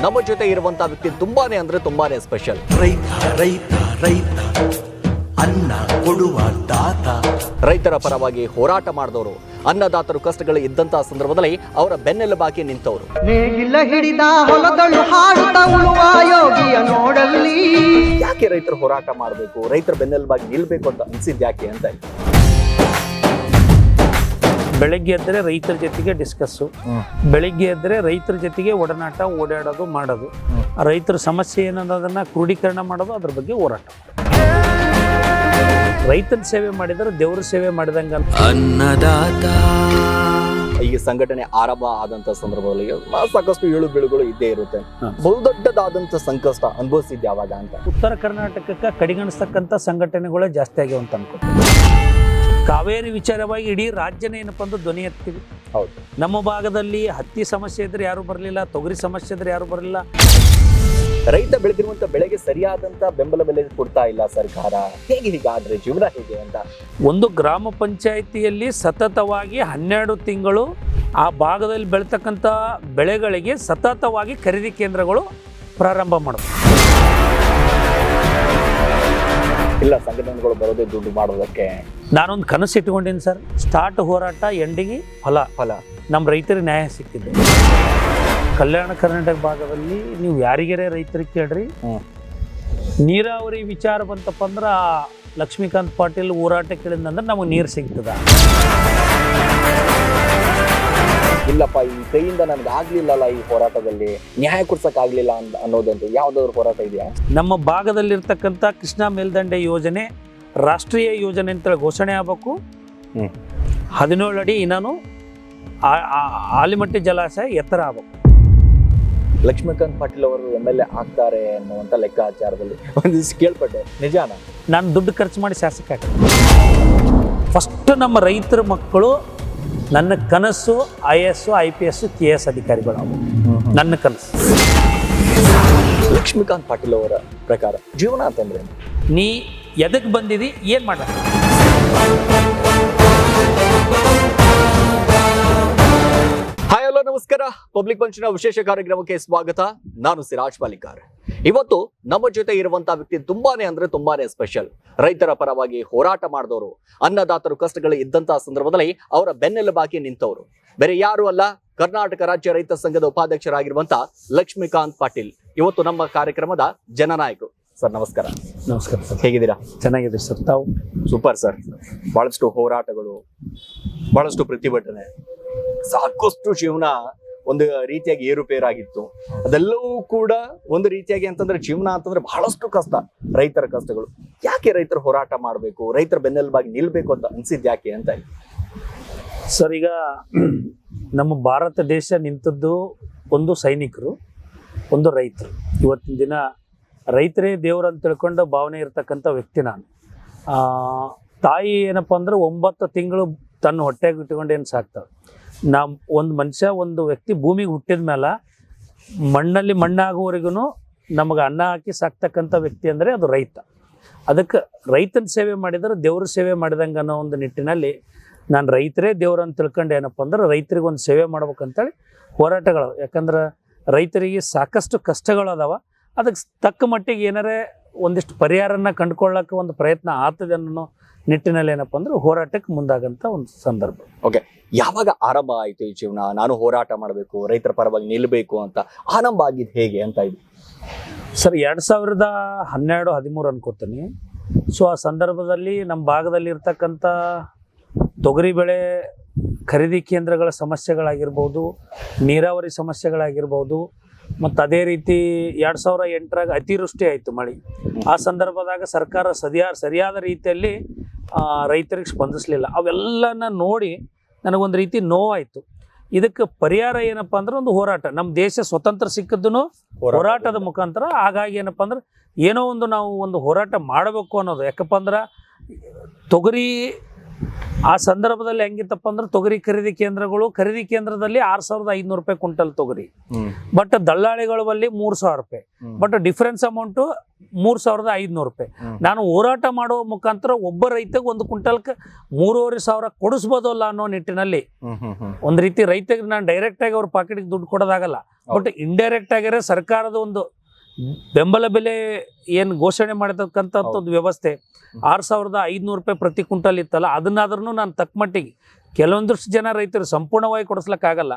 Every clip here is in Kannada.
ನಮ್ಮ ಜೊತೆ ಇರುವಂತಹ ವ್ಯಕ್ತಿ ತುಂಬಾನೇ ಅಂದ್ರೆ ತುಂಬಾನೇ ಸ್ಪೆಷಲ್. ರೈತ ರೈತ ರೈತ ಅನ್ನ ಕೊಡುವ ದಾತ. ರೈತರ ಪರವಾಗಿ ಹೋರಾಟ ಮಾಡಿದವರು, ಅನ್ನದಾತರು ಕಷ್ಟಗಳು ಇದ್ದಂತಹ ಸಂದರ್ಭದಲ್ಲಿ ಅವರ ಬೆನ್ನೆಲುಬಾಗಿ ನಿಂತವರು. ನೇಗಿಲ ಹಿಡಿದ ಹೊಲದಳು ಹಾಡುತ್ತಾ ಉಳುವ ಯೋಗಿಯ ನೋಡಲ್ಲಿ. ಯಾಕೆ ರೈತರು ಹೋರಾಟ ಮಾಡಬೇಕು, ರೈತರ ಬೆನ್ನೆಲುಬಾಗಿ ನಿಲ್ಬೇಕು ಅಂತ ಅನ್ಸಿದ್ ಯಾಕೆ ಅಂತ. ಬೆಳಗ್ಗೆ ಎದ್ದರೆ ರೈತರ ಜೊತೆಗೆ ಡಿಸ್ಕಸ್ಸು, ಬೆಳಗ್ಗೆ ಎದ್ದರೆ ರೈತರ ಜೊತೆಗೆ ಒಡನಾಟ, ಓಡಾಡೋದು, ಮಾಡೋದು, ರೈತರ ಸಮಸ್ಯೆ ಏನನ್ನೋದನ್ನು ಕ್ರೋಢೀಕರಣ ಮಾಡೋದು, ಅದ್ರ ಬಗ್ಗೆ ಹೋರಾಟ. ರೈತನ ಸೇವೆ ಮಾಡಿದರೆ ದೇವ್ರ ಸೇವೆ ಮಾಡಿದಂಗೆ ಅನ್ನದಾತ. ಈ ಸಂಘಟನೆ ಆರಂಭ ಆದಂತ ಸಂದರ್ಭದಲ್ಲಿ ಸಾಕಷ್ಟು ಏಳು ಬೀಳುಗಳು ಇದ್ದೇ ಇರುತ್ತೆ. ಬಹುದೊಡ್ಡದಾದಂತ ಸಂಕಷ್ಟ ಅನುಭವಿಸಿದ್ ಯಾವಾಗ ಅಂತ. ಉತ್ತರ ಕರ್ನಾಟಕಕ್ಕೆ ಕಡೆಗಣಿಸ್ತಕ್ಕಂಥ ಸಂಘಟನೆಗಳೇ ಜಾಸ್ತಿ ಆಗ್ಯಾವ ಅಂತ ಅನ್ಕೋತೀವಿ. ಕಾವೇರಿ ವಿಚಾರವಾಗಿ ಇಡೀ ರಾಜ್ಯನೇ ಏನಪ್ಪ ಅಂದ್ರೆ ಧ್ವನಿ ಎತ್ತೀವಿ. ಹೌದು, ನಮ್ಮ ಭಾಗದಲ್ಲಿ ಹತ್ತಿ ಸಮಸ್ಯೆ ಇದ್ರೆ ಯಾರು ಬರಲಿಲ್ಲ, ತೊಗರಿ ಸಮಸ್ಯೆ ಇದ್ರೆ ಯಾರು ಬರಲಿಲ್ಲ. ರೈತ ಬೆಳೆದಿರುವಂತ ಬೆಳೆಗೆ ಸರಿಯಾದಂತ ಬೆಂಬಲ ಬೆಲೆ ಕೊಡ್ತಾ ಇಲ್ಲ ಸರ್ಕಾರ. ಹೇಗೆ ಹೀಗಾದ್ರೆ ಜೀವನ ಹೇಗೆ ಅಂತ. ಒಂದು ಗ್ರಾಮ ಪಂಚಾಯಿತಿಯಲ್ಲಿ ಸತತವಾಗಿ 12 ತಿಂಗಳು ಆ ಭಾಗದಲ್ಲಿ ಬೆಳತಕ್ಕಂಥ ಬೆಳೆಗಳಿಗೆ ಸತತವಾಗಿ ಖರೀದಿ ಕೇಂದ್ರಗಳು ಪ್ರಾರಂಭ ಮಾಡಬೇಕು. ಇಲ್ಲ, ಸಂಘಟನೆಗಳು ಬರೋದೇ ದುಡ್ಡು ಮಾಡೋದಕ್ಕೆ. ನಾನೊಂದು ಕನಸು ಇಟ್ಕೊಂಡಿನಿ ಸರ್, ಸ್ಟಾರ್ಟ್ ಹೋರಾಟ ಎಂಡಿಗೆ ಫಲ. ನಮ್ಮ ರೈತರಿಗೆ ನ್ಯಾಯ ಸಿಕ್ಕಿದೆ. ಕಲ್ಯಾಣ ಕರ್ನಾಟಕ ಭಾಗದಲ್ಲಿ ನೀವು ಯಾರಿಗೇ ರೈತರಿಗೆ ಕೇಳ್ರಿ, ನೀರಾವರಿ ವಿಚಾರ ಬಂತಪ್ಪ ಅಂದ್ರೆ ಲಕ್ಷ್ಮೀಕಾಂತ್ ಪಾಟೀಲ್ ಹೋರಾಟ ಕೇಳಿದಂದ್ರೆ ನಮಗೆ ನೀರು ಸಿಗ್ತದ. ಇಲ್ಲಪ್ಪ, ಈ ಕೈಯಿಂದ ನನ್ಗೆ ಆಗ್ಲಿಲ್ಲಲ್ಲ ಈ ಹೋರಾಟದಲ್ಲಿ ನ್ಯಾಯ ಕೊಡ್ಸಕ್ ಆಗ್ಲಿಲ್ಲ ಅನ್ನೋದಂತ ಯಾವ್ದಾದ್ರು ಹೋರಾಟ ಇದೆಯಾ? ನಮ್ಮ ಭಾಗದಲ್ಲಿರ್ತಕ್ಕಂಥ ಕೃಷ್ಣಾ ಮೇಲ್ದಂಡೆ ಯೋಜನೆ ರಾಷ್ಟ್ರೀಯ ಯೋಜನೆ ಅಂತೇಳಿ ಘೋಷಣೆ ಆಗಬೇಕು. 17 ಅಡಿ ಇನ್ನೂ ಆಲಿಮಟ್ಟಿ ಜಲಾಶಯ ಎತ್ತರ ಆಗಬೇಕು. ಲಕ್ಷ್ಮೀಕಾಂತ್ ಪಾಟೀಲ್ ಅವರು MLA ಆಗ್ತಾರೆ ಅನ್ನುವಂತ ಲೆಕ್ಕಾಚಾರದಲ್ಲಿ ಒಂದಿಷ್ಟು ಕೇಳ್ಪಟ್ಟೆ, ನಿಜಾನ? ನಾನು ದುಡ್ಡು ಖರ್ಚು ಮಾಡಿ ಶಾಸಕ ಆಗ್ತೀನಿ. ಫಸ್ಟ್ ನಮ್ಮ ರೈತರ ಮಕ್ಕಳು ನನ್ನ ಕನಸು IAS IPS KS ಅಧಿಕಾರಿಗಳು. ನನ್ನ ಕನಸು. ಲಕ್ಷ್ಮೀಕಾಂತ್ ಪಾಟೀಲ್ ಅವರ ಪ್ರಕಾರ ಜೀವನ ಅಂತಂದ್ರೆ ನೀ ಎದಕ್ಕೆ ಬಂದಿದಿ, ಏನು ಮಾಡ. ಹಾಯ್, ಹಲೋ, ನಮಸ್ಕಾರ. ಪಬ್ಲಿಕ್ ಪಂಚಿನ ವಿಶೇಷ ಕಾರ್ಯಕ್ರಮಕ್ಕೆ ಸ್ವಾಗತ. ನಾನು ಸಿರಾಜ್ ಪಾಲಿಕಾರ್. ಇವತ್ತು ನಮ್ಮ ಜೊತೆ ಇರುವಂತಹ ವ್ಯಕ್ತಿ ತುಂಬಾನೇ ಅಂದ್ರೆ ತುಂಬಾನೇ ಸ್ಪೆಷಲ್. ರೈತರ ಪರವಾಗಿ ಹೋರಾಟ ಮಾಡಿದವರು, ಅನ್ನದಾತರು ಕಷ್ಟಗಳು ಇದ್ದಂತಹ ಸಂದರ್ಭದಲ್ಲಿ ಅವರ ಬೆನ್ನೆಲುಬಾಗಿ ನಿಂತವರು ಬೇರೆ ಯಾರು ಅಲ್ಲ, ಕರ್ನಾಟಕ ರಾಜ್ಯ ರೈತ ಸಂಘದ ಉಪಾಧ್ಯಕ್ಷರಾಗಿರುವಂತಹ ಲಕ್ಷ್ಮೀಕಾಂತ್ ಪಾಟೀಲ್ ಇವತ್ತು ನಮ್ಮ ಕಾರ್ಯಕ್ರಮದ ಜನನಾಯಕರು. ಸರ್ ನಮಸ್ಕಾರ. ನಮಸ್ಕಾರ ಸರ್, ಹೇಗಿದ್ದೀರಾ? ಚೆನ್ನಾಗಿದೆ ಸರ್, ತಾವು? Super sir. ಬಹಳಷ್ಟು ಹೋರಾಟಗಳು, ಬಹಳಷ್ಟು ಪ್ರತಿಭಟನೆ, ಸಾಕಷ್ಟು ಜೀವನ ಒಂದು ರೀತಿಯಾಗಿ ಏರುಪೇರಾಗಿತ್ತು. ಅದೆಲ್ಲವೂ ಕೂಡ ಒಂದು ರೀತಿಯಾಗಿ ಅಂತಂದ್ರೆ ಜೀವನ ಅಂತಂದ್ರೆ ಬಹಳಷ್ಟು ಕಷ್ಟ, ರೈತರ ಕಷ್ಟಗಳು. ಯಾಕೆ ರೈತರು ಹೋರಾಟ ಮಾಡಬೇಕು, ರೈತರ ಬೆನ್ನೆಲುಬಾಗಿ ನಿಲ್ಬೇಕು ಅಂತ ಅನ್ಸಿದ್ ಯಾಕೆ ಅಂತ? ಸರ್, ಈಗ ನಮ್ಮ ಭಾರತ ದೇಶ ನಿಂತದ್ದು ಒಂದು ಸೈನಿಕರು, ಒಂದು ರೈತರು. ಇವತ್ತಿನ ದಿನ ರೈತರೇ ದೇವರು ಅಂತ ತಿಳ್ಕೊಂಡು ಭಾವನೆ ಇರ್ತಕ್ಕಂಥ ವ್ಯಕ್ತಿ ನಾನು. ತಾಯಿ ಏನಪ್ಪ ಅಂದ್ರೆ 9 ತಿಂಗಳು ತನ್ನ ಹೊಟ್ಟೆಗೆ ಇಟ್ಕೊಂಡು ಏನು ಸಾಕ್ತಾವೆ. ಒಂದು ಮನುಷ್ಯ, ಒಂದು ವ್ಯಕ್ತಿ ಭೂಮಿಗೆ ಹುಟ್ಟಿದ ಮೇಲೆ ಮಣ್ಣಲ್ಲಿ ಮಣ್ಣಾಗುವವರೆಗೂ ನಮಗೆ ಅನ್ನ ಹಾಕಿ ಸಾಕ್ತಕ್ಕಂಥ ವ್ಯಕ್ತಿ ಅಂದರೆ ಅದು ರೈತ. ಅದಕ್ಕೆ ರೈತನ ಸೇವೆ ಮಾಡಿದರೆ ದೇವ್ರ ಸೇವೆ ಮಾಡಿದಂಗೆ ಅನ್ನೋ ಒಂದು ನಿಟ್ಟಿನಲ್ಲಿ ನಾನು ರೈತರೇ ದೇವ್ರು ಅಂತ ತಿಳ್ಕೊಂಡು ಏನಪ್ಪ ಅಂದ್ರೆ ರೈತರಿಗೆ ಒಂದು ಸೇವೆ ಮಾಡ್ಬೇಕಂತೇಳಿ ಹೋರಾಟಗಳು. ಯಾಕಂದ್ರೆ ರೈತರಿಗೆ ಸಾಕಷ್ಟು ಕಷ್ಟಗಳು ಅದಾವ. ಅದಕ್ಕೆ ತಕ್ಕ ಮಟ್ಟಿಗೆ ಏನಾರೇ ಒಂದಿಷ್ಟು ಪರಿಹಾರನ ಕಂಡುಕೊಳ್ಳೋಕೆ ಒಂದು ಪ್ರಯತ್ನ ಆಗ್ತದೆ ಅನ್ನೋ ನಿಟ್ಟಿನಲ್ಲಿ ಏನಪ್ಪ ಅಂದ್ರೆ ಹೋರಾಟಕ್ಕೆ ಮುಂದಾಗಂತ ಒಂದು ಸಂದರ್ಭ. ಓಕೆ, ಯಾವಾಗ ಆರಂಭ ಆಯ್ತು ಈ ಜೀವನ, ನಾನು ಹೋರಾಟ ಮಾಡಬೇಕು, ರೈತರ ಪರವಾಗಿ ನಿಲ್ಬೇಕು ಅಂತ ಆರಂಭ ಆಗಿದ್ದು ಹೇಗೆ ಅಂತ? ಇದು ಸರ್ 2012-13 ಅನ್ಕೋತೀನಿ. ಸೊ ಆ ಸಂದರ್ಭದಲ್ಲಿ ನಮ್ಮ ಭಾಗದಲ್ಲಿ ಇರ್ತಕ್ಕಂಥ ತೊಗರಿ ಬೆಳೆ ಖರೀದಿ ಕೇಂದ್ರಗಳ ಸಮಸ್ಯೆಗಳಾಗಿರ್ಬೋದು, ನೀರಾವರಿ ಸಮಸ್ಯೆಗಳಾಗಿರ್ಬೋದು, ಮತ್ತು ಅದೇ ರೀತಿ 2008ರಾಗ ಅತಿವೃಷ್ಟಿ ಆಯಿತು, ಮಳೆ. ಆ ಸಂದರ್ಭದಾಗ ಸರ್ಕಾರ ಸರಿಯಾದ ರೀತಿಯಲ್ಲಿ ರೈತರಿಗೆ ಸ್ಪಂದಿಸಲಿಲ್ಲ. ಅವೆಲ್ಲನ ನೋಡಿ ನನಗೊಂದು ರೀತಿ ನೋವಾಯಿತು. ಇದಕ್ಕೆ ಪರಿಹಾರ ಏನಪ್ಪ ಅಂದ್ರೆ ಒಂದು ಹೋರಾಟ. ನಮ್ಮ ದೇಶ ಸ್ವತಂತ್ರ ಸಿಕ್ಕಿದ್ದೂ ಹೋರಾಟದ ಮುಖಾಂತರ. ಹಾಗಾಗಿ ಏನಪ್ಪ ಅಂದ್ರೆ ಏನೋ ಒಂದು ನಾವು ಒಂದು ಹೋರಾಟ ಮಾಡಬೇಕು ಅನ್ನೋದು. ಯಾಕಪ್ಪ ಅಂದ್ರೆ ತೊಗರಿ ಆ ಸಂದರ್ಭದಲ್ಲಿ ಹೆಂಗಿತ್ತಪ್ಪ ಅಂದ್ರೆ ತೊಗರಿ ಖರೀದಿ ಕೇಂದ್ರದಲ್ಲಿ 6,500 ರೂಪಾಯಿ ಕ್ವಿಂಟಲ್ ತೊಗರಿ, ಬಟ್ ದಳ್ಳಾಳಿಗಳ ಬಳಿ 3,000 ರೂಪಾಯಿ, ಬಟ್ ಡಿಫರೆನ್ಸ್ ಅಮೌಂಟು 3,500 ರೂಪಾಯಿ. ನಾನು ಹೋರಾಟ ಮಾಡುವ ಮುಖಾಂತರ ಒಬ್ಬ ರೈತಗೆ ಒಂದು ಕ್ವಿಂಟಲ್ಗೆ 3,500 ಕೊಡಿಸ್ಬೋದಲ್ಲ ಅನ್ನೋ ನಿಟ್ಟಿನಲ್ಲಿ ಒಂದು ರೀತಿ ರೈತರಿಗೆ ನಾನು ಡೈರೆಕ್ಟ್ ಆಗಿ ಅವ್ರ ಪಾಕೆಟ್ಗೆ ದುಡ್ಡು ಕೊಡೋದಾಗಲ್ಲ, ಬಟ್ ಇಂಡೈರೆಕ್ಟ್ ಆಗಿರೋ ಸರ್ಕಾರದ ಒಂದು ಬೆಂಬಲ ಬೆಲೆ ಏನು ಘೋಷಣೆ ಮಾಡಿರ್ತಕ್ಕಂಥ ಒಂದು ವ್ಯವಸ್ಥೆ 6,500 ರೂಪಾಯಿ ಪ್ರತಿ ಕ್ವಿಂಟಲ್ ಇತ್ತಲ್ಲ, ಅದನ್ನಾದ್ರೂ ನಾನು ತಕ್ಕ ಮಟ್ಟಿಗೆ ಕೆಲವೊಂದಿಷ್ಟು ಜನ ರೈತರು ಸಂಪೂರ್ಣವಾಗಿ ಕೊಡಿಸ್ಲಿಕ್ಕಾಗಲ್ಲ,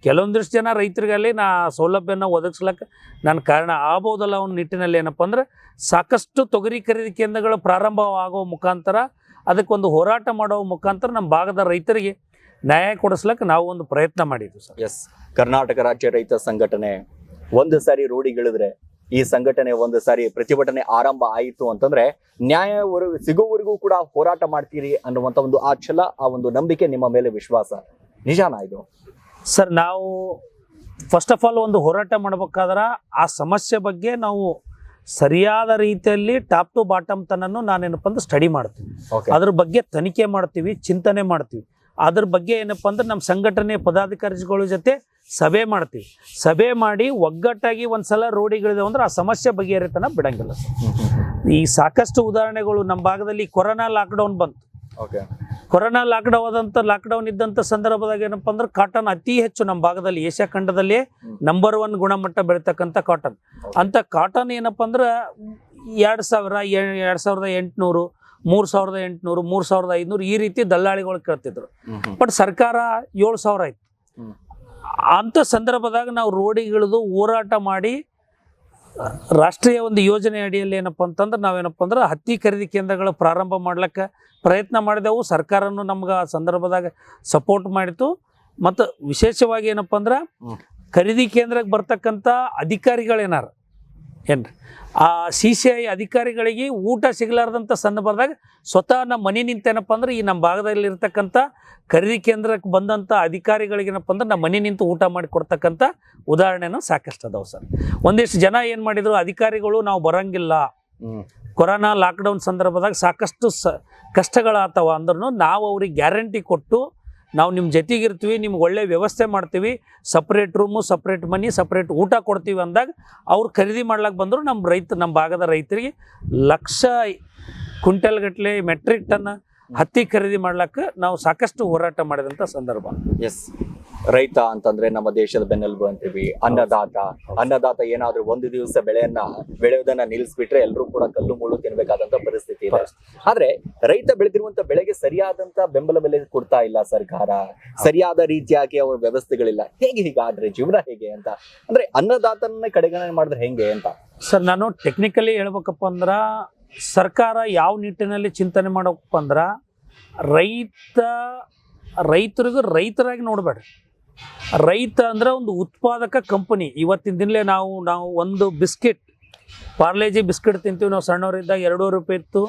ಕೆಲವೊಂದಿಷ್ಟು ಜನ ರೈತರಿಗಲ್ಲಿ ನಾ ಸೌಲಭ್ಯನ ಒದಗಿಸ್ಲಿಕ್ಕೆ ನಾನು ಕಾರಣ ಆಗ್ಬೋದಲ್ಲ ಒಂದು ನಿಟ್ಟಿನಲ್ಲಿ. ಏನಪ್ಪ ಅಂದ್ರೆ ಸಾಕಷ್ಟು ತೊಗರಿ ಖರೀದಿ ಕೇಂದ್ರಗಳು ಪ್ರಾರಂಭವಾಗುವ ಮುಖಾಂತರ ಅದಕ್ಕೊಂದು ಹೋರಾಟ ಮಾಡುವ ಮುಖಾಂತರ ನಮ್ಮ ಭಾಗದ ರೈತರಿಗೆ ನ್ಯಾಯ ಕೊಡಿಸ್ಲಿಕ್ಕೆ ನಾವು ಒಂದು ಪ್ರಯತ್ನ ಮಾಡಿದ್ವಿ ಸರ್. ಎಸ್, ಕರ್ನಾಟಕ ರಾಜ್ಯ ರೈತ ಸಂಘಟನೆ ಒಂದು ಸಾರಿ ರೋಡಿಗಿಳಿದ್ರೆ, ಈ ಸಂಘಟನೆ ಒಂದು ಸಾರಿ ಪ್ರತಿಭಟನೆ ಆರಂಭ ಆಯಿತು ಅಂತಂದ್ರೆ ನ್ಯಾಯ ಸಿಗುವವರೆಗೂ ಕೂಡ ಹೋರಾಟ ಮಾಡ್ತೀರಿ ಅನ್ನುವಂತ ಒಂದು ಆ ಛಲ, ಆ ಒಂದು ನಂಬಿಕೆ, ನಿಮ್ಮ ಮೇಲೆ ವಿಶ್ವಾಸ ನಿಜಾನ ಇದು? ಸರ್, ನಾವು ಫಸ್ಟ್ ಆಫ್ ಆಲ್ ಒಂದು ಹೋರಾಟ ಮಾಡ್ಬೇಕಾದ್ರೆ ಆ ಸಮಸ್ಯೆ ಬಗ್ಗೆ ನಾವು ಸರಿಯಾದ ರೀತಿಯಲ್ಲಿ ಟಾಪ್ ಟು ಬಾಟಮ್ ತನನ್ನು ನಾನೇನಪ್ಪ ಅಂದ್ರೆ ಸ್ಟಡಿ ಮಾಡ್ತೀವಿ, ಅದ್ರ ಬಗ್ಗೆ ತನಿಖೆ ಮಾಡ್ತೀವಿ, ಚಿಂತನೆ ಮಾಡ್ತೀವಿ. ಅದ್ರ ಬಗ್ಗೆ ಏನಪ್ಪ ಅಂದ್ರೆ ನಮ್ಮ ಸಂಘಟನೆ ಪದಾಧಿಕಾರಿಗಳ ಜೊತೆ ಸಭೆ ಮಾಡ್ತೀವಿ, ಸಭೆ ಮಾಡಿ ಒಗ್ಗಟ್ಟಾಗಿ ಒಂದ್ಸಲ ರೋಡಿಗಳಿದೆ ಅಂದ್ರೆ ಆ ಸಮಸ್ಯೆ ಬಗೆಹರಿತನ ಬಿಡಂಗಿಲ್ಲ ಸರ್. ಈ ಸಾಕಷ್ಟು ಉದಾಹರಣೆಗಳು ನಮ್ಮ ಭಾಗದಲ್ಲಿ ಕೊರೋನಾ ಲಾಕ್ಡೌನ್ ಬಂತು. ಕೊರೋನಾ ಲಾಕ್ಡೌನ್ ಇದ್ದಂಥ ಸಂದರ್ಭದಾಗ ಏನಪ್ಪ ಅಂದ್ರೆ ಕಾಟನ್ ಅತಿ ಹೆಚ್ಚು ನಮ್ಮ ಭಾಗದಲ್ಲಿ ಏಷ್ಯಾ ಖಂಡದಲ್ಲಿ ನಂಬರ್ 1 ಗುಣಮಟ್ಟ ಬೆಳೀತಕ್ಕಂಥ ಕಾಟನ್. ಅಂತ ಕಾಟನ್ ಏನಪ್ಪ ಅಂದ್ರೆ 2,000, 2,800, 3,800, 3,500 ಈ ರೀತಿ ದಲ್ಲಾಳಿಗಳು ಕೇಳ್ತಿದ್ರು. ಬಟ್ ಸರ್ಕಾರ 7,000 ಆಯ್ತು. ಅಂಥ ಸಂದರ್ಭದಾಗ ನಾವು ರೋಡಿಗಿಳಿದು ಹೋರಾಟ ಮಾಡಿ ರಾಷ್ಟ್ರೀಯ ಒಂದು ಯೋಜನೆ ಅಡಿಯಲ್ಲಿ ಏನಪ್ಪ ಅಂತಂದ್ರೆ ನಾವೇನಪ್ಪ ಅಂದ್ರೆ ಹತ್ತಿ ಖರೀದಿ ಕೇಂದ್ರಗಳು ಪ್ರಾರಂಭ ಮಾಡ್ಲಿಕ್ಕೆ ಪ್ರಯತ್ನ ಮಾಡಿದೆವು. ಸರ್ಕಾರನು ನಮ್ಗೆ ಆ ಸಂದರ್ಭದಾಗ ಸಪೋರ್ಟ್ ಮಾಡಿತು. ಮತ್ತು ವಿಶೇಷವಾಗಿ ಏನಪ್ಪ ಅಂದ್ರೆ ಖರೀದಿ ಕೇಂದ್ರಕ್ಕೆ ಬರ್ತಕ್ಕಂಥ ಅಧಿಕಾರಿಗಳೇನಾರು ಏನ್ರಿ ಆ CCI ಅಧಿಕಾರಿಗಳಿಗೆ ಊಟ ಸಿಗಲಾರ್ದಂಥ ಸಂದರ್ಭದಾಗ ಸ್ವತಃ ನಮ್ಮ ಮನೆ ನಿಂತೇನಪ್ಪ ಅಂದ್ರೆ ಈ ನಮ್ಮ ಭಾಗದಲ್ಲಿರ್ತಕ್ಕಂಥ ಖರೀದಿ ಕೇಂದ್ರಕ್ಕೆ ಬಂದಂಥ ಅಧಿಕಾರಿಗಳಿಗೇನಪ್ಪ ಅಂದ್ರೆ ನಮ್ಮ ಮನೆ ನಿಂತು ಊಟ ಮಾಡಿ ಕೊಡ್ತಕ್ಕಂಥ ಉದಾಹರಣೆನೂ ಸಾಕಷ್ಟು ಅದಾವೆ ಸರ್. ಒಂದಿಷ್ಟು ಜನ ಏನು ಮಾಡಿದ್ರು, ಅಧಿಕಾರಿಗಳು ನಾವು ಬರಂಗಿಲ್ಲ, ಕೊರೋನಾ ಲಾಕ್ಡೌನ್ ಸಂದರ್ಭದಾಗ ಸಾಕಷ್ಟು ಕಷ್ಟಗಳಾಗ್ತಾವ ಅಂದ್ರೂ ನಾವು ಅವ್ರಿಗೆ ಗ್ಯಾರಂಟಿ ಕೊಟ್ಟು ನಾವು ನಿಮ್ಮ ಜೊತೆಗಿರ್ತೀವಿ, ನಿಮ್ಗೆ ಒಳ್ಳೆ ವ್ಯವಸ್ಥೆ ಮಾಡ್ತೀವಿ, ಸಪ್ರೇಟ್ ರೂಮು, ಸಪ್ರೇಟ್ ಮನಿ, ಸಪ್ರೇಟ್ ಊಟ ಕೊಡ್ತೀವಿ ಅಂದಾಗ ಅವ್ರು ಖರೀದಿ ಮಾಡ್ಲಿಕ್ಕೆ ಬಂದರು. ನಮ್ಮ ಭಾಗದ ರೈತರಿಗೆ ಲಕ್ಷ ಕ್ವಿಂಟಲ್ ಗಟ್ಟಲೆ ಮೆಟ್ರಿಕ್ ಟನ್ ಹತ್ತಿ ಖರೀದಿ ಮಾಡ್ಲಿಕ್ಕೆ ನಾವು ಸಾಕಷ್ಟು ಹೋರಾಟ ಮಾಡಿದಂಥ ಸಂದರ್ಭ. ಎಸ್, ರೈತ ಅಂತಂದ್ರೆ ನಮ್ಮ ದೇಶದ ಬೆನ್ನೆಲುಬು ಅಂತೀವಿ. ಅನ್ನದಾತ ಏನಾದ್ರೂ ಒಂದು ದಿವಸ ಬೆಳೆಯೋದನ್ನ ನಿಲ್ಲಿಸ್ಬಿಟ್ರೆ ಎಲ್ಲರೂ ಕೂಡ ಕಲ್ಲು ಮುಳ್ಳು ತಿನ್ಬೇಕಾದಂತ ಪರಿಸ್ಥಿತಿ ಇದೆ. ಆದ್ರೆ ರೈತ ಬೆಳೆದಿರುವಂತ ಬೆಳೆಗೆ ಸರಿಯಾದಂತ ಬೆಂಬಲ ಬೆಲೆ ಕೊಡ್ತಾ ಇಲ್ಲ ಸರ್ಕಾರ, ಸರಿಯಾದ ರೀತಿಯಾಗಿ ಅವ್ರ ವ್ಯವಸ್ಥೆಗಳಿಲ್ಲ. ಹೀಗಾದ್ರೆ ಜೀವನ ಹೇಗೆ ಅಂತ ಅಂದ್ರೆ ಅನ್ನದಾತನ ಕಡೆಗಣನೆ ಮಾಡಿದ್ರೆ ಹೆಂಗೆ ಅಂತ ಸರ್, ನಾನು ಟೆಕ್ನಿಕಲಿ ಹೇಳ್ಬೇಕಪ್ಪ ಅಂದ್ರೆ ಸರ್ಕಾರ ಯಾವ ನಿಟ್ಟಿನಲ್ಲಿ ಚಿಂತನೆ ಮಾಡಬೇಕಪ್ಪ ಅಂದ್ರೆ ರೈತರಿಗೂ ರೈತರಾಗಿ ನೋಡಬೇಡ್ರಿ. ರೈತ ಅಂದ್ರೆ ಒಂದು ಉತ್ಪಾದಕ ಕಂಪನಿ. ಇವತ್ತಿನ ದಿನಲೇ ನಾವು ಒಂದು ಬಿಸ್ಕೆಟ್, ಪಾರ್ಲೇಜಿ ಬಿಸ್ಕೆಟ್ ತಿಂತೀವಿ. ನಾವು ಸಣ್ಣವರಿದ್ದಾಗ 2 ರೂಪಾಯಿ ಇತ್ತು,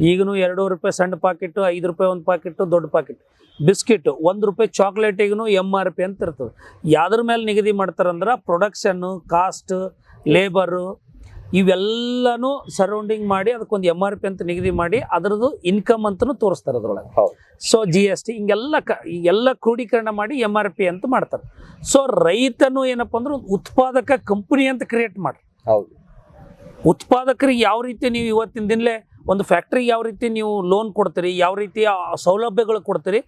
ಈಗಲೂ 2 ರೂಪಾಯಿ ಸಣ್ಣ ಪಾಕೆಟು, 5 ರೂಪಾಯಿ ಒಂದು ಪಾಕೆಟು, ದೊಡ್ಡ ಪಾಕೆಟ್ ಬಿಸ್ಕೆಟ್, 1 ರೂಪಾಯಿ ಚಾಕ್ಲೇಟಿಗೂ MRP ಅಂತ ಇರ್ತದೆ. ಯಾವ್ದ್ರ ಮೇಲೆ ನಿಗದಿ ಮಾಡ್ತಾರಂದ್ರೆ ಪ್ರೊಡಕ್ಷನ್ನು, ಕಾಸ್ಟ್, ಲೇಬರು ಇವೆಲ್ಲನೂ ಸರೌಂಡಿಂಗ್ ಮಾಡಿ ಅದಕ್ಕೊಂದು MRP ಅಂತ ನಿಗದಿ ಮಾಡಿ ಅದರದ್ದು ಇನ್ಕಮ್ ಅಂತಲೂ ತೋರಿಸ್ತಾರೆ ಅದ್ರೊಳಗೆ. ಸೊ GST ಹಿಂಗೆಲ್ಲ ಕ್ರೋಢೀಕರಣ ಮಾಡಿ MRP ಅಂತ ಮಾಡ್ತಾರೆ. ಸೊ ರೈತನು ಏನಪ್ಪ ಅಂದ್ರೆ ಉತ್ಪಾದಕ ಕಂಪನಿ ಅಂತ ಕ್ರಿಯೇಟ್ ಮಾಡಿ, ಉತ್ಪಾದಕರಿಗೆ ಯಾವ ರೀತಿ ನೀವು ಇವತ್ತಿನ ದಿನಲೇ ಒಂದು ಫ್ಯಾಕ್ಟ್ರಿಗೆ ಯಾವ ರೀತಿ ನೀವು ಲೋನ್ ಕೊಡ್ತೀರಿ, ಯಾವ ರೀತಿಯ ಸೌಲಭ್ಯಗಳು ಕೊಡ್ತೀರಿ,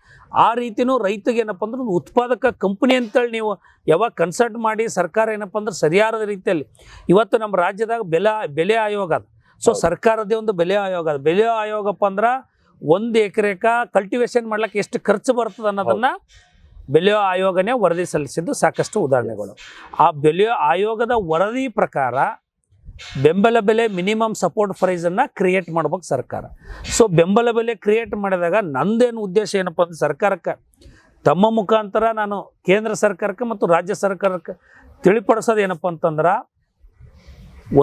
ಆ ರೀತಿಯೂ ರೈತಗೆ ಏನಪ್ಪ ಅಂದ್ರೆ ಒಂದು ಉತ್ಪಾದಕ ಕಂಪನಿ ಅಂತೇಳಿ ನೀವು ಯಾವಾಗ ಕನ್ಸಲ್ಟ್ ಮಾಡಿ ಸರ್ಕಾರ ಏನಪ್ಪ ಅಂದ್ರೆ ಸರಿಯಾದ ರೀತಿಯಲ್ಲಿ ಇವತ್ತು ನಮ್ಮ ರಾಜ್ಯದಾಗ ಬೆಲೆ ಆಯೋಗ ಅದು. ಸೊ ಸರ್ಕಾರದೇ ಒಂದು ಬೆಲೆ ಆಯೋಗ ಅದು. ಬೆಲೆ ಆಯೋಗಪ್ಪ ಅಂದ್ರೆ 1 ಎಕರೆಕ ಕಲ್ಟಿವೇಶನ್ ಮಾಡ್ಲಿಕ್ಕೆ ಎಷ್ಟು ಖರ್ಚು ಬರ್ತದೆ ಅನ್ನೋದನ್ನು ಬೆಲೆ ಆಯೋಗನೇ ವರದಿ ಸಲ್ಲಿಸಿದ್ದು ಸಾಕಷ್ಟು ಉದಾಹರಣೆಗಳು. ಆ ಬೆಲೆ ಆಯೋಗದ ವರದಿ ಪ್ರಕಾರ ಬೆಂಬಲ ಬೆಲೆ ಮಿನಿಮಮ್ ಸಪೋರ್ಟ್ ಪ್ರೈಸನ್ನು ಕ್ರಿಯೇಟ್ ಮಾಡ್ಬೇಕು ಸರ್ಕಾರ. ಸೊ ಬೆಂಬಲ ಬೆಲೆ ಕ್ರಿಯೇಟ್ ಮಾಡಿದಾಗ ನಂದೇನು ಉದ್ದೇಶ ಏನಪ್ಪ ಅಂದ್ರೆ ಸರ್ಕಾರಕ್ಕೆ ತಮ್ಮ ಮುಖಾಂತರ ನಾನು ಕೇಂದ್ರ ಸರ್ಕಾರಕ್ಕೆ ಮತ್ತು ರಾಜ್ಯ ಸರ್ಕಾರಕ್ಕೆ ತಿಳಿಪಡಿಸೋದು ಏನಪ್ಪ ಅಂತಂದ್ರೆ,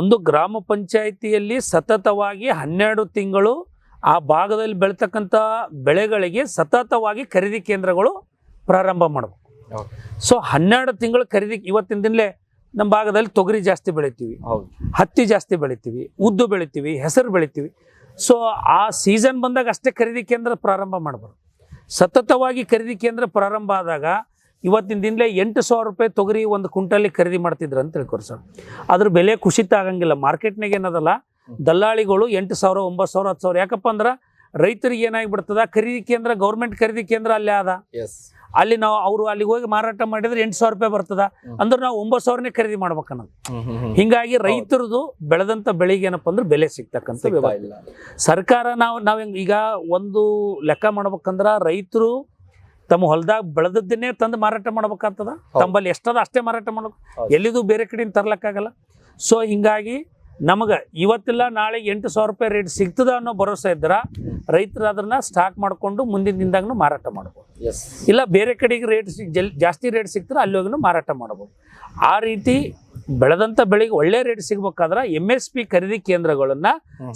ಒಂದು ಗ್ರಾಮ ಪಂಚಾಯಿತಿಯಲ್ಲಿ ಸತತವಾಗಿ 12 ತಿಂಗಳು ಆ ಭಾಗದಲ್ಲಿ ಬೆಳೀತಕ್ಕಂಥ ಬೆಳೆಗಳಿಗೆ ಸತತವಾಗಿ ಖರೀದಿ ಕೇಂದ್ರಗಳು ಪ್ರಾರಂಭ ಮಾಡಬೇಕು. ಸೊ 12 ತಿಂಗಳು ಖರೀದಿ. ಇವತ್ತಿನ ದಿನಲೇ ನಮ್ಮ ಭಾಗದಲ್ಲಿ ತೊಗರಿ ಜಾಸ್ತಿ ಬೆಳಿತೀವಿ, ಹತ್ತಿ ಜಾಸ್ತಿ ಬೆಳಿತೀವಿ, ಉದ್ದು ಬೆಳಿತೀವಿ, ಹೆಸರು ಬೆಳಿತೀವಿ. ಸೊ ಆ ಸೀಸನ್ ಬಂದಾಗ ಅಷ್ಟೇ ಖರೀದಿ ಕೇಂದ್ರ ಪ್ರಾರಂಭ ಮಾಡ್ಬಾರ್ದು. ಸತತವಾಗಿ ಖರೀದಿ ಕೇಂದ್ರ ಪ್ರಾರಂಭ ಆದಾಗ ಇವತ್ತಿನ ದಿನಲೇ 8,000 ರೂಪಾಯಿ ತೊಗರಿ ಒಂದು ಕ್ವಿಂಟಲ್ಲಿ ಖರೀದಿ ಮಾಡ್ತಿದ್ರು ಅಂತ ತಿಳ್ಕೊರಿ ಸರ್. ಅದ್ರ ಬೆಲೆ ಕುಸಿತ ಆಗಂಗಿಲ್ಲ. ಮಾರ್ಕೆಟ್ನಾಗ ಏನದಲ್ಲ, ದಲ್ಲಾಳಿಗಳು 8,000, 9,000, 10,000. ಯಾಕಪ್ಪ ಅಂದ್ರೆ ರೈತರಿಗೆ ಏನಾಗಿಬಿಡ್ತದ, ಖರೀದಿ ಕೇಂದ್ರ ಗೌರ್ಮೆಂಟ್ ಖರೀದಿ ಕೇಂದ್ರ ಅಲ್ಲೇ ಅದ. ಅಲ್ಲಿ ನಾವು ಅವರು ಅಲ್ಲಿಗೆ ಹೋಗಿ ಮಾರಾಟ ಮಾಡಿದ್ರೆ 8,000 ರೂಪಾಯಿ ಬರ್ತದ, ಅಂದ್ರೆ ನಾವು 9,000ನೇ ಖರೀದಿ ಮಾಡ್ಬೇಕನ್ನೋದು. ಹಿಂಗಾಗಿ ರೈತರದು ಬೆಳೆದಂತ ಬೆಳೆಗೆ ಏನಪ್ಪ ಅಂದ್ರೆ ಬೆಲೆ ಸಿಗ್ತಕ್ಕಂಥ ವ್ಯವಸ್ಥೆ. ಸರ್ಕಾರ ನಾವ್ ಈಗ ಒಂದು ಲೆಕ್ಕ ಮಾಡ್ಬೇಕಂದ್ರ ರೈತರು ತಮ್ಮ ಹೊಲದಾಗ ಬೆಳೆದದ್ದನ್ನೇ ತಂದು ಮಾರಾಟ ಮಾಡ್ಬೇಕಾಗ್ತದ. ತಮ್ಮಲ್ಲಿ ಎಷ್ಟದ ಅಷ್ಟೇ ಮಾರಾಟ ಮಾಡ್ಬೇಕು, ಎಲ್ಲಿದು ಬೇರೆ ಕಡೆಯಿಂದ ತರ್ಲಕ್ಕಾಗಲ್ಲ. ಸೊ ಹಿಂಗಾಗಿ ನಮಗೆ ಇವತ್ತಿಲ್ಲ ನಾಳೆ 8,000 ರೂಪಾಯಿ ರೇಟ್ ಸಿಗ್ತದ ಅನ್ನೋ ಭರೋಸೆ ಇದ್ರ ರೈತರು ಅದನ್ನ ಸ್ಟಾಕ್ ಮಾಡ್ಕೊಂಡು ಮುಂದಿನ ದಿನದಾಗೂ ಮಾರಾಟ ಮಾಡ್ಬೋದು. ಇಲ್ಲ ಬೇರೆ ಕಡೆಗೆ ರೇಟ್ ಜಾಸ್ತಿ ರೇಟ್ ಸಿಗ್ತದೆ ಅಲ್ಲಿ ಹೋಗಿ ಮಾರಾಟ ಮಾಡ್ಬೋದು. ಆ ರೀತಿ ಬೆಳೆದಂತ ಬೆಳೆಗೆ ಒಳ್ಳೆ ರೇಟ್ ಸಿಗ್ಬೇಕಾದ್ರೆ MSP ಖರೀದಿ ಕೇಂದ್ರಗಳನ್ನ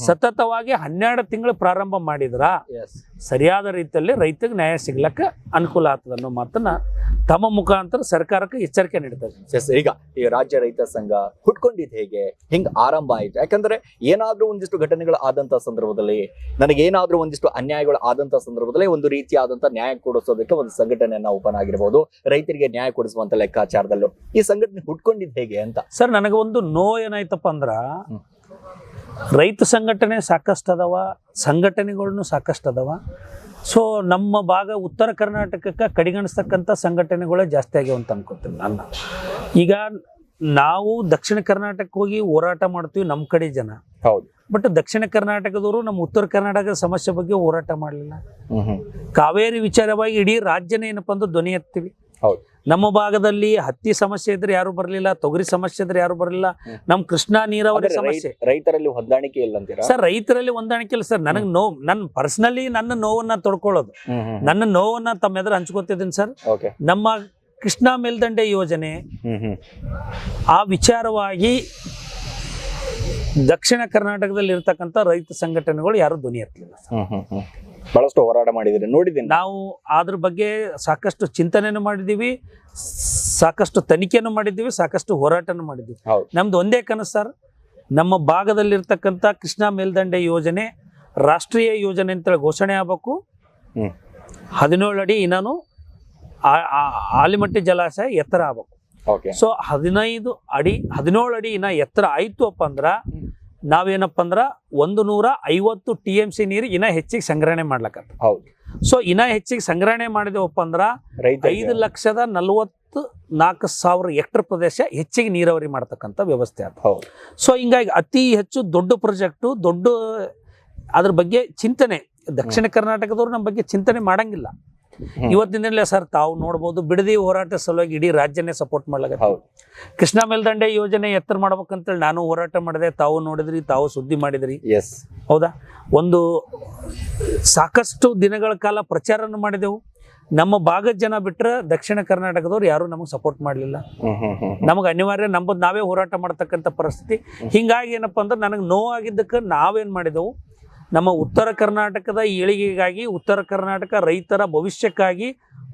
ಸತತವಾಗಿ 12 ತಿಂಗಳು ಪ್ರಾರಂಭ ಮಾಡಿದ್ರ ಸರಿಯಾದ ರೀತಿಯಲ್ಲಿ ರೈತರಿಗೆ ನ್ಯಾಯ ಸಿಗ್ಲಕ್ಕ ಅನುಕೂಲ ಆಗ್ತದೆ ಅನ್ನೋ ಮಾತನ್ನ ತಮ್ಮ ಮುಖಾಂತರ ಸರ್ಕಾರಕ್ಕೆ ಎಚ್ಚರಿಕೆ ನೀಡ್ತದೆ. ಈಗ ಈ ರಾಜ್ಯ ರೈತ ಸಂಘ ಹುಟ್ಕೊಂಡಿದ್ ಹೇಗೆ, ಹಿಂಗ್ ಆರಂಭ ಆಯ್ತು? ಯಾಕಂದ್ರೆ ಏನಾದ್ರೂ ಒಂದಿಷ್ಟು ಘಟನೆಗಳು ಆದಂತ ಸಂದರ್ಭದಲ್ಲಿ, ನನಗೇನಾದ್ರೂ ಒಂದಿಷ್ಟು ಅನ್ಯಾಯಗಳು ಆದಂತ ಸಂದರ್ಭದಲ್ಲಿ ಒಂದು ರೀತಿಯಾದಂತ ನ್ಯಾಯ ಕೊಡಿಸೋದಕ್ಕೆ ಒಂದು ಸಂಘಟನೆಯನ್ನ ಓಪನ್ ಆಗಿರ್ಬೋದು, ರೈತರಿಗೆ ನ್ಯಾಯ ಕೊಡಿಸುವಂತ ಲೆಕ್ಕಾಚಾರದಲ್ಲೂ ಈ ಸಂಘಟನೆ ಹುಟ್ಕೊಂಡಿದ್ ಹೇಗೆ ಅಂತ. ಸರ್, ನನಗೆ ಒಂದು ನೋವು ಏನಾಯ್ತಪ್ಪ ಅಂದ್ರ, ರೈತ ಸಂಘಟನೆ ಸಾಕಷ್ಟು ಅದಾವ, ಸಂಘಟನೆಗಳನ್ನು ಸಾಕಷ್ಟು ಅದಾವ. ಸೊ ನಮ್ಮ ಭಾಗ ಉತ್ತರ ಕರ್ನಾಟಕಕ್ಕೆ ಕಡೆಗಣಿಸ್ತಕ್ಕಂಥ ಸಂಘಟನೆಗಳೇ ಜಾಸ್ತಿ ಆಗ್ಯಾವ ಅಂತ ಅನ್ಕೋತೀನಿ ನಾನು. ಈಗ ನಾವು ದಕ್ಷಿಣ ಕರ್ನಾಟಕಕ್ಕೆ ಹೋಗಿ ಹೋರಾಟ ಮಾಡ್ತೀವಿ ನಮ್ಮ ಕಡೆ ಜನ, ಹೌದು. ಬಟ್ ದಕ್ಷಿಣ ಕರ್ನಾಟಕದವರು ನಮ್ಮ ಉತ್ತರ ಕರ್ನಾಟಕದ ಸಮಸ್ಯೆ ಬಗ್ಗೆ ಹೋರಾಟ ಮಾಡಲಿಲ್ಲ. ಕಾವೇರಿ ವಿಚಾರವಾಗಿ ಇಡೀ ರಾಜ್ಯನೇ ಏನಪ್ಪ ಅಂದ್ರೆ ಧ್ವನಿ ಎತ್ತೀವಿ. ನಮ್ಮ ಭಾಗದಲ್ಲಿ ಹತ್ತಿ ಸಮಸ್ಯೆ ಇದ್ರೆ ಯಾರು ಬರಲಿಲ್ಲ, ತೊಗರಿ ಸಮಸ್ಯೆ ಇದ್ರೆ ಯಾರು ಬರಲಿಲ್ಲ. ನಮ್ ಕೃಷ್ಣಾ ನೀರಾವರಿ ಸಮಸ್ಯೆ, ರೈತರಲ್ಲಿ ಹೊಂದಾಣಿಕೆ ಇಲ್ಲ ಅಂತೀರಾ ಸರ್? ರೈತರಲ್ಲಿ ಹೊಂದಾಣಿಕೆ ಇಲ್ಲ ಸರ್. ನನಗೆ ನೋವು, ನನ್ನ ಪರ್ಸನಲಿ ನನ್ನ ನೋವನ್ನ ತೊಡ್ಕೊಳ್ಳೋದು, ನನ್ನ ನೋವನ್ನ ತಮ್ಮ ಎದುರು ಹಂಚ್ಕೊತಿದ್ದೀನಿ ಸರ್. ನಮ್ಮ ಕೃಷ್ಣಾ ಮೇಲ್ದಂಡೆ ಯೋಜನೆ ಆ ವಿಚಾರವಾಗಿ ದಕ್ಷಿಣ ಕರ್ನಾಟಕದಲ್ಲಿ ಇರ್ತಕ್ಕಂಥ ರೈತ ಸಂಘಟನೆಗಳು ಯಾರು ಧ್ವನಿ ಎತ್ತಲಿಲ್ಲ. ಬಹಳಷ್ಟು ಹೋರಾಟ ಮಾಡಿದ್ರೆ ನೋಡಿದ್ದೀನಿ ನಾವು. ಅದ್ರ ಬಗ್ಗೆ ಸಾಕಷ್ಟು ಚಿಂತನೆಯನ್ನು ಮಾಡಿದ್ದೀವಿ, ಸಾಕಷ್ಟು ತನಿಖೆಯನ್ನು ಮಾಡಿದ್ದೀವಿ, ಸಾಕಷ್ಟು ಹೋರಾಟನೂ ಮಾಡಿದ್ದೀವಿ. ನಮ್ದು ಒಂದೇ ಕನಸು ಸರ್, ನಮ್ಮ ಭಾಗದಲ್ಲಿರ್ತಕ್ಕಂಥ ಕೃಷ್ಣಾ ಮೇಲ್ದಂಡೆ ಯೋಜನೆ ರಾಷ್ಟ್ರೀಯ ಯೋಜನೆ ಅಂತೇಳಿ ಘೋಷಣೆ ಆಗ್ಬೇಕು. 17 ಅಡಿ ಇನ್ನೂ ಆಲಿಮಟ್ಟಿ ಜಲಾಶಯ ಎತ್ತರ ಆಗ್ಬೇಕು. ಸೊ 15 ಅಡಿ 17 ಅಡಿ ಇನ್ನ ಎತ್ತರ ಆಯ್ತು ಅಪ್ಪ ಅಂದ್ರ ನಾವೇನಪ್ಪ ಅಂದ್ರ 150 TMC ನೀರು ಇನ್ನ ಹೆಚ್ಚಿಗೆ ಸಂಗ್ರಹಣೆ ಮಾಡ್ಲಕತ್ತ. ಸೊ ಇನ್ನ ಹೆಚ್ಚಿಗೆ ಸಂಗ್ರಹಣೆ ಮಾಡಿದೆವಪ್ಪ ಅಂದ್ರ 5,44,000 ಹೆಕ್ಟರ್ ಪ್ರದೇಶ ಹೆಚ್ಚಿಗೆ ನೀರಾವರಿ ಮಾಡ್ತಕ್ಕಂಥ ವ್ಯವಸ್ಥೆ ಆಯ್ತು. ಸೊ ಹಿಂಗಾಗಿ ಅತಿ ಹೆಚ್ಚು ದೊಡ್ಡ ಪ್ರಾಜೆಕ್ಟು, ದೊಡ್ಡ ಅದ್ರ ಬಗ್ಗೆ ಚಿಂತನೆ ದಕ್ಷಿಣ ಕರ್ನಾಟಕದವ್ರು ನಮ್ಮ ಬಗ್ಗೆ ಚಿಂತನೆ ಮಾಡಂಗಿಲ್ಲ. ಇವತ್ತಿನ ಸರ್ ತಾವು ನೋಡ್ಬೋದು, ಬಿಡದಿ ಹೋರಾಟ ಸಲುವಾಗಿ ಇಡೀ ರಾಜ್ಯನೇ ಸಪೋರ್ಟ್ ಮಾಡ್ಲಾಗ. ಕೃಷ್ಣಾ ಮೇಲ್ದಂಡೆ ಯೋಜನೆ ಎತ್ತರ ಮಾಡ್ಬೇಕಂತೇಳಿ ನಾನು ಹೋರಾಟ ಮಾಡಿದೆ, ತಾವು ನೋಡಿದ್ರಿ, ತಾವು ಸುದ್ದಿ ಮಾಡಿದ್ರಿ, ಹೌದಾ? ಒಂದು ಸಾಕಷ್ಟು ದಿನಗಳ ಕಾಲ ಪ್ರಚಾರನ ಮಾಡಿದೆವು. ನಮ್ಮ ಭಾಗದ ಜನ ಬಿಟ್ರೆ ದಕ್ಷಿಣ ಕರ್ನಾಟಕದವ್ರು ಯಾರು ನಮಗೆ ಸಪೋರ್ಟ್ ಮಾಡಲಿಲ್ಲ. ನಮಗೆ ಅನಿವಾರ್ಯ ನಂಬುದು ನಾವೇ ಹೋರಾಟ ಮಾಡ್ತಕ್ಕಂಥ ಪರಿಸ್ಥಿತಿ. ಹಿಂಗಾಗಿ ಏನಪ್ಪ ಅಂದ್ರೆ ನನಗೆ ನೋವಾಗಿದ್ದಕ್ಕೆ ನಾವೇನು ಮಾಡಿದೆವು, ನಮ್ಮ ಉತ್ತರ ಕರ್ನಾಟಕದ ಏಳಿಗೆಗಾಗಿ, ಉತ್ತರ ಕರ್ನಾಟಕ ರೈತರ ಭವಿಷ್ಯಕ್ಕಾಗಿ,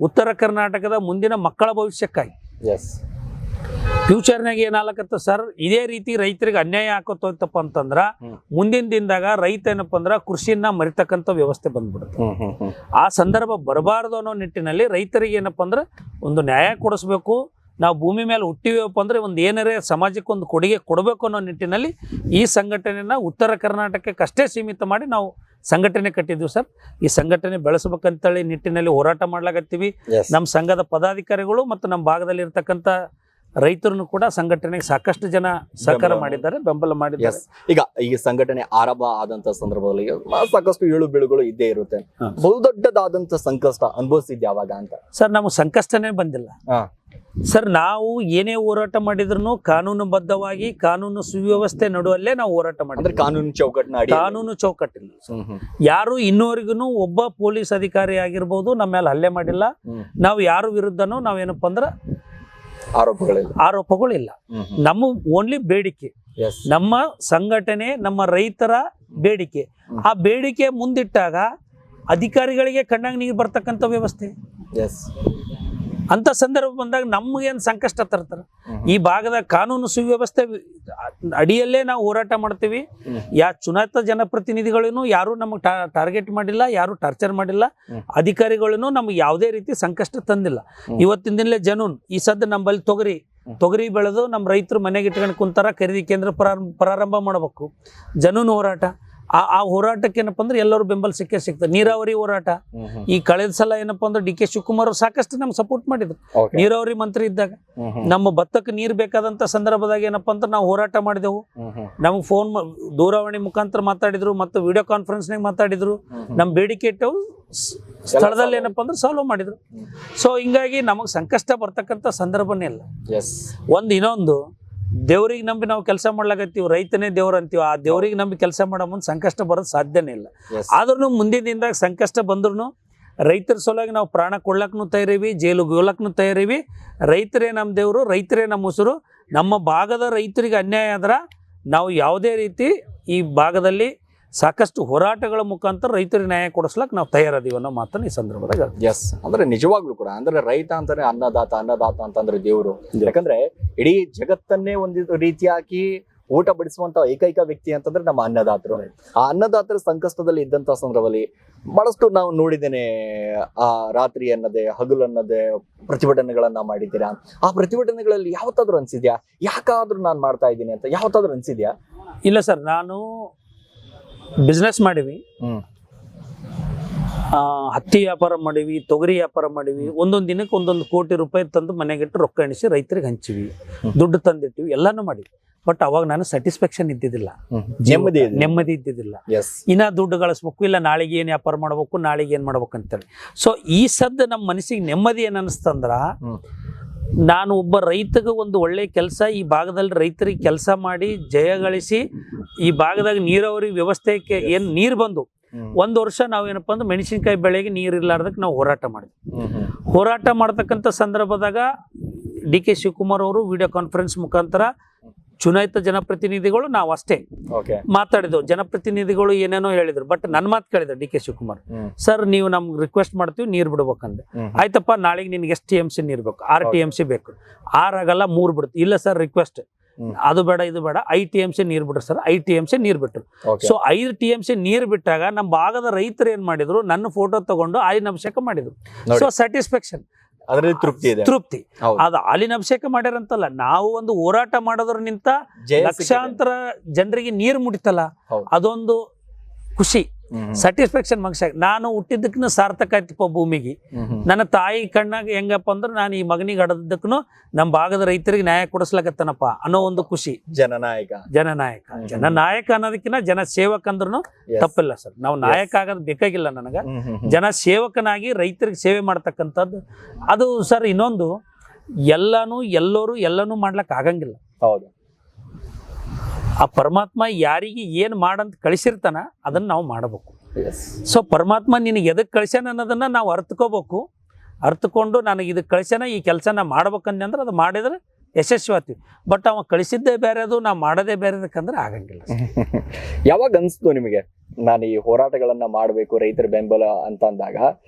ಉತ್ತರ ಕರ್ನಾಟಕದ ಮುಂದಿನ ಮಕ್ಕಳ ಭವಿಷ್ಯಕ್ಕಾಗಿ, ಫ್ಯೂಚರ್ನಾಗ ಏನಾಗತ್ತ ಸರ್, ಇದೇ ರೀತಿ ರೈತರಿಗೆ ಅನ್ಯಾಯ ಹಾಕೋತೋಯ್ತಪ್ಪ ಅಂತಂದ್ರ ಮುಂದಿನ ದಿನದಾಗ ರೈತ ಏನಪ್ಪ ಅಂದ್ರ ಕೃಷಿಯನ್ನ ಮರಿತಕ್ಕಂಥ ವ್ಯವಸ್ಥೆ ಬಂದ್ಬಿಡುತ್ತೆ. ಆ ಸಂದರ್ಭ ಬರಬಾರ್ದು ಅನ್ನೋ ನಿಟ್ಟಿನಲ್ಲಿ ರೈತರಿಗೆ ಏನಪ್ಪ ಅಂದ್ರೆ ಒಂದು ನ್ಯಾಯ ಕೊಡಿಸ್ಬೇಕು. ನಾವು ಭೂಮಿ ಮೇಲೆ ಹುಟ್ಟಿವಪ್ಪ ಅಂದ್ರೆ ಒಂದು ಏನಾರೇ ಸಮಾಜಕ್ಕೆ ಒಂದು ಕೊಡುಗೆ ಕೊಡಬೇಕು ಅನ್ನೋ ನಿಟ್ಟಿನಲ್ಲಿ ಈ ಸಂಘಟನೆಯನ್ನ ಉತ್ತರ ಕರ್ನಾಟಕಕ್ಕೆ ಅಷ್ಟೇ ಸೀಮಿತ ಮಾಡಿ ನಾವು ಸಂಘಟನೆ ಕಟ್ಟಿದ್ವಿ ಸರ್. ಈ ಸಂಘಟನೆ ಬೆಳೆಸಬೇಕಂತೇಳಿ ನಿಟ್ಟಿನಲ್ಲಿ ಹೋರಾಟ ಮಾಡ್ಲಾಗತ್ತೀವಿ. ನಮ್ಮ ಸಂಘದ ಪದಾಧಿಕಾರಿಗಳು ಮತ್ತು ನಮ್ಮ ಭಾಗದಲ್ಲಿ ಇರ್ತಕ್ಕಂಥ ರೈತರನ್ನು ಕೂಡ ಸಂಘಟನೆಗೆ ಸಾಕಷ್ಟು ಜನ ಸಹಕಾರ ಮಾಡಿದ್ದಾರೆ, ಬೆಂಬಲ ಮಾಡಿದ್ದಾರೆ. ಈಗ ಈ ಸಂಘಟನೆ ಆರಂಭ ಆದಂತ ಸಂದರ್ಭದಲ್ಲಿ ಸಾಕಷ್ಟು ಏಳು ಬೀಳುಗಳು ಇದ್ದೇ ಇರುತ್ತೆ. ಬಹುದೊಡ್ಡದಾದಂತ ಸಂಕಷ್ಟ ಅನುಭವಿಸಿದ್ದೆ ಯಾವಾಗ ಅಂತ? ಸರ್ ನಮಗೆ ಸಂಕಷ್ಟನೇ ಬಂದಿಲ್ಲ ಸರ್. ನಾವು ಏನೇ ಹೋರಾಟ ಮಾಡಿದ್ರು ಕಾನೂನುಬದ್ಧವಾಗಿ, ಕಾನೂನು ಸುವ್ಯವಸ್ಥೆ ನಡುವಲ್ಲೇ ನಾವು ಹೋರಾಟ ಮಾಡಿದ್ವಿ. ಕಾನೂನು ಚೌಕಟ್ಟಿಲ್ಲ. ಯಾರು ಇನ್ನೂವರೆಗೂ ಒಬ್ಬ ಪೊಲೀಸ್ ಅಧಿಕಾರಿ ಆಗಿರ್ಬೋದು ನಮ್ಮ ಮೇಲೆ ಹಲ್ಲೆ ಮಾಡಿಲ್ಲ. ನಾವು ಯಾರು ವಿರುದ್ಧನೂ ನಾವೇನಪ್ಪ ಅಂದ್ರ ಆರೋಪಗಳಿಲ್ಲ. ನಮ್ಮ ಓನ್ಲಿ ಬೇಡಿಕೆ, ನಮ್ಮ ಸಂಘಟನೆ, ನಮ್ಮ ರೈತರ ಬೇಡಿಕೆ. ಆ ಬೇಡಿಕೆ ಮುಂದಿಟ್ಟಾಗ ಅಧಿಕಾರಿಗಳಿಗೆ ಕಣ್ಣಾಗ ನೀರು ಬರ್ತಕ್ಕಂಥ ವ್ಯವಸ್ಥೆ. ಅಂತ ಸಂದರ್ಭ ಬಂದಾಗ ನಮ್ಗೇನು ಸಂಕಷ್ಟ ತರ್ತಾರೆ. ಈ ಭಾಗದ ಕಾನೂನು ಸುವ್ಯವಸ್ಥೆ ಅಡಿಯಲ್ಲೇ ನಾವು ಹೋರಾಟ ಮಾಡ್ತೀವಿ. ಚುನಾಯಿತ ಜನಪ್ರತಿನಿಧಿಗಳೇನು ಯಾರು ನಮಗೆ ಟಾರ್ಗೆಟ್ ಮಾಡಿಲ್ಲ, ಯಾರು ಟಾರ್ಚರ್ ಮಾಡಿಲ್ಲ, ಅಧಿಕಾರಿಗಳೇನು ನಮ್ಗೆ ಯಾವುದೇ ರೀತಿ ಸಂಕಷ್ಟ ತಂದಿಲ್ಲ. ಇವತ್ತಿನ ದಿನಲೇ ಜನೂನ್ ಈ ಸದ್ದ ನಮ್ಮಲ್ಲಿ ತೊಗರಿ ಬೆಳೆದು ನಮ್ಮ ರೈತರು ಮನೆಗೆ ಇಟ್ಕೊಂಡು ಕುಂತಾರ, ಖರೀದಿ ಕೇಂದ್ರ ಪ್ರಾರಂಭ ಮಾಡಬೇಕು. ಜನೂನ್ ಹೋರಾಟ, ಆ ಹೋರಾಟಕ್ಕೆ ಏನಪ್ಪ ಅಂದ್ರೆ ಎಲ್ಲರೂ ಬೆಂಬಲ ಸಿಗ್ತದೆ. ನೀರಾವರಿ ಹೋರಾಟ, ಈ ಕಳೆದ ಸಲ ಏನಪ್ಪಾ ಅಂದ್ರೆ ಡಿ ಕೆ ಶಿವಕುಮಾರ್ ಅವರು ಸಾಕಷ್ಟು ನಮ್ಗೆ ಸಪೋರ್ಟ್ ಮಾಡಿದ್ರು. ನೀರಾವರಿ ಮಂತ್ರಿ ಇದ್ದಾಗ ನಮ್ಮ ಭತ್ತಕ್ಕೆ ನೀರು ಬೇಕಾದಂತ ಸಂದರ್ಭದಾಗ ಏನಪ್ಪಾ ಅಂದ್ರೆ ನಾವು ಹೋರಾಟ ಮಾಡಿದೆವು. ನಮ್ಗೆ ಫೋನ್ ದೂರವಾಣಿ ಮುಖಾಂತರ ಮಾತಾಡಿದ್ರು, ಮತ್ತು ವಿಡಿಯೋ ಕಾನ್ಫರೆನ್ಸ್ನಾಗ ಮಾತಾಡಿದ್ರು. ನಮ್ಮ ಬೇಡಿಕೆ ಇಟ್ಟವು ಸ್ಥಳದಲ್ಲಿ ಏನಪ್ಪಾ ಅಂದ್ರೆ ಸಾಲ್ವ್ ಮಾಡಿದ್ರು. ಸೊ ಹಿಂಗಾಗಿ ನಮಗೆ ಸಂಕಷ್ಟ ಬರ್ತಕ್ಕಂಥ ಸಂದರ್ಭನೇ ಇಲ್ಲ. ಇನ್ನೊಂದು ದೇವ್ರಿಗೆ ನಂಬಿ ನಾವು ಕೆಲಸ ಮಾಡ್ಲಾಕತ್ತೀವಿ, ರೈತನೇ ದೇವ್ರ ಅಂತೀವಿ. ಆ ದೇವ್ರಿಗೆ ನಂಬಿ ಕೆಲಸ ಮಾಡೋ ಮುಂದೆ ಸಂಕಷ್ಟ ಬರೋದು ಸಾಧ್ಯನೇ ಇಲ್ಲ. ಆದ್ರೂ ಮುಂದಿನ ದಿನದಾಗ ಸಂಕಷ್ಟ ಬಂದ್ರು ರೈತರ ಸಲುವಾಗಿ ನಾವು ಪ್ರಾಣ ಕೊಡ್ಲಕ್ಕೂ ತಯಾರಿವಿ, ಜೈಲಿಗೆ ಹೋಗ್ಲಕ್ಕೂ ತಯಾರಿವಿ. ರೈತರೇ ನಮ್ಮ ದೇವರು, ರೈತರೇ ನಮ್ಮ ಉಸಿರು. ನಮ್ಮ ಭಾಗದ ರೈತರಿಗೆ ಅನ್ಯಾಯ ಆದ್ರೆ ನಾವು ಯಾವುದೇ ರೀತಿ ಈ ಭಾಗದಲ್ಲಿ ಸಾಕಷ್ಟು ಹೋರಾಟಗಳ ಮುಖಾಂತರ ರೈತರಿಗೆ ನ್ಯಾಯ ಕೊಡಿಸ್ಲಕ್ಕೆ ನಾವು ತಯಾರದೀವಿ ಅನ್ನೋ ಮಾತನ್ನು ಈ ಸಂದರ್ಭದಾಗ. ಅಂದ್ರೆ ನಿಜವಾಗ್ಲೂ ಕೂಡ ಅಂದ್ರೆ ರೈತ ಅಂತಾನೆ ಅನ್ನದಾತ ಅಂತಂದ್ರೆ ದೇವರು. ಯಾಕಂದ್ರೆ ಇಡೀ ಜಗತ್ತನ್ನೇ ಒಂದು ರೀತಿಯಾಗಿ ಊಟ ಬಡಿಸುವಂತ ಏಕೈಕ ವ್ಯಕ್ತಿ ಅಂತಂದ್ರೆ ನಮ್ಮ ಅನ್ನದಾತರು. ಆ ಅನ್ನದಾತರ ಸಂಕಷ್ಟದಲ್ಲಿ ಇದ್ದಂತ ಸಂದರ್ಭದಲ್ಲಿ ಬಹಳಷ್ಟು ನಾವು ನೋಡಿದ್ದೇನೆ. ಆ ರಾತ್ರಿ ಅನ್ನದೇ ಹಗಲು ಅನ್ನದೇ ಪ್ರತಿಭಟನೆಗಳನ್ನ ಮಾಡಿದ್ದೀರಾ. ಆ ಪ್ರತಿಭಟನೆಗಳಲ್ಲಿ ಯಾವತ್ತಾದ್ರೂ ಅನ್ಸಿದ್ಯಾ ಯಾಕಾದ್ರೂ ನಾನು ಮಾಡ್ತಾ ಇದ್ದೀನಿ ಅಂತ ಯಾವತ್ತಾದ್ರೂ ಅನ್ಸಿದ್ಯಾ? ಇಲ್ಲ ಸರ್, ನಾನು ಬಿಸ್ನೆಸ್ ಮಾಡೀವಿ, ಹತ್ತಿ ವ್ಯಾಪಾರ ಮಾಡೀವಿ, ತೊಗರಿ ವ್ಯಾಪಾರ ಮಾಡೀವಿ. ಒಂದೊಂದು ದಿನಕ್ಕೆ 1 ಕೋಟಿ ರೂಪಾಯಿ ತಂದು ಮನೆಗಿಟ್ಟು ರೊಕ್ಕ ಎಣಿಸಿ ರೈತರಿಗೆ ಹಂಚಿವಿ, ದುಡ್ಡು ತಂದಿಟ್ಟಿವಿ, ಎಲ್ಲಾನು ಮಾಡಿವಿ. ಬಟ್ ಅವಾಗ ನಾನು ಸ್ಯಾಟಿಸ್ಫ್ಯಾಕ್ಷನ್ ಇದ್ದಿದ್ದಿಲ್ಲ, ನೆಮ್ಮದಿ ಇದ್ದಿದ್ದಿಲ್ಲ. ಇನ್ನ ದುಡ್ಡು ಗಳಿಸ್ಬೇಕು, ಇಲ್ಲ ನಾಳೆಗೆ ಏನ್ ವ್ಯಾಪಾರ ಮಾಡ್ಬೇಕು, ನಾಳೆಗೆ ಏನ್ ಮಾಡ್ಬೇಕು ಅಂತೇಳಿ. ಸೊ ಈ ಸದ್ದ ನಮ್ಮ ಮನಸ್ಸಿಗೆ ನೆಮ್ಮದಿ ಏನ್ ಅನಿಸ್ತಂದ್ರ, ನಾನು ಒಬ್ಬ ರೈತಗೆ ಒಂದು ಒಳ್ಳೆ ಕೆಲಸ, ಈ ಭಾಗದಲ್ಲಿ ರೈತರಿಗೆ ಕೆಲಸ ಮಾಡಿ ಜಯ ಗಳಿಸಿ ಈ ಭಾಗದಾಗ ನೀರಾವರಿ ವ್ಯವಸ್ಥೆಗೆ ಏನ್ ನೀರು ಬಂದು 1 ವರ್ಷ ನಾವೇನಪ್ಪ ಅಂದ್ರೆ ಮೆಣಸಿನಕಾಯಿ ಬೆಳೆಗೆ ನೀರು ಇರ್ಲಾರ್ದಕ್ಕೆ ನಾವು ಹೋರಾಟ ಮಾಡಿದ್ವಿ. ಹೋರಾಟ ಮಾಡ್ತಕ್ಕಂಥ ಸಂದರ್ಭದಾಗ ಡಿ ಕೆ ಶಿವಕುಮಾರ್ ಅವರು ವಿಡಿಯೋ ಕಾನ್ಫರೆನ್ಸ್ ಮುಖಾಂತರ ಚುನಾಯಿತ ಜನಪ್ರತಿನಿಧಿಗಳು ನಾವು ಅಷ್ಟೇ ಮಾತಾಡಿದ್ವು. ಜನಪ್ರತಿನಿಧಿಗಳು ಏನೇನೋ ಹೇಳಿದ್ರು, ಬಟ್ ನನ್ನ ಮಾತು ಕೇಳಿದ್ರು ಡಿ ಕೆ ಶಿವಕುಮಾರ್. ಸರ್, ನೀವು ನಮ್ಗೆ ರಿಕ್ವೆಸ್ಟ್ ಮಾಡ್ತೀವಿ ನೀರು ಬಿಡ್ಬೇಕಂದ್ರೆ. ಆಯ್ತಪ್ಪ, ನಾಳೆಗೆ ನಿನ್ಗೆ ಎಷ್ಟು TMC ನೀರು ಬೇಕು? 6 TMC ಬೇಕು. 6 ಆಗಲ್ಲ 3 ಬಿಡುತ್ತೆ. ಇಲ್ಲ ಸರ್, ರಿಕ್ವೆಸ್ಟ್ ಅದು ಬೇಡ ಇದು ಬೇಡ, 5 TMC ನೀರು ಬಿಡ್ರಿ ಸರ್. 5 TMC ನೀರು ಬಿಟ್ರು. ಸೊ 5 TMC ನೀರು ಬಿಟ್ಟಾಗ ನಮ್ಮ ಭಾಗದ ರೈತರು ಏನ್ ಮಾಡಿದ್ರು, ನನ್ನ ಫೋಟೋ ತಗೊಂಡು ಹಾಲಿನ ಅಭಿಷೇಕ ಮಾಡಿದ್ರು. ಸೊ ಸ್ಯಾಟಿಸ್ಫ್ಯಾಕ್ಷನ್, ಅದರಲ್ಲಿ ತೃಪ್ತಿ. ಅದು ಹಾಲಿನ ಅಭಿಷೇಕ ಮಾಡ್ಯಾರಂತಲ್ಲ, ನಾವು ಒಂದು ಹೋರಾಟ ಮಾಡೋದ್ರ ನಿಂತ ಲಕ್ಷಾಂತರ ಜನರಿಗೆ ನೀರು ಮುಡಿತಲ್ಲ, ಅದೊಂದು ಖುಷಿ, ಸ್ಯಾಟಿಸ್ಫ್ಯಾಕ್ಷನ್ ಮನುಷ್ಯ. ನಾನು ಹುಟ್ಟಿದ್ದಕ್ಕೂ ಸಾರ್ಥಕ ಆಯ್ತಪ್ಪ ಭೂಮಿಗೆ. ನನ್ನ ತಾಯಿ ಕಣ್ಣಾಗ ಹೆಂಗಪ್ಪ ಅಂದ್ರೆ ನಾನು ಈ ಮಗನಿಗೆ ಹಡದಕ್ಕೂ ನಮ್ಮ ಭಾಗದ ರೈತರಿಗೆ ನ್ಯಾಯ ಕೊಡಿಸ್ಲಾಕತ್ತನಪ್ಪ ಅನ್ನೋ ಒಂದು ಖುಷಿ. ಜನನಾಯಕ ಅನ್ನೋದಕ್ಕಿಂತ ಜನ ಸೇವಕ ಅಂದ್ರೂ ತಪ್ಪಿಲ್ಲ ಸರ್. ನಾವು ನಾಯಕ ಆಗೋದು ಬೇಕಾಗಿಲ್ಲ ನನಗ. ಜನ ಸೇವಕನಾಗಿ ರೈತರಿಗೆ ಸೇವೆ ಮಾಡ್ತಕ್ಕಂಥದ್ದು ಅದು ಸರ್. ಇನ್ನೊಂದು, ಎಲ್ಲರೂ ಮಾಡ್ಲಕ್ ಆಗಂಗಿಲ್ಲ. ಹೌದು, ಆ ಪರಮಾತ್ಮ ಯಾರಿಗೆ ಏನ್ ಮಾಡಂತ ಕಳಿಸಿರ್ತಾನ ಅದನ್ನ ನಾವು ಮಾಡಬೇಕು. ಸೊ ಪರಮಾತ್ಮ ನಿನಗೆ ಎದಕ್ಕೆ ಕಳಿಸ್ಯಾನ ಅನ್ನೋದನ್ನ ನಾವು ಅರ್ಥಕೊಂಡು ನನಗೆ ಇದಕ್ಕೆ ಕಳಿಸ್ಯಾನ, ಈ ಕೆಲಸನ ಮಾಡ್ಬೇಕಂದ್ರೆ ಅದು ಮಾಡಿದ್ರೆ ಯಶಸ್ವಿ ಆಗ್ತೀವಿ. ಬಟ್ ಅವ ಕಳಿಸಿದ್ದೇ ಬೇರೆದು, ನಾವು ಮಾಡೋದೇ ಬೇರೆದಕ್ಕಂದ್ರೆ ಆಗಂಗಿಲ್ಲ. ಯಾವಾಗ ಅನ್ಸ್ತು ನಿಮಗೆ ನಾನು ಈ ಹೋರಾಟಗಳನ್ನ ಮಾಡಬೇಕು, ರೈತರ ಬೆಂಬಲ ಅಂತ ಅಂದಾಗ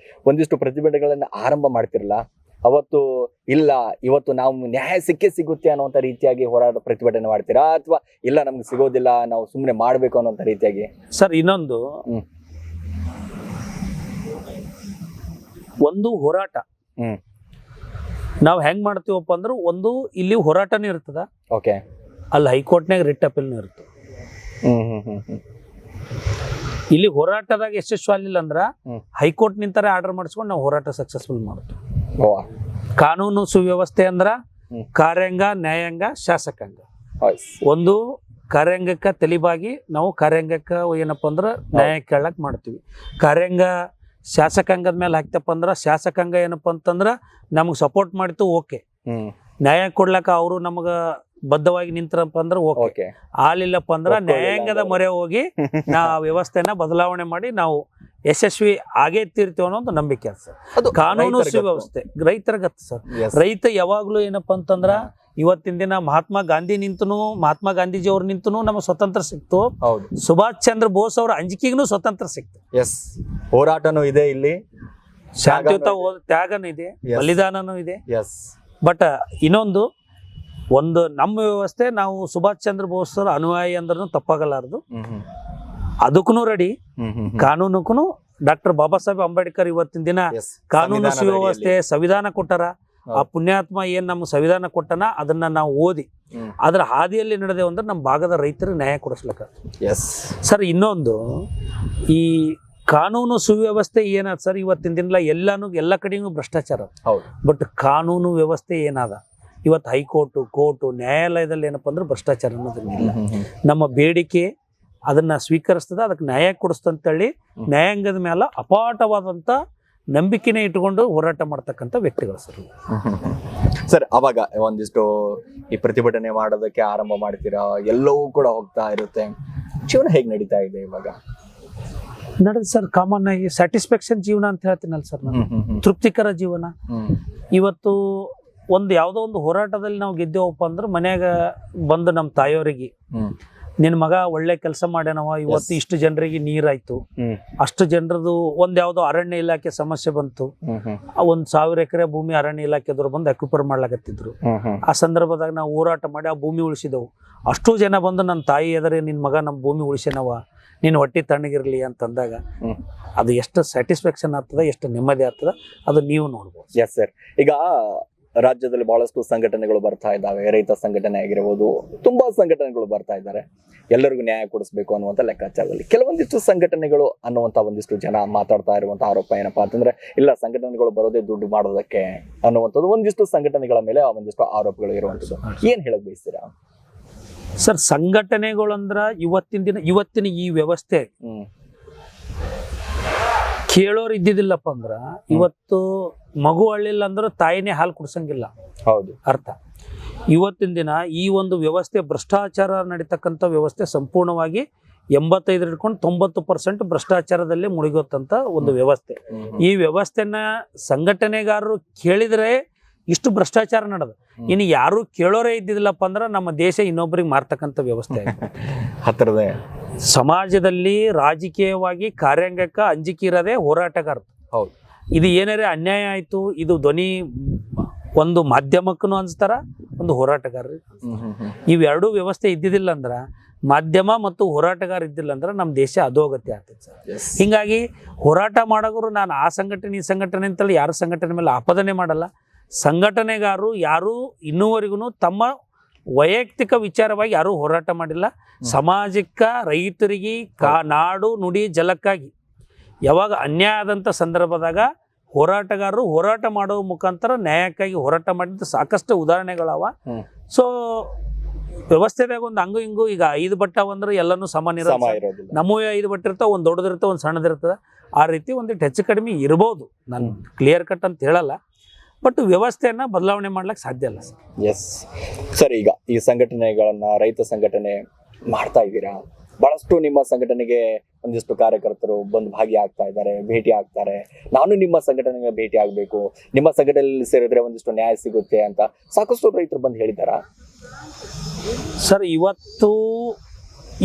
ಒಂದಿಷ್ಟು ಪ್ರತಿಭಟನೆಗಳನ್ನ ಆರಂಭ ಮಾಡ್ತಿರಲ್ಲ, ಅವತ್ತು ಇಲ್ಲ ಇವತ್ತು ನಾವು ನ್ಯಾಯ ಸಿಗುತ್ತೆ ಅನ್ನೋಂಥ ರೀತಿಯಾಗಿ ಹೋರಾಟ ಪ್ರತಿಭಟನೆ ಮಾಡ್ತೀರಾ, ಅಥವಾ ಇಲ್ಲ ನಮ್ಗೆ ಸಿಗೋದಿಲ್ಲ ನಾವು ಸುಮ್ಮನೆ ಮಾಡ್ಬೇಕು ಅನ್ನೋಂಥ ರೀತಿಯಾಗಿ? ಸರ್, ಇನ್ನೊಂದು ಒಂದು ಹೋರಾಟ ನಾವು ಹೆಂಗ್ ಮಾಡ್ತೀವಪ್ಪ ಅಂದ್ರೆ, ಒಂದು ಇಲ್ಲಿ ಹೋರಾಟನೂ ಇರ್ತದ, ಅಲ್ಲಿ ಹೈಕೋರ್ಟ್ನಾಗ ರಿಟ್ ಅಪೀಲ್ನೂ ಇರ್ತದೆ. ಇಲ್ಲಿ ಹೋರಾಟದಾಗ ಯಶಸ್ವಿ ಆಗಲಿಲ್ಲ ಅಂದ್ರ ಹೈಕೋರ್ಟ್ ನಿಂತಾರೆ ಆರ್ಡರ್ ಮಾಡಿಸ್ಕೊಂಡು ನಾವು ಹೋರಾಟ ಸಕ್ಸಸ್ಫುಲ್ ಮಾಡ್ತೀವಿ. ಕಾನೂನು ಸುವ್ಯವಸ್ಥೆ ಅಂದ್ರ ಕಾರ್ಯಾಂಗ, ನ್ಯಾಯಾಂಗ, ಶಾಸಕಾಂಗ. ಒಂದು ಕಾರ್ಯಾಂಗಕ್ಕ ತಲಿಬಾಗಿ ನಾವು ಕಾರ್ಯಾಂಗಕ್ಕ ಏನಪ್ಪ ಅಂದ್ರ ನ್ಯಾಯ ಕೇಳಕ್ ಮಾಡ್ತೀವಿ. ಕಾರ್ಯಾಂಗ ಶಾಸಕಾಂಗದ ಮೇಲೆ ಹಾಕ್ತಪ್ಪ ಅಂದ್ರ ಶಾಸಕಾಂಗ ಏನಪ್ಪ ಅಂತಂದ್ರ ನಮಗ್ ಸಪೋರ್ಟ್ ಮಾಡಿತು, ಓಕೆ. ನ್ಯಾಯ ಕೊಡ್ಲಕ್ಕ ಅವರು ನಮಗ ಬದ್ಧವಾಗಿ ನಿಂತ್ರಪ್ಪ ಅಂದ್ರೆ ಓಕೆ. ಆಲಿಲ್ಲಪ್ಪ ಅಂದ್ರ ನ್ಯಾಯಾಂಗದ ಮೊರೆ ಹೋಗಿ ನಾವು ವ್ಯವಸ್ಥೆನ ಬದಲಾವಣೆ ಮಾಡಿ ನಾವು ಯಶಸ್ವಿ ಆಗೇ ತೀರ್ತೀವಿ ಅನ್ನೋ ಒಂದು ನಂಬಿಕೆ ಸರ್. ಕಾನೂನು ಸುವ್ಯವಸ್ಥೆ ರೈತರಿಗತ್ತ ಸರ್. ರೈತ ಯಾವಾಗ್ಲೂ ಏನಪ್ಪಾ ಅಂತಂದ್ರ ಇವತ್ತಿನ ದಿನ ಮಹಾತ್ಮ ಗಾಂಧೀಜಿ ಅವ್ರು ನಿಂತನು ನಮಗೆ ಸ್ವತಂತ್ರ ಸಿಕ್ತು. ಸುಭಾಷ್ ಚಂದ್ರ ಬೋಸ್ ಅವ್ರ ಅಂಜಿಕೆಗೂ ಸ್ವತಂತ್ರ ಸಿಕ್ತು. ಹೋರಾಟನೂ ಇದೆ ಇಲ್ಲಿ, ಶಾಂತಿಯುತ ತ್ಯಾಗನೂ ಇದೆ, Yes. ಬಲಿದಾನನೂ ಇದೆ. ಎಸ್ ಬಟ್ ಇನ್ನೊಂದು ನಮ್ಮ ವ್ಯವಸ್ಥೆ, ನಾವು ಸುಭಾಷ್ ಚಂದ್ರ ಬೋಸ್ ಅನುಯಾಯಿ ಅಂದ್ರೂ ತಪ್ಪಾಗಲಾರದು. ಅದಕ್ಕೂ ರೆಡಿ, ಕಾನೂನಕ್ಕೂ ಡಾಕ್ಟರ್ ಬಾಬಾ ಸಾಹೇಬ್ ಅಂಬೇಡ್ಕರ್ ಇವತ್ತಿನ ದಿನ ಕಾನೂನು ಸುವ್ಯವಸ್ಥೆ ಸಂವಿಧಾನ ಕೊಟ್ಟಾರ. ಆ ಪುಣ್ಯಾತ್ಮ ಏನ್ ನಮ್ಮ ಸಂವಿಧಾನ ಕೊಟ್ಟನ ಅದನ್ನ ನಾವು ಓದಿ ಅದ್ರ ಹಾದಿಯಲ್ಲಿ ನಡೆದೇವು ಅಂದ್ರೆ ನಮ್ಮ ಭಾಗದ ರೈತರಿಗೆ ನ್ಯಾಯ ಕೊಡಿಸ್ಲಕ್ಕ. ಸರ್ ಇನ್ನೊಂದು, ಈ ಕಾನೂನು ಸುವ್ಯವಸ್ಥೆ ಏನಾದ ಸರ್ ಇವತ್ತಿನ ದಿನ ಎಲ್ಲ ಕಡೆಗೂ ಭ್ರಷ್ಟಾಚಾರ. ಬಟ್ ಕಾನೂನು ವ್ಯವಸ್ಥೆ ಏನಾದ ಇವತ್ತು ಹೈಕೋರ್ಟು, ಕೋರ್ಟು, ನ್ಯಾಯಾಲಯದಲ್ಲಿ ಏನಪ್ಪಾ ಅಂದ್ರೆ ಭ್ರಷ್ಟಾಚಾರ ಅನ್ನೋದಿಲ್ಲ. ನಮ್ಮ ಬೇಡಿಕೆ ಅದನ್ನ ಸ್ವೀಕರಿಸ್ತದ, ಅದಕ್ಕೆ ನ್ಯಾಯ ಕೊಡಿಸ್ತಂತೇಳಿ ನ್ಯಾಯಾಂಗದ ಮೇಲೆ ಅಪಾಟವಾದಂತ ನಂಬಿಕೆನೇ ಇಟ್ಕೊಂಡು ಹೋರಾಟ ಮಾಡ್ತಕ್ಕಂಥ ವ್ಯಕ್ತಿಗಳು ಸರ್. ಸರ್ ಅವಾಗ ಒಂದಿಷ್ಟು ಈ ಪ್ರತಿಭಟನೆ ಮಾಡೋದಕ್ಕೆ ಆರಂಭ ಮಾಡ್ತೀರಾ, ಎಲ್ಲವೂ ಕೂಡ ಹೋಗ್ತಾ ಇರುತ್ತೆ, ಜೀವನ ಹೇಗೆ ನಡೀತಾ ಇದೆ ಇವಾಗ? ನಡೆದ ಸರ್ ಕಾಮನ್ ಆಗಿ ಸ್ಯಾಟಿಸ್ಫ್ಯಾಕ್ಷನ್ ಜೀವನ ಅಂತ ಹೇಳ್ತೀನಲ್ಲ ಸರ್ ನಾನು, ತೃಪ್ತಿಕರ ಜೀವನ. ಇವತ್ತು ಯಾವುದೋ ಒಂದು ಹೋರಾಟದಲ್ಲಿ ನಾವು ಗೆದ್ದೇವಪ್ಪ ಅಂದ್ರೆ ಮನ್ಯಾಗ ಬಂದು ನಮ್ಮ ತಾಯಿಯವರಿಗೆ ನಿನ್ ಮಗ ಒಳ್ಳೆ ಕೆಲಸ ಮಾಡ್ಯಾನವ, ಇವತ್ತು ಇಷ್ಟು ಜನರಿಗೆ ನೀರಾಯ್ತು, ಅಷ್ಟು ಜನರದು ಯಾವುದೋ ಅರಣ್ಯ ಇಲಾಖೆ ಸಮಸ್ಯೆ ಬಂತು, 1,000 ಎಕರೆ ಭೂಮಿ ಅರಣ್ಯ ಇಲಾಖೆದವ್ರು ಬಂದು ಅಕ್ಯುಪರ್ ಮಾಡ್ಲಾಕತ್ತಿದ್ರು. ಆ ಸಂದರ್ಭದಾಗ ನಾವು ಹೋರಾಟ ಮಾಡಿ ಆ ಭೂಮಿ ಉಳಿಸಿದೆವು. ಅಷ್ಟೂ ಜನ ಬಂದು ನನ್ನ ತಾಯಿ ಎದರೆ ನಿನ್ ಮಗ ನಮ್ಮ ಭೂಮಿ ಉಳಿಸ್ಯಾನವ, ನೀನು ಹೊಟ್ಟೆ ತಣ್ಣಗಿರ್ಲಿ ಅಂತಂದಾಗ ಅದು ಎಷ್ಟು ಸ್ಯಾಟಿಸ್ಫ್ಯಾಕ್ಷನ್ ಆಗ್ತದ, ಎಷ್ಟು ನೆಮ್ಮದಿ ಆಗ್ತದ, ಅದು ನೀವು ನೋಡ್ಬೋದು. Yes sir. ಈಗ ರಾಜ್ಯದಲ್ಲಿ ಬಹಳಷ್ಟು ಸಂಘಟನೆಗಳು ಬರ್ತಾ ಇದ್ದಾವೆ, ರೈತ ಸಂಘಟನೆ ಆಗಿರ್ಬೋದು, ತುಂಬಾ ಸಂಘಟನೆಗಳು ಬರ್ತಾ ಇದ್ದಾರೆ, ಎಲ್ಲರಿಗೂ ನ್ಯಾಯ ಕೊಡಿಸ್ಬೇಕು ಅನ್ನುವಂಥ ಲೆಕ್ಕಾಚಾರದಲ್ಲಿ ಕೆಲವೊಂದಿಷ್ಟು ಸಂಘಟನೆಗಳು ಅನ್ನುವಂಥ ಒಂದಿಷ್ಟು ಜನ ಮಾತಾಡ್ತಾ ಇರುವಂಥ ಆರೋಪ ಏನಪ್ಪಾ ಅಂತಂದ್ರೆ, ಇಲ್ಲ ಸಂಘಟನೆಗಳು ಬರೋದೇ ದುಡ್ಡು ಮಾಡೋದಕ್ಕೆ ಅನ್ನುವಂಥದ್ದು ಒಂದಿಷ್ಟು ಸಂಘಟನೆಗಳ ಮೇಲೆ ಒಂದಿಷ್ಟು ಆರೋಪಗಳು ಇರುವಂಥದ್ದು. ಏನ್ ಹೇಳಕ್ ಬಯಸ್ತೀರಾ ಸರ್? ಸಂಘಟನೆಗಳು ಅಂದ್ರ ಇವತ್ತಿನ ಈ ವ್ಯವಸ್ಥೆ ಕೇಳೋರು ಇದ್ದಿದ್ದಿಲ್ಲಪ್ಪ ಅಂದ್ರ ಇವತ್ತು ಮಗು ಅಳ್ಳಿಲ್ಲ ಅಂದ್ರೆ ತಾಯಿನೇ ಹಾಲು ಕುಡ್ಸಂಗಿಲ್ಲ. ಹೌದು, ಅರ್ಥ. ಇವತ್ತಿನ ದಿನ ಈ ಒಂದು ವ್ಯವಸ್ಥೆ ಭ್ರಷ್ಟಾಚಾರ ನಡೀತಕ್ಕಂಥ ವ್ಯವಸ್ಥೆ ಸಂಪೂರ್ಣವಾಗಿ 85 ಹಿಡ್ಕೊಂಡು 90% ಭ್ರಷ್ಟಾಚಾರದಲ್ಲಿ ಮುಳುಗೋತಂತ ಒಂದು ವ್ಯವಸ್ಥೆ. ಈ ವ್ಯವಸ್ಥೆನ ಸಂಘಟನೆಗಾರರು ಕೇಳಿದ್ರೆ ಇಷ್ಟು ಭ್ರಷ್ಟಾಚಾರ ನಡೆದ. ಇನ್ನು ಯಾರು ಕೇಳೋರೇ ಇದ್ದಿದ್ದಿಲ್ಲಪ್ಪ ಅಂದ್ರೆ ನಮ್ಮ ದೇಶ ಇನ್ನೊಬ್ಬರಿಗೆ ಮಾರ್ತಕ್ಕಂಥ ವ್ಯವಸ್ಥೆ ಹತ್ತಿರದ ಸಮಾಜದಲ್ಲಿ ರಾಜಕೀಯವಾಗಿ ಕಾರ್ಯಾಂಗಕ್ಕೆ ಅಂಜಿಕೆ ಇರೋದೇ ಹೋರಾಟಗಾರ. ಹೌದು, ಇದು ಏನಾರೇ ಅನ್ಯಾಯ ಆಯ್ತು, ಇದು ಧ್ವನಿ ಒಂದು ಮಾಧ್ಯಮಕ್ಕೂ ಅನ್ಸ್ತಾರ, ಒಂದು ಹೋರಾಟಗಾರರಿಗೆ. ಇವೆರಡೂ ವ್ಯವಸ್ಥೆ ಇದ್ದಿದ್ದಿಲ್ಲ ಅಂದ್ರ, ಮಾಧ್ಯಮ ಮತ್ತು ಹೋರಾಟಗಾರ ಇದ್ದಿಲ್ಲ ಅಂದ್ರೆ ನಮ್ಮ ದೇಶ ಅಧೋಗತಿ ಆಗ್ತದೆ ಸರ್. ಹಿಂಗಾಗಿ ಹೋರಾಟ ಮಾಡೋರು ನಾನು ಆ ಸಂಘಟನೆ ಈ ಸಂಘಟನೆ ಅಂತೇಳಿ ಯಾರ ಸಂಘಟನೆ ಮೇಲೆ ಆಪಾದನೆ ಮಾಡಲ್ಲ. ಸಂಘಟನೆಗಾರರು ಯಾರು ಇನ್ನೂವರೆಗೂ ತಮ್ಮ ವೈಯಕ್ತಿಕ ವಿಚಾರವಾಗಿ ಯಾರೂ ಹೋರಾಟ ಮಾಡಿಲ್ಲ. ಸಮಾಜಕ್ಕ, ರೈತರಿಗೆ, ನಾಡು ನುಡಿ ಜಲಕ್ಕಾಗಿ ಯಾವಾಗ ಅನ್ಯಾಯ ಆದಂಥ ಸಂದರ್ಭದಾಗ ಹೋರಾಟಗಾರರು ಹೋರಾಟ ಮಾಡೋ ಮುಖಾಂತರ ನ್ಯಾಯಕ್ಕಾಗಿ ಹೋರಾಟ ಮಾಡಿದ ಸಾಕಷ್ಟು ಉದಾಹರಣೆಗಳವ. ಸೊ ವ್ಯವಸ್ಥೆದಾಗ ಒಂದು ಹಂಗು ಹಿಂಗು, ಈಗ 5 ಬಟ್ಟ ಅಂದ್ರೆ ಎಲ್ಲನೂ ಸಾಮಾನ್ಯ ಇರೋದಿಲ್ಲ. ನಮ್ಮವೇ 5 ಬಟ್ಟೆ ಇರ್ತಾವ, ಒಂದು ದೊಡ್ಡದಿರ್ತವೆ, ಒಂದು ಸಣ್ಣದಿರ್ತದೆ. ಆ ರೀತಿ ಒಂದಿಟ್ಟು ಹೆಚ್ಚು ಕಡಿಮೆ ಇರ್ಬೋದು, ನಾನು ಕ್ಲಿಯರ್ ಕಟ್ ಅಂತ ಹೇಳಲ್ಲ. ಬಟ್ ವ್ಯವಸ್ಥೆಯನ್ನ ಬದಲಾವಣೆ ಮಾಡ್ಲಿಕ್ಕೆ ಸಾಧ್ಯ ಇಲ್ಲ ಸರ್. Yes sir. ಈಗ ಈ ಸಂಘಟನೆಗಳನ್ನ, ರೈತ ಸಂಘಟನೆ ಮಾಡ್ತಾ ಇದ್ದೀರಾ, ಬಹಳಷ್ಟು ನಿಮ್ಮ ಸಂಘಟನೆಗೆ ಒಂದಿಷ್ಟು ಕಾರ್ಯಕರ್ತರು ಬಂದು ಭಾಗಿಯಾಗ್ತಾ ಇದ್ದಾರೆ, ಭೇಟಿ ಆಗ್ತಾರೆ. ನಾನು ನಿಮ್ಮ ಸಂಘಟನೆಗೆ ಭೇಟಿ ಆಗ್ಬೇಕು, ನಿಮ್ಮ ಸಂಘಟನೆಯಲ್ಲಿ ಸೇರಿದ್ರೆ ಒಂದಿಷ್ಟು ನ್ಯಾಯ ಸಿಗುತ್ತೆ ಅಂತ ಸಾಕಷ್ಟು ರೈತರು ಬಂದು ಹೇಳಿದಾರ ಸರ್? ಇವತ್ತು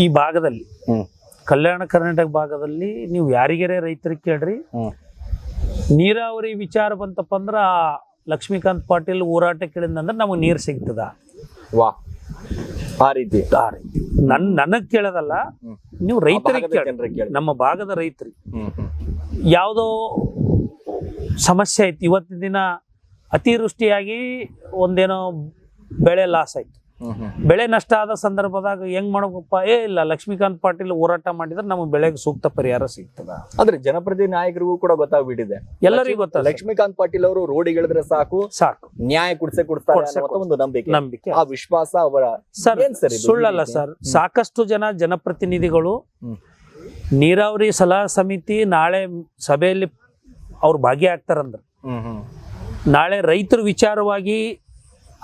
ಈ ಭಾಗದಲ್ಲಿ, ಕಲ್ಯಾಣ ಕರ್ನಾಟಕ ಭಾಗದಲ್ಲಿ ನೀವು ಯಾರಿಗಾರೇ ರೈತರಿಗೆ ಕೇಳ್ರಿ, ನೀರಾವರಿ ವಿಚಾರ ಬಂತಪ್ಪ ಅಂದ್ರ ಲಕ್ಷ್ಮೀಕಾಂತ್ ಪಾಟೀಲ್ ಹೋರಾಟ ಕೇಳಿದಂದ್ರೆ ನಮಗೆ ನೀರು ಸಿಗ್ತದ. ವಾ, ಆ ರೀತಿ ನನಗ್ ಕೇಳೋದಲ್ಲ, ನೀವು ರೈತರಿಗೆ ಕೇಳಿ, ನಮ್ಮ ಭಾಗದ ರೈತರಿಗೆ ಯಾವುದೋ ಸಮಸ್ಯೆ ಐತಿ. ಇವತ್ತಿನ ದಿನ ಅತಿವೃಷ್ಟಿಯಾಗಿ ಒಂದೇನೋ ಬೆಳೆ ಲಾಸ್ ಆಯ್ತು, ಬೆಳೆ ನಷ್ಟ ಆದ ಸಂದರ್ಭದಾಗ ಹೆಂಗ್ ಮಾಡ್ಬೇಕಪ್ಪ? ಇಲ್ಲ, ಲಕ್ಷ್ಮೀಕಾಂತ್ ಪಾಟೀಲ್ ಹೋರಾಟ ಮಾಡಿದ್ರೆ ನಮಗೆ ಬೆಳೆಗೆ ಸೂಕ್ತ ಪರಿಹಾರ ಸಿಗ್ತದ. ಅಂದ್ರೆ ಜನಪ್ರತಿನಿಧಿ ನಾಯಕರಿಗೂ ಕೂಡ ಗೊತ್ತಾಗ್ಬಿಟ್ಟಿದೆ, ಎಲ್ಲರಿಗೂ ಗೊತ್ತ. ಲಕ್ಷ್ಮೀಕಾಂತ್ ಪಾಟೀಲ್ ಅವರು ರೋಡಿಗಳಿದ್ರೆ ಸಾಕು ನ್ಯಾಯ ಕೊಡ್ತಾರೆ ಒಂದು ನಂಬಿಕೆ, ಆ ವಿಶ್ವಾಸ ಅವರ. ಸುಳ್ಳಲ್ಲ ಸರ್. ಸಾಕಷ್ಟು ಜನಪ್ರತಿನಿಧಿಗಳು ನೀರಾವರಿ ಸಲಹಾ ಸಮಿತಿ ನಾಳೆ ಸಭೆಯಲ್ಲಿ ಅವ್ರು ಭಾಗಿಯಾಗ್ತಾರಂದ್ರ, ನಾಳೆ ರೈತರ ವಿಚಾರವಾಗಿ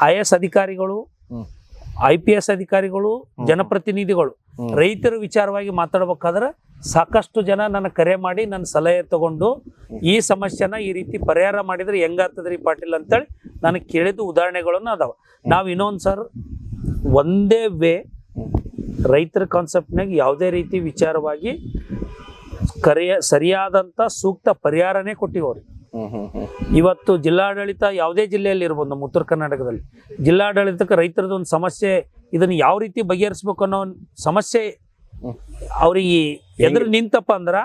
IAS ಅಧಿಕಾರಿಗಳು, IPS ಅಧಿಕಾರಿಗಳು, ಜನಪ್ರತಿನಿಧಿಗಳು ರೈತರ ವಿಚಾರವಾಗಿ ಮಾತಾಡ್ಬೇಕಾದ್ರೆ ಸಾಕಷ್ಟು ಜನ ನನ್ನ ಕರೆ ಮಾಡಿ ನನ್ನ ಸಲಹೆ ತಗೊಂಡು ಈ ಸಮಸ್ಯೆನ ಈ ರೀತಿ ಪರಿಹಾರ ಮಾಡಿದ್ರೆ ಹೆಂಗಾಗ್ತದ್ರಿ ಪಾಟೀಲ್ ಅಂತೇಳಿ ನನಗೆ ಕೇಳಿದ ಉದಾಹರಣೆಗಳನ್ನು ಅದಾವ. ನಾವು ಇನ್ನೊಂದು ಸರ್, ಒಂದೇ ವೇ ರೈತರ ಕಾನ್ಸೆಪ್ಟ್ನಾಗ ಯಾವುದೇ ರೀತಿ ವಿಚಾರವಾಗಿ ಸರಿಯಾದಂಥ ಸೂಕ್ತ ಪರಿಹಾರನೇ ಕೊಟ್ಟಿವ್ರಿ. ಇವತ್ತು ಜಿಲ್ಲಾಡಳಿತ ಯಾವುದೇ ಜಿಲ್ಲೆಯಲ್ಲಿ ಇರ್ಬೋದು, ನಮ್ಮ ಉತ್ತರ ಕರ್ನಾಟಕದಲ್ಲಿ ಜಿಲ್ಲಾಡಳಿತಕ್ಕೆ ರೈತರದ್ದು ಒಂದು ಸಮಸ್ಯೆ, ಇದನ್ನು ಯಾವ ರೀತಿ ಬಗೆಹರಿಸ್ಬೇಕು ಅನ್ನೋ ಒಂದು ಸಮಸ್ಯೆ ಅವ್ರಿಗೆ ಎದುರು ನಿಂತಪ್ಪ ಅಂದ್ರ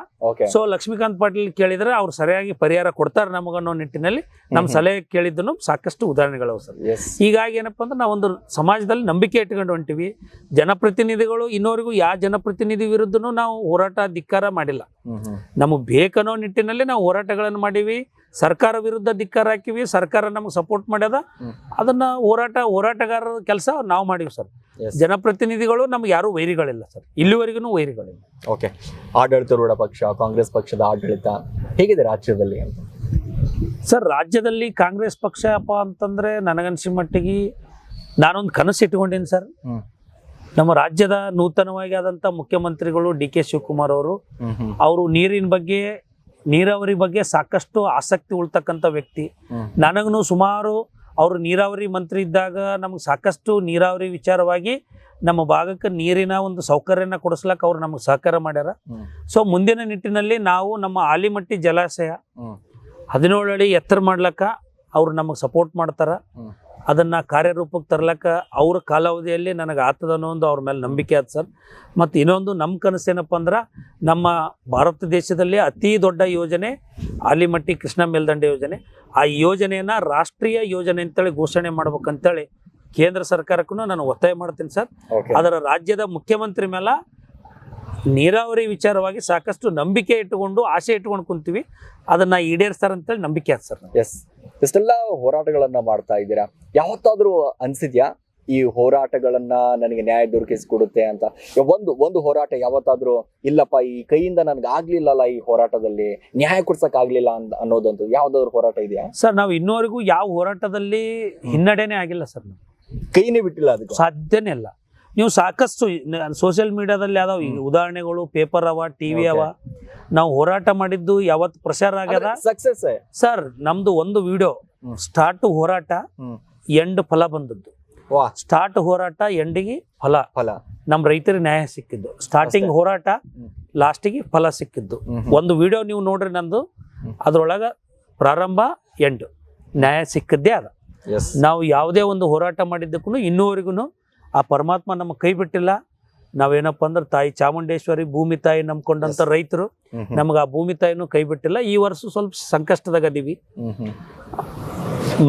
ಸೊ ಲಕ್ಷ್ಮೀಕಾಂತ್ ಪಾಟೀಲ್ ಕೇಳಿದ್ರೆ ಅವ್ರು ಸರಿಯಾಗಿ ಪರಿಹಾರ ಕೊಡ್ತಾರೆ ನಮಗನ್ನೋ ನಿಟ್ಟಿನಲ್ಲಿ ನಮ್ಮ ಸಲಹೆ ಕೇಳಿದ್ದನ್ನು ಸಾಕಷ್ಟು ಉದಾಹರಣೆಗಳು ಸರ್. ಹೀಗಾಗಿ ಏನಪ್ಪಾ ಅಂದ್ರೆ ನಾವೊಂದು ಸಮಾಜದಲ್ಲಿ ನಂಬಿಕೆ ಇಟ್ಕೊಂಡು ಹೊಂಟಿವಿ. ಜನಪ್ರತಿನಿಧಿಗಳು ಇನ್ನೋರಿಗೂ ಯಾವ ಜನಪ್ರತಿನಿಧಿ ವಿರುದ್ಧನೂ ನಾವು ಹೋರಾಟ ಧಿಕ್ಕಾರ ಮಾಡಿಲ್ಲ. ನಮಗೆ ಬೇಕನ್ನೋ ನಿಟ್ಟಿನಲ್ಲಿ ನಾವು ಹೋರಾಟಗಳನ್ನು ಮಾಡೀವಿ. ಸರ್ಕಾರ ವಿರುದ್ಧ ಧಿಕ್ಕಾರ ಹಾಕಿವಿ, ಸರ್ಕಾರ ನಮಗೆ ಸಪೋರ್ಟ್ ಮಾಡ್ಯದ, ಅದನ್ನ ಹೋರಾಟಗಾರರ ಕೆಲಸ ನಾವು ಮಾಡೀವಿ ಸರ್. ಜನಪ್ರತಿನಿಧಿಗಳು ನಮ್ಗೆ ಯಾರು ವೈರಿಗಳಿಲ್ಲ ಸರ್, ಇಲ್ಲಿವರೆಗೂ ವೈರಿಗಳಿಲ್ಲ. ಓಕೆ, ಆಡಳಿತಾರೂಢ ಪಕ್ಷ ಕಾಂಗ್ರೆಸ್ ಪಕ್ಷದ ಆಡಳಿತ ಹೇಗಿದೆ ರಾಜ್ಯದಲ್ಲಿ ಅಂತ ಸರ್? ರಾಜ್ಯದಲ್ಲಿ ಕಾಂಗ್ರೆಸ್ ಪಕ್ಷಪ್ಪ ಅಂತಂದ್ರೆ ನನಗನ್ಸಿದ ಮಟ್ಟಿಗೆ ನಾನೊಂದು ಕನಸು ಇಟ್ಕೊಂಡೀನಿ ಸರ್. ನಮ್ಮ ರಾಜ್ಯದ ನೂತನವಾಗಿ ಆದಂತ ಮುಖ್ಯಮಂತ್ರಿಗಳು ಡಿ ಕೆ ಶಿವಕುಮಾರ್ ಅವರು ನೀರಾವರಿ ಬಗ್ಗೆ ಸಾಕಷ್ಟು ಆಸಕ್ತಿ ಉಳ್ತಕ್ಕಂಥ ವ್ಯಕ್ತಿ. ನನಗೂ ಸುಮಾರು ಅವರು ನೀರಾವರಿ ಮಂತ್ರಿ ಇದ್ದಾಗ ನಮ್ಗೆ ಸಾಕಷ್ಟು ನೀರಾವರಿ ವಿಚಾರವಾಗಿ ನಮ್ಮ ಭಾಗಕ್ಕೆ ನೀರಿನ ಒಂದು ಸೌಕರ್ಯನ ಕೊಡಿಸ್ಲಕ್ಕ ಅವ್ರು ನಮಗೆ ಸಹಕಾರ ಮಾಡ್ಯಾರ. ಸೊ ಮುಂದಿನ ನಿಟ್ಟಿನಲ್ಲಿ ನಾವು ನಮ್ಮ ಆಲಿಮಟ್ಟಿ ಜಲಾಶಯ 17 ಅಡಿ ಎತ್ತರ ಮಾಡ್ಲಕ್ಕ ಅವ್ರು ನಮಗೆ ಸಪೋರ್ಟ್ ಮಾಡ್ತಾರ. ಅದನ್ನ ಕಾರ್ಯರೂಪಕ್ಕೆ ತರ್ಲಕ್ಕ ಅವ್ರ ಕಾಲಾವಧಿಯಲ್ಲಿ ನನಗೆ ಆತದ ಅನ್ನೋ ಒಂದು ಅವ್ರ ಮೇಲೆ ನಂಬಿಕೆ ಆಯ್ತು ಸರ್. ಮತ್ತು ಇನ್ನೊಂದು ನಮ್ಮ ಕನಸೇನಪ್ಪ ಅಂದ್ರೆ ನಮ್ಮ ಭಾರತ ದೇಶದಲ್ಲಿ ಅತಿ ದೊಡ್ಡ ಯೋಜನೆ ಆಲಿಮಟ್ಟಿ ಕೃಷ್ಣ ಮೇಲ್ದಂಡೆ ಯೋಜನೆ. ಆ ಯೋಜನೆಯನ್ನ ರಾಷ್ಟ್ರೀಯ ಯೋಜನೆ ಅಂತೇಳಿ ಘೋಷಣೆ ಮಾಡ್ಬೇಕಂತೇಳಿ ಕೇಂದ್ರ ಸರ್ಕಾರಕ್ಕೂ ನಾನು ಒತ್ತಾಯ ಮಾಡ್ತೀನಿ ಸರ್. ಅದರ ರಾಜ್ಯದ ಮುಖ್ಯಮಂತ್ರಿ ಮೇಲೆ ನೀರಾವರಿ ವಿಚಾರವಾಗಿ ಸಾಕಷ್ಟು ನಂಬಿಕೆ ಇಟ್ಟುಕೊಂಡು ಆಸೆ ಇಟ್ಕೊಂಡು ಕುಂತೀವಿ. ಅದನ್ನ ಈಡೇರಿಸ್ತಾರೆ ಅಂತೇಳಿ ನಂಬಿಕೆ ಆಯ್ತು ಸರ್. ಎಸ್, ಇಷ್ಟೆಲ್ಲ ಹೋರಾಟಗಳನ್ನ ಮಾಡ್ತಾ ಇದ್ದೀರಾ, ಯಾವತ್ತಾದ್ರೂ ಅನ್ಸಿದ್ಯಾ ಈ ಹೋರಾಟಗಳನ್ನ ನನಗೆ ನ್ಯಾಯ ದೊರಕಿಸಿಕೊಡುತ್ತೆ ಅಂತ? ಒಂದು ಹೋರಾಟ ಯಾವತ್ತಾದ್ರೂ ಇಲ್ಲಪ್ಪ ಈ ಕೈಯಿಂದ ನನ್ಗೆ ಆಗ್ಲಿಲ್ಲಲ್ಲ, ಈ ಹೋರಾಟದಲ್ಲಿ ನ್ಯಾಯ ಕೊಡ್ಸಕ್ ಆಗ್ಲಿಲ್ಲ ಅನ್ನೋದಂತ ಯಾವ್ದಾದ್ರು ಹೋರಾಟ ಇದೆಯಾ ಸರ್? ನಾವು ಇನ್ನೂವರೆಗೂ ಯಾವ ಹೋರಾಟದಲ್ಲಿ ಹಿನ್ನಡೆನೇ ಆಗಿಲ್ಲ ಸರ್. ನಾವು ಕೈನೇ ಬಿಟ್ಟಿಲ್ಲ, ಅದಕ್ಕೆ ಸಾಧ್ಯನೇ ಇಲ್ಲ. ನೀವು ಸಾಕಷ್ಟು ಸೋಷಿಯಲ್ ಮೀಡಿಯಾದಲ್ಲಿ ಯಾವ್ದಾವ ಉದಾಹರಣೆಗಳು, ಪೇಪರ್ ಅವ, ಟಿವಿ ಅವ. ನಾವು ಹೋರಾಟ ಮಾಡಿದ್ದು ಯಾವತ್ತು ಪ್ರಚಾರ ಆಗ್ಯದ ಸಕ್ಸಸ್ ಸರ್. ನಮ್ದು ಒಂದು ವಿಡಿಯೋ ಸ್ಟಾರ್ಟ್ ಹೋರಾಟ ಎಂಡ್ ಫಲ ಬಂದದ್ದು. ಸ್ಟಾರ್ಟ್ ಹೋರಾಟ ಎಂಡಿಗೆ ಫಲ ನಮ್ ರೈತರಿಗೆ ನ್ಯಾಯ ಸಿಕ್ಕಿದ್ದು. ಸ್ಟಾರ್ಟಿಂಗ್ ಹೋರಾಟ ಲಾಸ್ಟಿಗೆ ಫಲ ಸಿಕ್ಕಿದ್ದು. ಒಂದು ವಿಡಿಯೋ ನೀವು ನೋಡ್ರಿ ನಂದು, ಅದ್ರೊಳಗ ಪ್ರಾರಂಭ ಎಂಡ್ ನ್ಯಾಯ ಸಿಕ್ಕದ್ದೇ ಅದ. ನಾವು ಯಾವುದೇ ಒಂದು ಹೋರಾಟ ಮಾಡಿದ್ದಕ್ಕೂ ಇನ್ನೂವರೆಗೂ ಆ ಪರಮಾತ್ಮ ನಮ್ಮ ಕೈ ಬಿಟ್ಟಿಲ್ಲ. ನಾವೇನಪ್ಪ ಅಂದ್ರೆ ತಾಯಿ ಚಾಮುಂಡೇಶ್ವರಿ ಭೂಮಿ ತಾಯಿ ನಂಬ್ಕೊಂಡಂತ ರೈತರು, ನಮ್ಗೆ ಆ ಭೂಮಿ ತಾಯಿನೂ ಕೈ ಬಿಟ್ಟಿಲ್ಲ. ಈ ವರ್ಷ ಸ್ವಲ್ಪ ಸಂಕಷ್ಟದಾಗ ಅದೀವಿ,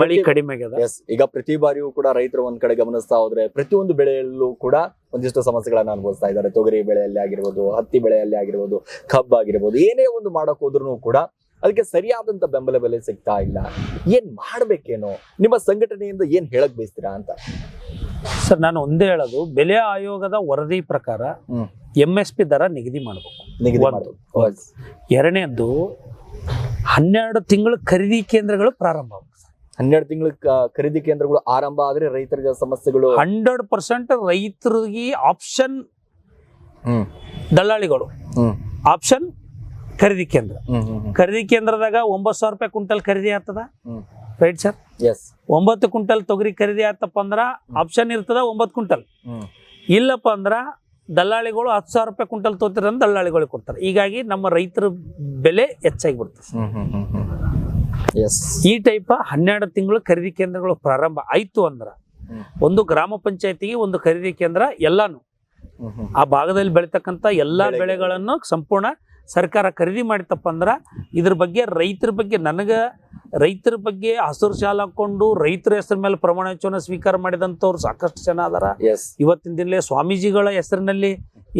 ಮಳಿ ಕಡಿಮೆ ಆಗ್ಯದ. ಈಗ ಪ್ರತಿ ಬಾರಿಯೂ ಕೂಡ ರೈತರು ಒಂದ್ ಕಡೆ ಗಮನಿಸ್ತಾ ಹೋದ್ರೆ ಪ್ರತಿಯೊಂದು ಬೆಳೆಯಲ್ಲೂ ಕೂಡ ಒಂದಿಷ್ಟು ಸಮಸ್ಯೆಗಳನ್ನ ಅನುಭವಿಸ್ತಾ ಇದ್ದಾರೆ. ತೊಗರಿ ಬೆಳೆಯಲ್ಲಿ ಆಗಿರ್ಬೋದು, ಹತ್ತಿ ಬೆಳೆಯಲ್ಲಿ ಆಗಿರ್ಬೋದು, ಕಬ್ಬು ಆಗಿರ್ಬೋದು, ಏನೇ ಒಂದು ಮಾಡಕ್ ಹೋದ್ರು ಕೂಡ ಅದಕ್ಕೆ ಸರಿಯಾದಂತ ಬೆಂಬಲ ಬೆಲೆ ಸಿಗ್ತಾ ಇಲ್ಲ. ಏನ್ ಮಾಡ್ಬೇಕೇನೋ, ನಿಮ್ಮ ಸಂಘಟನೆಯಿಂದ ಏನ್ ಹೇಳಕ್ ಬಯಸ್ತೀರಾ ಅಂತ? ಸರ್, ನಾನು ಒಂದೇ ಹೇಳೋದು, ಬೆಲೆ ಆಯೋಗದ ವರದಿ ಪ್ರಕಾರ MSP ದರ ನಿಗದಿ ಮಾಡಬೇಕು. ಎರಡನೇದ್ದು 12 ತಿಂಗಳು ಖರೀದಿ ಕೇಂದ್ರಗಳು ಪ್ರಾರಂಭ ಆಗುತ್ತೆ. 12 ತಿಂಗಳ ಖರೀದಿ ಕೇಂದ್ರಗಳು ಆರಂಭ ಆದ್ರೆ ರೈತರ ಸಮಸ್ಯೆಗಳು 100% ರೈತರಿಗೆ ಆಪ್ಷನ್ ದಲ್ಲಾಳಿಗಳು, ಆಪ್ಷನ್ ಖರೀದಿ ಕೇಂದ್ರ. ಖರೀದಿ ಕೇಂದ್ರದಾಗ 9,000 ರೂಪಾಯಿ ಕ್ವಿಂಟಲ್ ಖರೀದಿ ಆಗ್ತದ, ರೈಟ್ ಸರ್? 9 ಕ್ವಿಂಟಲ್ ತೊಗರಿ ಖರೀದಿ ಆತಪ್ಪ ಅಂದ್ರ ಆಪ್ಷನ್ ಇರ್ತದ 9 ಕ್ವಿಂಟಲ್. ಇಲ್ಲಪ್ಪ ಅಂದ್ರ ದಲ್ಲಾಳಿಗಳು 10,000 ರೂಪಾಯಿ ಕ್ವಿಂಟಲ್ ತೋತಿರ ದಲ್ಲಾಳಿಗಳಿಗೆ ಕೊಡ್ತಾರೆ. ಹೀಗಾಗಿ ನಮ್ಮ ರೈತರ ಬೆಲೆ ಹೆಚ್ಚಾಗಿ ಬಿಡ್ತದೆ. ಈ ಟೈಪ್ 12 ತಿಂಗಳು ಖರೀದಿ ಕೇಂದ್ರಗಳು ಪ್ರಾರಂಭ ಆಯ್ತು ಅಂದ್ರ ಒಂದು ಗ್ರಾಮ ಪಂಚಾಯತಿಗೆ ಒಂದು ಖರೀದಿ ಕೇಂದ್ರ, ಎಲ್ಲಾನು ಆ ಭಾಗದಲ್ಲಿ ಬೆಳಿತಕ್ಕಂತ ಎಲ್ಲಾ ಬೆಳೆಗಳನ್ನು ಸಂಪೂರ್ಣ ಸರ್ಕಾರ ಖರೀದಿ ಮಾಡಿತಪ್ಪ ಅಂದ್ರ ಇದ್ರ ಬಗ್ಗೆ ರೈತರ ಬಗ್ಗೆ ಹಸಿರು ಶಾಲ ಹಾಕೊಂಡು ರೈತರ ಹೆಸರ ಮೇಲೆ ಪ್ರಮಾಣ ವಚನ ಸ್ವೀಕಾರ ಮಾಡಿದಂಥವ್ರು ಸಾಕಷ್ಟು ಜನ ಅದಾರ. ಇವತ್ತಿನ ದಿನಲೇ ಸ್ವಾಮೀಜಿಗಳ ಹೆಸರಿನಲ್ಲಿ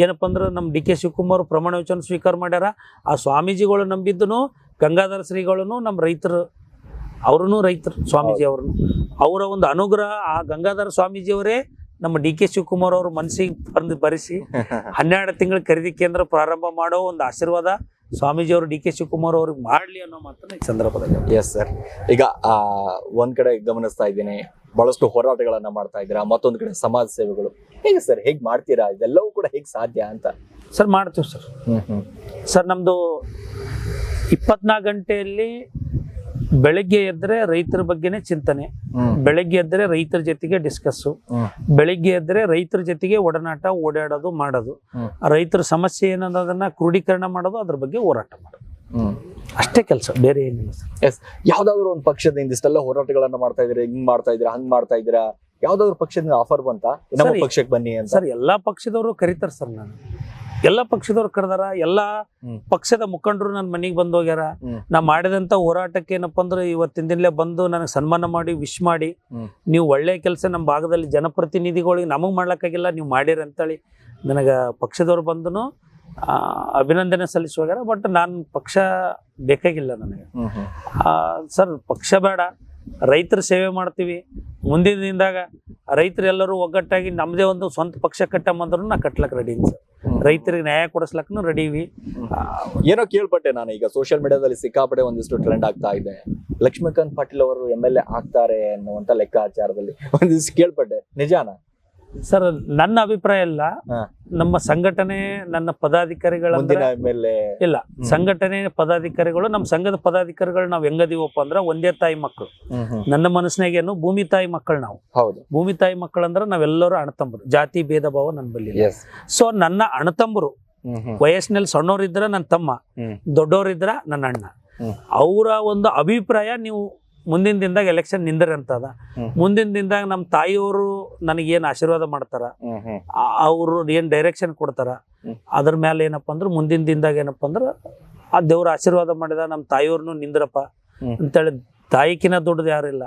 ಏನಪ್ಪಾ ಅಂದ್ರೆ ನಮ್ಮ ಡಿ ಕೆ ಶಿವಕುಮಾರ್ ಪ್ರಮಾಣ ವಚನ ಸ್ವೀಕಾರ ಮಾಡ್ಯಾರ. ಆ ಸ್ವಾಮೀಜಿಗಳು ನಂಬಿದ್ದನು ಗಂಗಾಧರ ಶ್ರೀಗಳನ್ನು ನಮ್ಮ ರೈತರು, ಅವ್ರೂ ರೈತರು, ಸ್ವಾಮೀಜಿ ಅವ್ರನ್ನು, ಅವರ ಒಂದು ಅನುಗ್ರಹ ಆ ಗಂಗಾಧರ ಸ್ವಾಮೀಜಿಯವರೇ ನಮ್ಮ ಡಿ ಕೆ ಶಿವಕುಮಾರ್ ಅವರು ಮನಸ್ಸಿಗೆ ಬರೆಸಿ 12 ತಿಂಗಳ ಖರೀದಿ ಕೇಂದ್ರ ಪ್ರಾರಂಭ ಮಾಡೋ ಒಂದು ಆಶೀರ್ವಾದ ಸ್ವಾಮೀಜಿ ಅವರು ಡಿ ಕೆ ಶಿವಕುಮಾರ್ ಅವ್ರಿಗೆ ಮಾಡ್ಲಿ ಅನ್ನೋ ಮಾತನ್ನ ಈ ಸಂದರ್ಭದಲ್ಲಿ. ಎಸ್ ಸರ್, ಈಗ ಒಂದ್ ಕಡೆ ಗಮನಿಸ್ತಾ ಇದ್ದೀನಿ ಬಹಳಷ್ಟು ಹೋರಾಟಗಳನ್ನ ಮಾಡ್ತಾ ಇದ್ದೀರಾ, ಮತ್ತೊಂದು ಕಡೆ ಸಮಾಜ ಸೇವೆಗಳು. ಹೇಗೆ ಸರ್, ಹೇಗ್ ಮಾಡ್ತೀರಾ ಇದೆಲ್ಲವೂ ಕೂಡ, ಹೇಗ್ ಸಾಧ್ಯ ಅಂತ? ಸರ್ ಮಾಡ್ತೀವಿ ಸರ್. ಸರ್ ನಮ್ದು 24 ಗಂಟೆಯಲ್ಲಿ ಬೆಳಗ್ಗೆ ಎದ್ರೆ ರೈತರ ಬಗ್ಗೆನೆ ಚಿಂತನೆ, ಬೆಳಗ್ಗೆ ಎದ್ರೆ ರೈತರ ಜೊತೆಗೆ ಡಿಸ್ಕಸ್, ಬೆಳಗ್ಗೆ ಎದ್ರೆ ರೈತರ ಜೊತೆಗೆ ಒಡನಾಟ, ಓಡಾಡೋದು, ಮಾಡೋದು, ರೈತರ ಸಮಸ್ಯೆ ಏನನ್ನೋದನ್ನ ಕ್ರೋಢೀಕರಣ ಮಾಡೋದು, ಅದ್ರ ಬಗ್ಗೆ ಹೋರಾಟ ಮಾಡೋದು. ಅಷ್ಟೇ ಕೆಲಸ, ಬೇರೆ ಏನಿಲ್ಲ ಸರ್. ಎಸ್, ಯಾವ್ದಾದ್ರು ಒಂದು ಪಕ್ಷದಿಂದ ಇಷ್ಟೆಲ್ಲ ಹೋರಾಟಗಳನ್ನ ಮಾಡ್ತಾ ಇದ್ದೀರಾ, ಹಿಂಗ್ ಮಾಡ್ತಾ ಇದ್ದೀರಾ, ಹಂಗ್ ಮಾಡ್ತಾ ಇದ್ದೀರಾ, ಯಾವ್ದಾದ್ರು ಪಕ್ಷದಿಂದ ಆಫರ್ ಬಂತ ನಮ್ಮ ಸರಿ. ಪಕ್ಷಕ್ಕೆ ಬನ್ನಿ ಅಂತ? ಸರ್ ಎಲ್ಲಾ ಪಕ್ಷದವರು ಕರೀತಾರೆ ಸರ್. ನಾನು ಎಲ್ಲಾ ಪಕ್ಷದವ್ರು ಕರೆದಾರ, ಎಲ್ಲಾ ಪಕ್ಷದ ಮುಖಂಡರು ನನ್ನ ಮನೆಗೆ ಬಂದು ಹೋಗ್ಯಾರ. ನಾ ಮಾಡಿದಂತ ಹೋರಾಟಕ್ಕೆ ಏನಪ್ಪಾ ಅಂದ್ರೆ ಇವತ್ತಿನ ದಿನಲೇ ಬಂದು ನನಗೆ ಸನ್ಮಾನ ಮಾಡಿ ವಿಶ್ ಮಾಡಿ, ನೀವು ಒಳ್ಳೆ ಕೆಲಸ ನಮ್ಮ ಭಾಗದಲ್ಲಿ ಜನಪ್ರತಿನಿಧಿಗಳಿಗೆ ನಮಗ್ ಮಾಡ್ಲಕ್ಕಾಗಿಲ್ಲ, ನೀವು ಮಾಡಿರಿ ಅಂತೇಳಿ ನನಗೆ ಪಕ್ಷದವ್ರು ಬಂದು ಅಭಿನಂದನೆ ಸಲ್ಲಿಸುವಾಗ್ಯಾರ. ಬಟ್ ನಾನು ಪಕ್ಷ ಬೇಕಾಗಿಲ್ಲ ನನಗೆ. ಸರ್ ಪಕ್ಷ ಬೇಡ, ರೈತರ ಸೇವೆ ಮಾಡ್ತೀವಿ. ಮುಂದಿನ ದಿನದಾಗ ರೈತರೆಲ್ಲರೂ ಒಗ್ಗಟ್ಟಾಗಿ ನಮ್ಮದೇ ಒಂದು ಸ್ವಂತ ಪಕ್ಷ ಕಟ್ಟಂಬಂದ್ರು ನಾ ಕಟ್ಲಕ್ ರೆಡಿ ಸರ್. ರೈತರಿಗೆ ನ್ಯಾಯ ಕೊಡಿಸ್ಲಕ್ಕೂ ರೆಡಿವಿ. ಏನೋ ಕೇಳ್ಪಟ್ಟೆ ನಾನು, ಈಗ ಸೋಷಿಯಲ್ ಮೀಡಿಯಾದಲ್ಲಿ ಸಿಕ್ಕಾಪಟ್ಟೆ ಒಂದಿಷ್ಟು ಟ್ರೆಂಡ್ ಆಗ್ತಾ ಇದೆ, ಲಕ್ಷ್ಮೀಕಾಂತ್ ಪಾಟೀಲ್ ಅವರು MLA ಆಗ್ತಾರೆ ಅನ್ನುವಂತ ಲೆಕ್ಕಾಚಾರದಲ್ಲಿ ಒಂದಿಷ್ಟು ಕೇಳ್ಪಟ್ಟೆ, ನಿಜಾನ? ಸರ್ ನನ್ನ ಅಭಿಪ್ರಾಯ ಇಲ್ಲ. ನಮ್ಮ ಸಂಘಟನೆ, ನನ್ನ ಪದಾಧಿಕಾರಿಗಳ MLA ಇಲ್ಲ, ಸಂಘಟನೆ ಪದಾಧಿಕಾರಿಗಳು, ನಮ್ಮ ಸಂಘದ ಪದಾಧಿಕಾರಿಗಳು ನಾವ್ ಹೆಂಗದೀವಪ್ಪ ಅಂದ್ರ ಒಂದೇ ತಾಯಿ ಮಕ್ಕಳು. ನನ್ನ ಮನಸ್ಸಿನಾಗೇನು ಭೂಮಿ ತಾಯಿ ಮಕ್ಕಳು ನಾವು. ಹೌದು, ಭೂಮಿ ತಾಯಿ ಮಕ್ಕಳು ಅಂದ್ರೆ ನಾವೆಲ್ಲರೂ ಅಣ್ಣತಂಬರು, ಜಾತಿ ಭೇದ ಭಾವ ನನ್ನ ಬಲ್ಲಿ. ಸೊ ನನ್ನ ಅಣ್ಣತಂಬರು ವಯಸ್ಸಿನಲ್ಲಿ ಸಣ್ಣವ್ರಿದ್ರ ನನ್ನ ತಮ್ಮ, ದೊಡ್ಡವರಿದ್ರ ನನ್ನ ಅಣ್ಣ. ಅವರ ಒಂದು ಅಭಿಪ್ರಾಯ ನೀವು ಮುಂದಿನ ದಿನದಾಗ ಎಲೆಕ್ಷನ್ ನಿಂದ್ರಿ ಅಂತದ. ಮುಂದಿನ ದಿನದಾಗ ನಮ್ಮ ತಾಯಿಯವರು ನನಗೇನು ಆಶೀರ್ವಾದ ಮಾಡ್ತಾರ, ಅವರು ಏನ್ ಡೈರೆಕ್ಷನ್ ಕೊಡ್ತಾರ, ಅದ್ರ ಮೇಲೆ ಏನಪ್ಪಾ ಅಂದ್ರೆ ಮುಂದಿನ ದಿನದಾಗ ಏನಪ್ಪಾ ಅಂದ್ರೆ ಆ ದೇವ್ರ ಆಶೀರ್ವಾದ ಮಾಡಿದ ನಮ್ಮ ತಾಯಿಯವ್ರನ್ನು ನಿಂದ್ರಪ್ಪ ಅಂತೇಳಿ, ತಾಯಿಕಿನ ದೊಡ್ಡದು ಯಾರಿಲ್ಲ.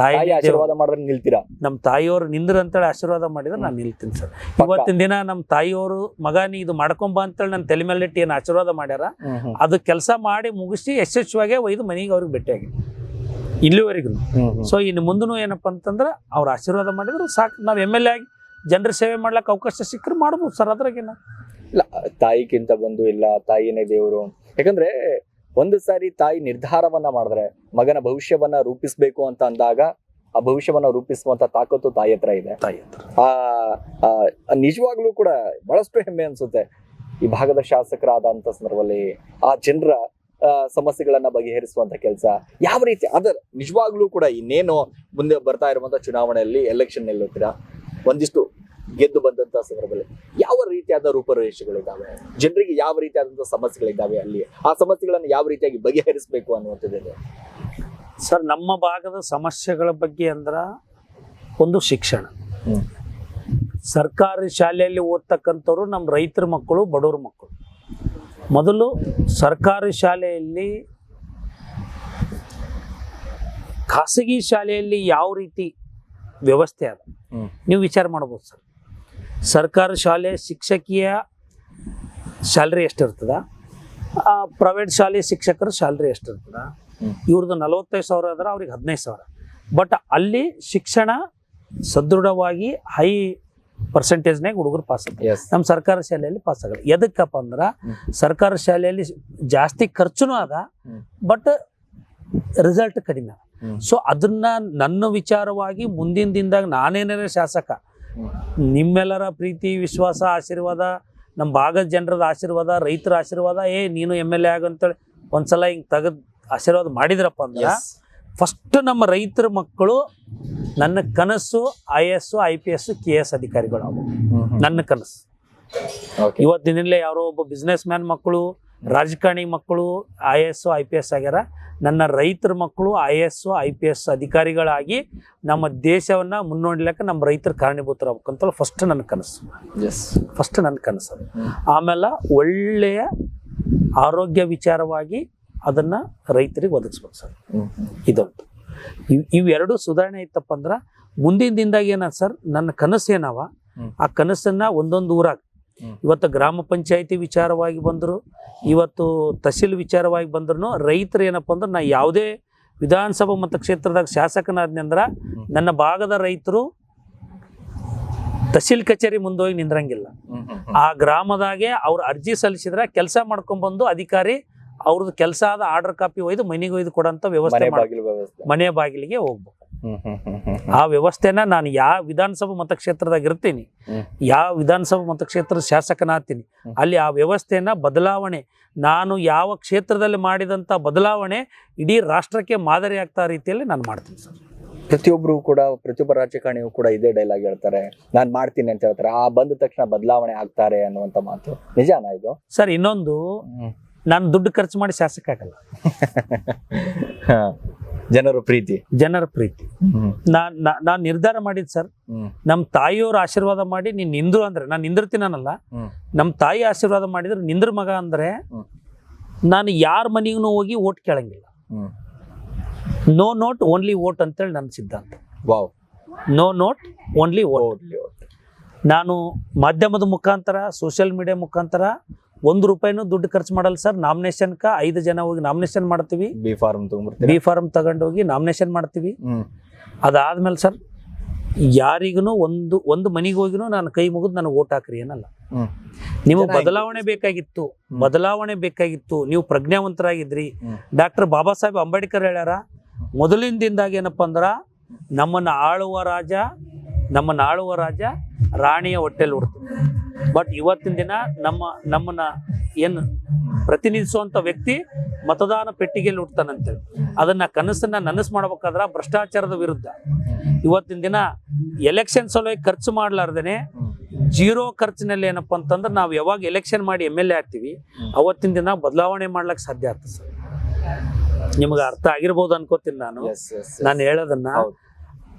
ತಾಯಿ ಆಶೀರ್ವಾದ ಮಾಡಿದ್ರೆ ನಿಲ್ತೀರಾ? ನಮ್ಮ ತಾಯಿಯವರು ನಿಂದ್ರ ಅಂತೇಳಿ ಆಶೀರ್ವಾದ ಮಾಡಿದ್ರೆ ನಾನು ನಿಲ್ತೀನಿ ಸರ್. ಇವತ್ತಿನ ದಿನ ನಮ್ಮ ತಾಯಿಯವರು ಮಗ ನೀ ಇದು ಮಾಡ್ಕೊಂಬ ಅಂತೇಳಿ ನನ್ನ ತಲೆ ಮೇಲೆ ಇಟ್ಟು ಏನು ಆಶೀರ್ವಾದ ಮಾಡ್ಯಾರ, ಅದು ಕೆಲಸ ಮಾಡಿ ಮುಗಿಸಿ ಯಶಸ್ವಿಯಾಗೆ ಒಯ್ದು ಮನೆಗೆ ಅವ್ರಿಗೆ ಭೇಟಿಯಾಗಿ ಇಲ್ಲಿವರೆಗೂ. ಸೊ ಇನ್ನು ಮುಂದೂ ಏನಪ್ಪಾ ಅಂತಂದ್ರೆ ಅವ್ರ ಆಶೀರ್ವಾದ ಮಾಡಿದ್ರು ಸಾಕು. ನಾವು MLA ಆಗಿ ಜನರ ಸೇವೆ ಮಾಡ್ಲಿಕ್ಕೆ ಅವಕಾಶ ಸಿಕ್ಕರೆ ಮಾಡ್ಬೋದು ಸರ್, ಅದ್ರಾಗೇನ ಇಲ್ಲ. ತಾಯಿಗಿಂತ ಬಂದು ಇಲ್ಲ, ತಾಯಿನೇ ದೇವರು. ಯಾಕಂದ್ರೆ ಒಂದು ಸಾರಿ ತಾಯಿ ನಿರ್ಧಾರವನ್ನ ಮಾಡಿದ್ರೆ ಮಗನ ಭವಿಷ್ಯವನ್ನ ರೂಪಿಸ್ಬೇಕು ಅಂತ ಅಂದಾಗ ಆ ಭವಿಷ್ಯವನ್ನ ರೂಪಿಸುವಂತ ತಾಕತ್ತು ತಾಯಿ ಹತ್ರ ಇದೆ. ತಾಯಿ ಹತ್ರ ನಿಜವಾಗ್ಲೂ ಕೂಡ ಬಹಳಷ್ಟು ಹೆಮ್ಮೆ ಅನ್ಸುತ್ತೆ. ಈ ಭಾಗದ ಶಾಸಕರಾದಂತ ಸಂದರ್ಭದಲ್ಲಿ ಆ ಜನರ ಸಮಸ್ಯೆಗಳನ್ನ ಬಗೆಹರಿಸುವಂತ ಕೆಲಸ ಯಾವ ರೀತಿ ಅದರ ನಿಜವಾಗ್ಲೂ ಕೂಡ ಇನ್ನೇನು ಮುಂದೆ ಬರ್ತಾ ಇರುವಂತ ಚುನಾವಣೆಯಲ್ಲಿ ಎಲೆಕ್ಷನ್ ನಿಲ್ಲುತ್ತೀರಾ, ಒಂದಿಷ್ಟು ಗೆದ್ದು ಬಂದಂತ ಸಂದರ್ಭದಲ್ಲಿ ಯಾವ ರೀತಿಯಾದ ರೂಪರೇಷೆಗಳಿದ್ದಾವೆ, ಜನರಿಗೆ ಯಾವ ರೀತಿಯಾದಂತಹ ಸಮಸ್ಯೆಗಳಿದ್ದಾವೆ, ಅಲ್ಲಿ ಆ ಸಮಸ್ಯೆಗಳನ್ನು ಯಾವ ರೀತಿಯಾಗಿ ಬಗೆಹರಿಸಬೇಕು ಅನ್ನುವಂಥದ್ದು? ಸರ್ ನಮ್ಮ ಭಾಗದ ಸಮಸ್ಯೆಗಳ ಬಗ್ಗೆ ಅಂದ್ರ ಒಂದು ಶಿಕ್ಷಣ. ಸರ್ಕಾರಿ ಶಾಲೆಯಲ್ಲಿ ಓದ್ತಕ್ಕಂಥವ್ರು ನಮ್ಮ ರೈತರ ಮಕ್ಕಳು, ಬಡವ್ರ ಮಕ್ಕಳು. ಮೊದಲು ಸರ್ಕಾರಿ ಶಾಲೆಯಲ್ಲಿ, ಖಾಸಗಿ ಶಾಲೆಯಲ್ಲಿ ಯಾವ ರೀತಿ ವ್ಯವಸ್ಥೆ ಅದ ನೀವು ವಿಚಾರ ಮಾಡ್ಬೋದು ಸರ್. ಸರ್ಕಾರಿ ಶಾಲೆ ಶಿಕ್ಷಕಿಯ ಸ್ಯಾಲ್ರಿ ಎಷ್ಟಿರ್ತದ, ಪ್ರೈವೇಟ್ ಶಾಲೆ ಶಿಕ್ಷಕರ ಸ್ಯಾಲ್ರಿ ಎಷ್ಟಿರ್ತದ, ಇವ್ರದ್ದು 45,000 ಆದ್ರೆ ಅವ್ರಿಗೆ 15,000. ಬಟ್ ಅಲ್ಲಿ ಶಿಕ್ಷಣ ಸದೃಢವಾಗಿ ಹೈ ಪರ್ಸೆಂಟೇಜ್ನಾಗ ಹುಡುಗರು ಪಾಸ್ ಆಗ್ತಾರೆ. ನಮ್ಮ ಸರ್ಕಾರಿ ಶಾಲೆಯಲ್ಲಿ ಪಾಸ್ ಆಗಲ್ಲ. ಎದಕ್ಕಪ್ಪ ಅಂದ್ರೆ ಸರ್ಕಾರಿ ಶಾಲೆಯಲ್ಲಿ ಜಾಸ್ತಿ ಖರ್ಚುನೂ ಅದ, ಬಟ್ ರಿಸಲ್ಟ್ ಕಡಿಮೆ. ಸೊ ಅದನ್ನ ನನ್ನ ವಿಚಾರವಾಗಿ ಮುಂದಿನ ದಿನದಾಗ ನಾನೇನಾರ ಶಾಸಕ, ನಿಮ್ಮೆಲ್ಲರ ಪ್ರೀತಿ ವಿಶ್ವಾಸ ಆಶೀರ್ವಾದ, ನಮ್ಮ ಭಾಗದ ಜನರದ ಆಶೀರ್ವಾದ, ರೈತರ ಆಶೀರ್ವಾದ, ನೀನು MLA ಆಗಂತೇಳಿ ಒಂದ್ಸಲ ಹಿಂಗೆ ತೆಗೆದು ಆಶೀರ್ವಾದ ಮಾಡಿದ್ರಪ್ಪ ಅಂದ್ರೆ ಫಸ್ಟ್ ನಮ್ಮ ರೈತರ ಮಕ್ಕಳು ನನ್ನ ಕನಸು IAS IPS KS ಅಧಿಕಾರಿಗಳು. ನನ್ನ ಕನಸು ಇವತ್ತಿನಲ್ಲೇ ಯಾರೋ ಒಬ್ಬ ಬಿಸ್ನೆಸ್ ಮ್ಯಾನ್ ಮಕ್ಕಳು, ರಾಜಕಾರಣಿ ಮಕ್ಕಳು IAS IPS ಆಗ್ಯಾರ. ನನ್ನ ರೈತರ ಮಕ್ಕಳು IAS IPS ಅಧಿಕಾರಿಗಳಾಗಿ ನಮ್ಮ ದೇಶವನ್ನ ಮುನ್ನೋಡ್ಲಿಕ್ಕೆ ನಮ್ಮ ರೈತರ ಕಾರಣೀಭೂತರಾಗಬೇಕಂತ ಫಸ್ಟ್ ನನ್ನ ಕನಸು. ಫಸ್ಟ್ ನನ್ನ ಕನಸು. ಆಮೇಲೆ ಒಳ್ಳೆಯ ಆರೋಗ್ಯ ವಿಚಾರವಾಗಿ ಅದನ್ನ ರೈತರಿಗೆ ಒದಗಿಸ್ಬೇಕು ಸರ್. ಇದೊಂದು ಇವೆರಡು ಸುಧಾರಣೆ ಇತ್ತಪ್ಪ ಅಂದ್ರ ಮುಂದಿನ ದಿನದಾಗ ಏನಾದ ಸರ್, ನನ್ನ ಕನಸು ಏನವ ಆ ಕನಸನ್ನ ಒಂದೊಂದು ಊರಾಗ ಇವತ್ತು ಗ್ರಾಮ ಪಂಚಾಯತಿ ವಿಚಾರವಾಗಿ ಬಂದ್ರು, ಇವತ್ತು ತಹಸೀಲ್ ವಿಚಾರವಾಗಿ ಬಂದ್ರು, ರೈತರು ಏನಪ್ಪ ಅಂದ್ರೆ ನಾ ಯಾವುದೇ ವಿಧಾನಸಭಾ ಮತಕ್ಷೇತ್ರದಾಗ ಶಾಸಕನಾದ್ನಿ ಅಂದ್ರ ನನ್ನ ಭಾಗದ ರೈತರು ತಹಸೀಲ್ ಕಚೇರಿ ಮುಂದೋಗಿ ನಿಂದ್ರಂಗಿಲ್ಲ. ಆ ಗ್ರಾಮದಾಗೆ ಅವ್ರು ಅರ್ಜಿ ಸಲ್ಲಿಸಿದ್ರೆ ಕೆಲಸ ಮಾಡ್ಕೊಂಡ್ಬಂದು ಅಧಿಕಾರಿ ಅವ್ರದ್ದು ಕೆಲಸ ಆದ ಆರ್ಡರ್ ಕಾಪಿ ಒಯ್ದು ಮನೆಗೆ ಒಯ್ದು ಕೊಡಂತ ವ್ಯವಸ್ಥೆ, ಮನೆ ಬಾಗಿಲಿಗೆ ಹೋಗ್ಬೇಕು. ಆ ವ್ಯವಸ್ಥೆನ ನಾನು ಯಾವ ವಿಧಾನಸಭಾ ಮತಕ್ಷೇತ್ರದಾಗ ಇರ್ತೀನಿ, ಯಾವ ವಿಧಾನಸಭಾ ಮತಕ್ಷೇತ್ರದ ಶಾಸಕನಾಗ್ತೀನಿ, ಅಲ್ಲಿ ಆ ವ್ಯವಸ್ಥೆಯನ್ನ ಬದಲಾವಣೆ, ನಾನು ಯಾವ ಕ್ಷೇತ್ರದಲ್ಲಿ ಮಾಡಿದಂಥ ಬದಲಾವಣೆ ಇಡೀ ರಾಷ್ಟ್ರಕ್ಕೆ ಮಾದರಿ ಆಗ್ತಾ ರೀತಿಯಲ್ಲಿ ನಾನು ಮಾಡ್ತೀನಿ ಸರ್. ಪ್ರತಿಯೊಬ್ಬರು ಕೂಡ, ಪ್ರತಿಯೊಬ್ಬ ರಾಜಕಾರಣಿಯು ಕೂಡ ಇದೇ ಡೈಲಾಗ್ ಹೇಳ್ತಾರೆ, ನಾನು ಮಾಡ್ತೀನಿ ಅಂತ ಹೇಳ್ತಾರೆ. ಆ ಬಂದ ತಕ್ಷಣ ಬದಲಾವಣೆ ಆಗ್ತಾರೆ ಅನ್ನುವಂಥ ಮಾತು ನಿಜಾನಾ ಇದು? ಸರ್ ಇನ್ನೊಂದು ನಾನು ದುಡ್ಡು ಖರ್ಚು ಮಾಡಿ ಶಾಸಕ ಆಗಲ್ಲ. ಜನರ ಪ್ರೀತಿ. ನಾನು ನಿರ್ಧಾರ ಮಾಡಿದ್ ಸರ್, ನಮ್ಮ ತಾಯಿಯವ್ರ ಆಶೀರ್ವಾದ ಮಾಡಿ ನೀನ್ ನಿಂದ್ರು ಅಂದ್ರೆ ನಾನು ನಿಂದಿರ್ತೀನಲ್ಲ, ನಮ್ಮ ತಾಯಿ ಆಶೀರ್ವಾದ ಮಾಡಿದ್ರೆ ನಿಂದ್ರ ಮಗ ಅಂದ್ರೆ ನಾನು ಯಾರ ಮನೆಗೂ ಹೋಗಿ ಓಟ್ ಕೇಳಂಗಿಲ್ಲ. ನೋ ನೋಟ್ ಓನ್ಲಿ ಓಟ್ ಅಂತೇಳಿ ನನ್ನ ಸಿದ್ಧಾಂತ. Wow. No note only vote. ನಾನು ಮಾಧ್ಯಮದ ಮುಖಾಂತರ, ಸೋಷಿಯಲ್ ಮೀಡಿಯಾ ಮುಖಾಂತರ ₹1 ದುಡ್ಡು ಖರ್ಚು ಮಾಡಲ್ಲ ಸರ್. ನಾಮಿನೇಷನ್ಕ 5 ಜನ ಹೋಗಿ ನಾಮಿನೇಷನ್ ಮಾಡ್ತೀವಿ. ಬಿ ಫಾರ್ಮ್ ತಗೊಂಡೋಗಿ ನಾಮಿನೇಷನ್ ಮಾಡ್ತೀವಿ. ಅದಾದ್ಮೇಲೆ ಸರ್ ಯಾರಿಗೂ ಒಂದು ಮನೆಗೆ ಹೋಗಿನೂ ನಾನು ಕೈ ಮುಗಿದು ನನಗೆ ಓಟ್ ಹಾಕ್ರಿ ಏನಲ್ಲ. ನಿಮಗೆ ಬದಲಾವಣೆ ಬೇಕಾಗಿತ್ತು. ನೀವು ಪ್ರಜ್ಞಾವಂತರಾಗಿದ್ರಿ. ಡಾಕ್ಟರ್ ಬಾಬಾ ಸಾಹೇಬ್ ಅಂಬೇಡ್ಕರ್ ಹೇಳ್ಯಾರ, ಮೊದಲಿನ ದಿನದಾಗ ಏನಪ್ಪಾ ಅಂದ್ರ ನಮ್ಮನ್ನ ಆಳುವ ರಾಜ ರಾಣಿಯ ಹೊಟ್ಟೆಲ್ ಹುಡ್ತು. ಬಟ್ ಇವತ್ತಿನ ದಿನ ನಮ್ಮನ್ನ ಏನು ಪ್ರತಿನಿಧಿಸುವಂತ ವ್ಯಕ್ತಿ ಮತದಾನ ಪೆಟ್ಟಿಗೆಯಲ್ಲಿ ಹುಡ್ತಾನಂತೇಳಿ ಅದನ್ನ ಕನಸನ್ನ ನನಸು ಮಾಡ್ಬೇಕಾದ್ರ ಭ್ರಷ್ಟಾಚಾರದ ವಿರುದ್ಧ ಇವತ್ತಿನ ದಿನ ಎಲೆಕ್ಷನ್ ಸಲುವಾಗಿ ಖರ್ಚು ಮಾಡ್ಲಾರ್ದೇನೆ 0 ಖರ್ಚಿನಲ್ಲಿ ಏನಪ್ಪಾ ಅಂತಂದ್ರೆ ನಾವು ಯಾವಾಗ ಎಲೆಕ್ಷನ್ ಮಾಡಿ MLA ಆಗ್ತೀವಿ ಅವತ್ತಿನ ದಿನ ಬದಲಾವಣೆ ಮಾಡ್ಲಿಕ್ಕೆ ಸಾಧ್ಯ ಆಗ್ತದೆ ಸರ್. ನಿಮ್ಗೆ ಅರ್ಥ ಆಗಿರ್ಬೋದು ಅನ್ಕೋತೀನಿ ನಾನು ಹೇಳೋದನ್ನ.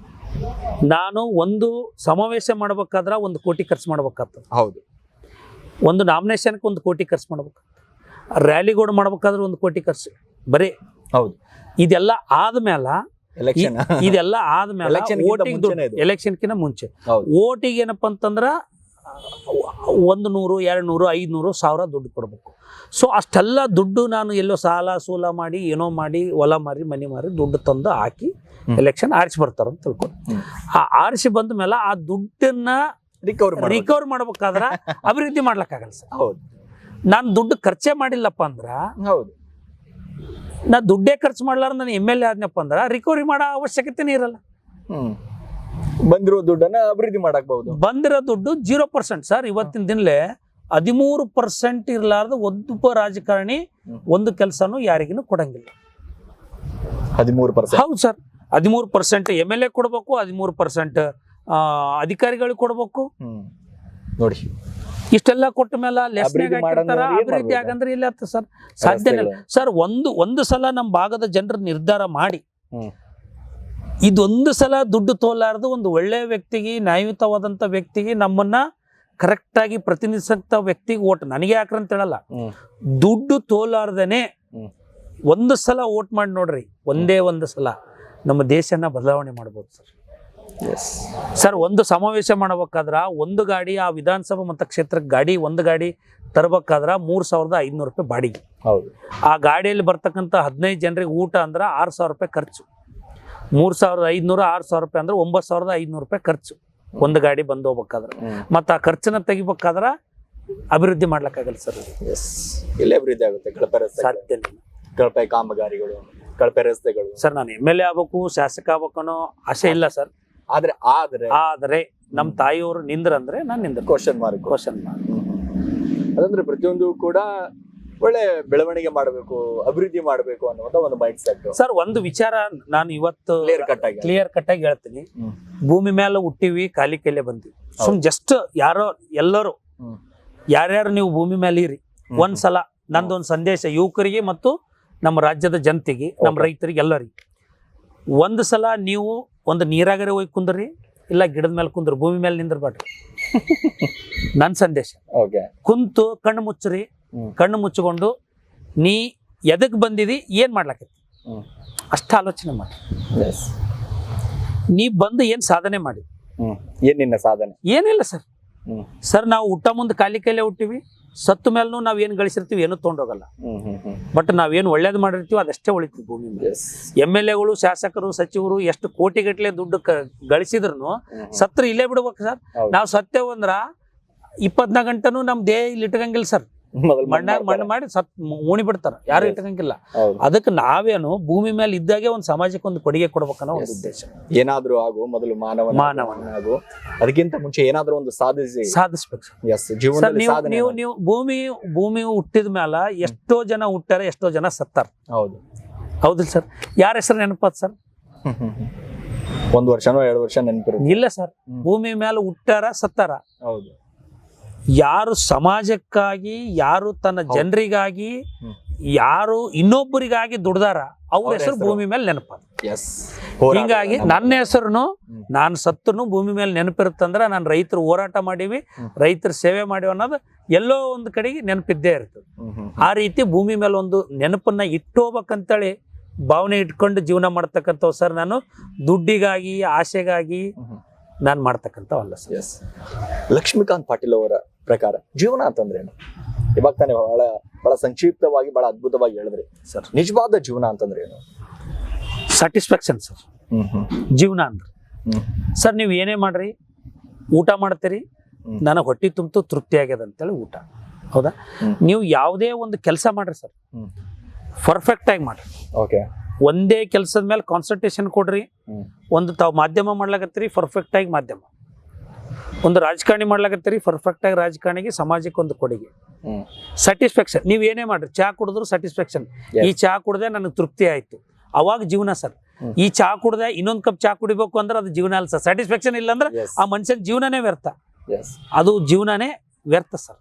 ನಾನು ಒಂದು ಸಮಾವೇಶ ಮಾಡ್ಬೇಕಾದ್ರೆ 1 ಕೋಟಿ ಖರ್ಚು ಮಾಡ್ಬೇಕಾಗ್ತದೆ. ಹೌದು. ಒಂದು ನಾಮಿನೇಷನ್ಗೆ 1 ಕೋಟಿ ಖರ್ಚು ಮಾಡ್ಬೇಕು. ರ್ಯಾಲಿಗೋಡ್ ಮಾಡ್ಬೇಕಾದ್ರೆ 1 ಕೋಟಿ ಖರ್ಚು ಬರೀ. ಹೌದು. ಇದೆಲ್ಲ ಆದ್ಮೇಲೆ ಓಟಿಗೆ ದುಡ್ಡು, ಎಲೆಕ್ಷನ್ಕಿಂತ ಮುಂಚೆ ಓಟಿಗೆ ಏನಪ್ಪಾ ಅಂತಂದ್ರ 100, 200, 500, 1000 ದುಡ್ಡು ಕೊಡ್ಬೇಕು. ಸೊ ಅಷ್ಟೆಲ್ಲ ದುಡ್ಡು ನಾನು ಎಲ್ಲೋ ಸಾಲ ಮಾಡಿ ಏನೋ ಮಾಡಿ ಹೊಲ ಮಾರಿ ಮನೆ ಮಾರಿ ದುಡ್ಡು ತಂದು ಹಾಕಿ ಎಲೆಕ್ಷನ್ ಆರಿಸಿ ಬರ್ತಾರ ಅಂತ ತಿಳ್ಕೊಂಡು, ಆ ಆರಿಸಿ ಬಂದ ಮೇಲೆ ಆ ದುಡ್ಡನ್ನ ರಿಕವರ್ ಮಾಡ್ಬೇಕಾದ್ರ ಅಭಿವೃದ್ಧಿ ಮಾಡ್ಲಕ್ಕಾಗಲ್ಲ ಸರ್. ಹೌದು. ನಾನು ದುಡ್ಡು ಖರ್ಚೇ ಮಾಡಿಲ್ಲಪ್ಪ ಅಂದ್ರ, ಹೌದು, ನಾ ದುಡ್ಡೇ ಖರ್ಚು ಮಾಡ್ಲಾರ ನಾನು MLA ಆದ್ನಪ್ಪ ಅಂದ್ರ ರಿಕವರಿ ಮಾಡೋ ಅವಶ್ಯಕತೆನೇ ಇರಲ್ಲ. ಬಂದಿರೋ ದುಡ್ಡನ್ನ ಅಭಿವೃದ್ಧಿ ಮಾಡಬಹುದು. ಬಂದಿರೋ ದುಡ್ಡು 0% ಸರ್. ಇವತ್ತಿನ ದಿನಲೇ 13% ಇರ್ಲಾರ್ದ ಒಬ್ಬ ರಾಜಕಾರಣಿ ಒಂದು ಕೆಲಸನೂ ಯಾರಿಗೂ ಕೊಡಂಗಿಲ್ಲ. 13%? ಹೌದು ಸರ್. 13% MLA ಕೊಡ್ಬೇಕು, 13% ಅಧಿಕಾರಿಗಳಿಗೆ ಕೊಡ್ಬೇಕು. ನೋಡಿ, ಇಷ್ಟೆಲ್ಲ ಕೊಟ್ಟ ಮೇಲೆ ಅಭಿವೃದ್ಧಿ ಆಗಂದ್ರೆ ಇಲ್ಲ ಸರ್, ಸಾಧ್ಯನೇ ಇಲ್ಲ ಸರ್. ಒಂದು ಸಲ ನಮ್ಮ ಭಾಗದ ಜನರು ನಿರ್ಧಾರ ಮಾಡಿ ಇದೊಂದು ಸಲ ದುಡ್ಡು ತೋಲಾರ್ದು ಒಂದು ಒಳ್ಳೆಯ ವ್ಯಕ್ತಿಗೆ, ನ್ಯಾಯಯುತವಾದಂತ ವ್ಯಕ್ತಿಗೆ, ನಮ್ಮನ್ನ ಕರೆಕ್ಟ್ ಆಗಿ ಪ್ರತಿನಿಧಿಸಂತ ವ್ಯಕ್ತಿಗೆ ಓಟ್ ನನಗೆ ಯಾಕ್ರ ಅಂತ ಹೇಳಲ್ಲ, ದುಡ್ಡು ತೋಲಾರ್ದೇನೆ ಒಂದು ಸಲ ಓಟ್ ಮಾಡಿ ನೋಡ್ರಿ, ಒಂದೇ ಒಂದು ಸಲ ನಮ್ಮ ದೇಶನ ಬದಲಾವಣೆ ಮಾಡ್ಬೋದು ಸರ್. ಸರ್, ಒಂದು ಸಮಾವೇಶ ಮಾಡಬೇಕಾದ್ರ ಒಂದು ಗಾಡಿ ಆ ವಿಧಾನಸಭಾ ಮತಕ್ಷೇತ್ರಕ್ಕೆ ಒಂದು ಗಾಡಿ ತರಬೇಕಾದ್ರ ₹3,500 ಬಾಡಿಗೆ. ಹೌದು. ಆ ಗಾಡಿಯಲ್ಲಿ ಬರ್ತಕ್ಕಂಥ 15 ಜನರಿಗೆ ಊಟ ಅಂದ್ರೆ ₹6,000 ಖರ್ಚು. 3,500, ₹6,000 ಅಂದ್ರೆ ₹9,500 ಖರ್ಚು ಒಂದು ಗಾಡಿ ಬಂದು ಹೋಗ್ಬೇಕಾದ್ರೆ. ಮತ್ತ ಆ ಖರ್ಚನ್ನ ತೆಗಿಬೇಕಾದ್ರ ಅಭಿವೃದ್ಧಿ ಮಾಡ್ಲಕ್ಕಾಗಲ್ಲ ಸರ್. ಎಲ್ಲಿ ಅಭಿವೃದ್ಧಿ ಆಗುತ್ತೆ? ಸಾಧ್ಯ ಇಲ್ಲ. ಕಳಪೆ ಕಾಮಗಾರಿಗಳು, ಕಳಪೆ ರಸ್ತೆಗಳು. ಸರ್, ನಾನು MLA ಆಗ್ಬೇಕು, ಶಾಸಕ ಆಗ್ಬೇಕನ್ನೋ ಆಸೆ ಇಲ್ಲ ಸರ್. ಆದ್ರೆ ನಮ್ಮ ತಾಯಿಯವರು ನಿಂದ್ರಂದ್ರೆ ನಾನು ನಿಂದ್ರ. Question mark. ಅದಂದ್ರೆ ಪ್ರತಿಯೊಂದು ಕೂಡ ಒಳ್ಳೆ ಬೆಳವಣಿಗೆ ಮಾಡಬೇಕು, ಅಭಿವೃದ್ಧಿ ಮಾಡಬೇಕು ಅನ್ನುವಂತ ಒಂದು ಮೈಂಡ್ ಸೆಟ್. ಸರ್, ಒಂದು ವಿಚಾರ ನಾನು ಇವತ್ತು ಕ್ಲಿಯರ್ ಕಟ್ ಆಗಿ ಹೇಳ್ತೀನಿ. ಭೂಮಿ ಮೇಲೆ ಹುಟ್ಟಿವಿ, ಖಾಲಿ ಕೈಲೇ ಬಂದಿವಿ. ಜಸ್ಟ್ ಎಲ್ಲರೂ ಯಾರ್ಯಾರು ನೀವು ಭೂಮಿ ಮೇಲೆ ಇರಿ, ಒಂದ್ಸಲ ನಂದೊಂದು ಸಂದೇಶ ಯುವಕರಿಗೆ ಮತ್ತು ನಮ್ಮ ರಾಜ್ಯದ ಜನತೆಗೆ, ನಮ್ಮ ರೈತರಿಗೆ, ಎಲ್ಲರಿಗೆ, ಒಂದು ಸಲ ನೀವು ಒಂದು ನೀರಾಗರೆ ಹೋಗಿ ಕುಂದ್ರಿ, ಇಲ್ಲ ಗಿಡದ ಮೇಲೆ ಕುಂದ್ರಿ, ಭೂಮಿ ಮೇಲೆ ನಿಂದ್ರಬೇಡ್ರಿ. ನನ್ನ ಸಂದೇಶ. ಕುಂತು ಕಣ್ಣು ಮುಚ್ಚ್ರಿ, ಕಣ್ಣು ಮುಚ್ಚಿಕೊಂಡು ನೀ ಎದಕ್ ಬಂದಿದಿ, ಏನ್ ಮಾಡ್ಲಾಕೈತಿ ಅಷ್ಟ ಆಲೋಚನೆ ಮಾಡಿ. ನೀ ಬಂದು ಏನ್ ಸಾಧನೆ ಮಾಡಿ. ಏನಿನ್ನ ಸಾಧನೆ ಏನಿಲ್ಲ ಸರ್. ಸರ್, ನಾವು ಹುಟ್ಟ ಮುಂದೆ ಖಾಲಿ ಕೈಲೇ ಹುಟ್ಟಿವಿ, ಸತ್ತು ಮೇಲೂ ನಾವ್ ಏನ್ ಗಳಿಸಿರ್ತೀವಿ ಏನೂ ತೊಗೊಂಡೋಗಲ್ಲ. ಬಟ್ ನಾವೇನು ಒಳ್ಳೇದು ಮಾಡಿರ್ತೀವಿ ಅದಷ್ಟೇ ಉಳಿತೀವಿ ಭೂಮಿ ಮೇಲೆ. MLAಗಳು, ಶಾಸಕರು, ಸಚಿವರು ಎಷ್ಟು ಕೋಟಿಗಟ್ಟಲೆ ದುಡ್ಡು ಗಳಿಸಿದ್ರು ಸತ್ರ ಇಲ್ಲೇ ಬಿಡ್ಬೇಕು ಸರ್. ನಾವು ಸತ್ತೇವಂದ್ರ 24 ಗಂಟೆನೂ ನಮ್ ದೇಹ ಇಲ್ಲಿ ಇಟ್ಕಂಗಿಲ್ಲ ಸರ್. ಮಣ್ಣಾಗ ಮಣ್ಣು ಮಾಡಿ ಉಣಿ ಬಿಡ್ತಾರ, ಯಾರು ಇಟ್ಕಂಗಿಲ್ಲ. ಅದಕ್ಕೆ ನಾವೇನು ಭೂಮಿ ಮೇಲೆ ಇದ್ದಾಗೆ ಒಂದು ಸಮಾಜಕ್ಕೆ ಒಂದು ಕೊಡುಗೆ ಕೊಡ್ಬೇಕನ್ನೋ ಒಂದು ಉದ್ದೇಶ. ಏನಾದ್ರೂ ಆಗು, ಮೊದಲು ಮಾನವನಾಗು, ಅದಕ್ಕಿಂತ ಮುಂಚೆ ಏನಾದ್ರೂ ಒಂದು ಸಾಧಿಸ್ಬೇಕು. ನೀವು ಭೂಮಿ ಹುಟ್ಟಿದ ಮೇಲೆ ಎಷ್ಟೋ ಜನ ಹುಟ್ಟಾರ, ಎಷ್ಟೋ ಜನ ಸತ್ತಾರ. ಹೌದಿಲ್ಲ ಸರ್? ಯಾರ ಹೆಸರು ನೆನಪತ್ ಸರ್? 1 ವರ್ಷನೋ 2 ವರ್ಷ ನೆನಪಿರು ಇಲ್ಲ ಸರ್. ಭೂಮಿ ಮೇಲೆ ಹುಟ್ಟಾರ, ಸತ್ತಾರ. ಹೌದು. ಯಾರು ಸಮಾಜಕ್ಕಾಗಿ, ಯಾರು ತನ್ನ ಹೌದು. ಜನರಿಗಾಗಿ, ಹ್ಮ್. ಯಾರು ಇನ್ನೊಬ್ಬರಿಗಾಗಿ ದುಡ್ದಾರ ಅವ್ರ ಅವ್ರ ಹೆಸರು ಹೆಸರು. ಭೂಮಿ ಮೇಲೆ ನೆನಪ. ಎಸ್ ಹಿಂಗಾಗಿ ನನ್ನ ಹೆಸರುನು ಹ್ಮ್. ನಾನು ಸತ್ತನು ಭೂಮಿ ಮೇಲೆ ನೆನಪಿರುತ್ತಂದ್ರೆ ನಾನು ರೈತರು ಹೋರಾಟ ಮಾಡೀವಿ, ಹ್ಮ್. ರೈತರ ಸೇವೆ ಮಾಡೀವಿ ಅನ್ನೋದು ಎಲ್ಲೋ ಒಂದು ಕಡೆಗೆ ನೆನಪಿದ್ದೇ ಇರ್ತದೆ. ಆ ರೀತಿ ಭೂಮಿ ಮೇಲೆ ಒಂದು ನೆನಪನ್ನ ಇಟ್ಟೋಗ್ಬೇಕಂತೇಳಿ ಭಾವನೆ ಇಟ್ಕೊಂಡು ಜೀವನ ಮಾಡ್ತಕ್ಕಂಥವು ಸರ್. ನಾನು ದುಡ್ಡಿಗಾಗಿ, ಆಸೆಗಾಗಿ ನಾನು ಮಾಡ್ತಕ್ಕಂಥವಲ್ಲ ಸರ್. ಎಸ್ ಲಕ್ಷ್ಮೀಕಾಂತ್ ಪಾಟೀಲ್ ಅವರ ಪ್ರಕಾರ ಜೀವನ ಅಂತಂದ್ರೇನು? ಇವಾಗ ತಾನೇ ಬಹಳ ಸಂಕ್ಷಿಪ್ತವಾಗಿ ಬಹಳ ಅದ್ಭುತವಾಗಿ ಹೇಳಿದ್ರಿ ಸರ್ ನಿಜವಾದ ಜೀವನ ಅಂತಂದ್ರೆ ಏನು? ಸ್ಯಾಟಿಸ್ಫ್ಯಾಕ್ಷನ್ ಸರ್ ಜೀವನ ಅಂದ್ರೆ. ಸರ್ ನೀವು ಏನೇ ಮಾಡ್ರಿ, ಊಟ ಮಾಡ್ತೀರಿ, ಹ್ಮ್. ನನಗೆ ಹೊಟ್ಟೆ ತುಂಬಿತು, ತೃಪ್ತಿ ಆಗ್ಯದ ಅಂತೇಳಿ ಊಟ. ಹೌದಾ? ಹ್ಮ್. ನೀವು ಯಾವುದೇ ಒಂದು ಕೆಲಸ ಮಾಡ್ರಿ ಸರ್, ಹ್ಮ್. ಪರ್ಫೆಕ್ಟ್ ಆಗಿ ಮಾಡ್ರಿ. ಓಕೆ. ಒಂದೇ ಕೆಲಸದ ಮೇಲೆ ಕಾನ್ಸಂಟ್ರೇಷನ್ ಕೊಡ್ರಿ. ಹ್ಮ್. ಒಂದು ತಾವು ಮಾಧ್ಯಮ ಮಾಡ್ಲಾಕತ್ತೀರಿ, ಪರ್ಫೆಕ್ಟ್ ಆಗಿ ಮಾಧ್ಯಮ. ಒಂದು ರಾಜಕಾರಣಿ ಮಾಡ್ಲಾಕತ್ತೀರಿ, ಪರ್ಫೆಕ್ಟ್ ಆಗಿ ರಾಜಕಾರಣಿಗೆ, ಸಮಾಜಕ್ಕೆ ಒಂದು ಕೊಡುಗೆ. ಹ್ಮ್. ಸ್ಯಾಟಿಸ್ಫ್ಯಾಕ್ಷನ್. ನೀವು ಏನೇ ಮಾಡ್ರಿ, ಚಹಾ ಕುಡಿದ್ರು ಸ್ಯಾಟಿಸ್ಫ್ಯಾಕ್ಷನ್. Yes. ಈ ಚಹಾ ಕುಡ್ದೆ ನನಗೆ ತೃಪ್ತಿ ಆಯ್ತು, ಅವಾಗ ಜೀವನ ಸರ್. ಹ್ಮ್. ಈ ಚಹಾ ಕುಡ್ದೆ ಇನ್ನೊಂದು ಕಪ್ ಚಹಾ ಕುಡಿಬೇಕು ಅಂದ್ರೆ ಅದು ಜೀವನ ಅಲ್ಲ ಸರ್. ಸ್ಯಾಟಿಸ್ಫ್ಯಾಕ್ಷನ್ ಇಲ್ಲ ಅಂದ್ರೆ Yes. ಆ ಮನುಷ್ಯನ ಜೀವನನೇ ವ್ಯರ್ಥ. ಎಸ್. ಅದು ಜೀವನನೇ ವ್ಯರ್ಥ ಸರ್.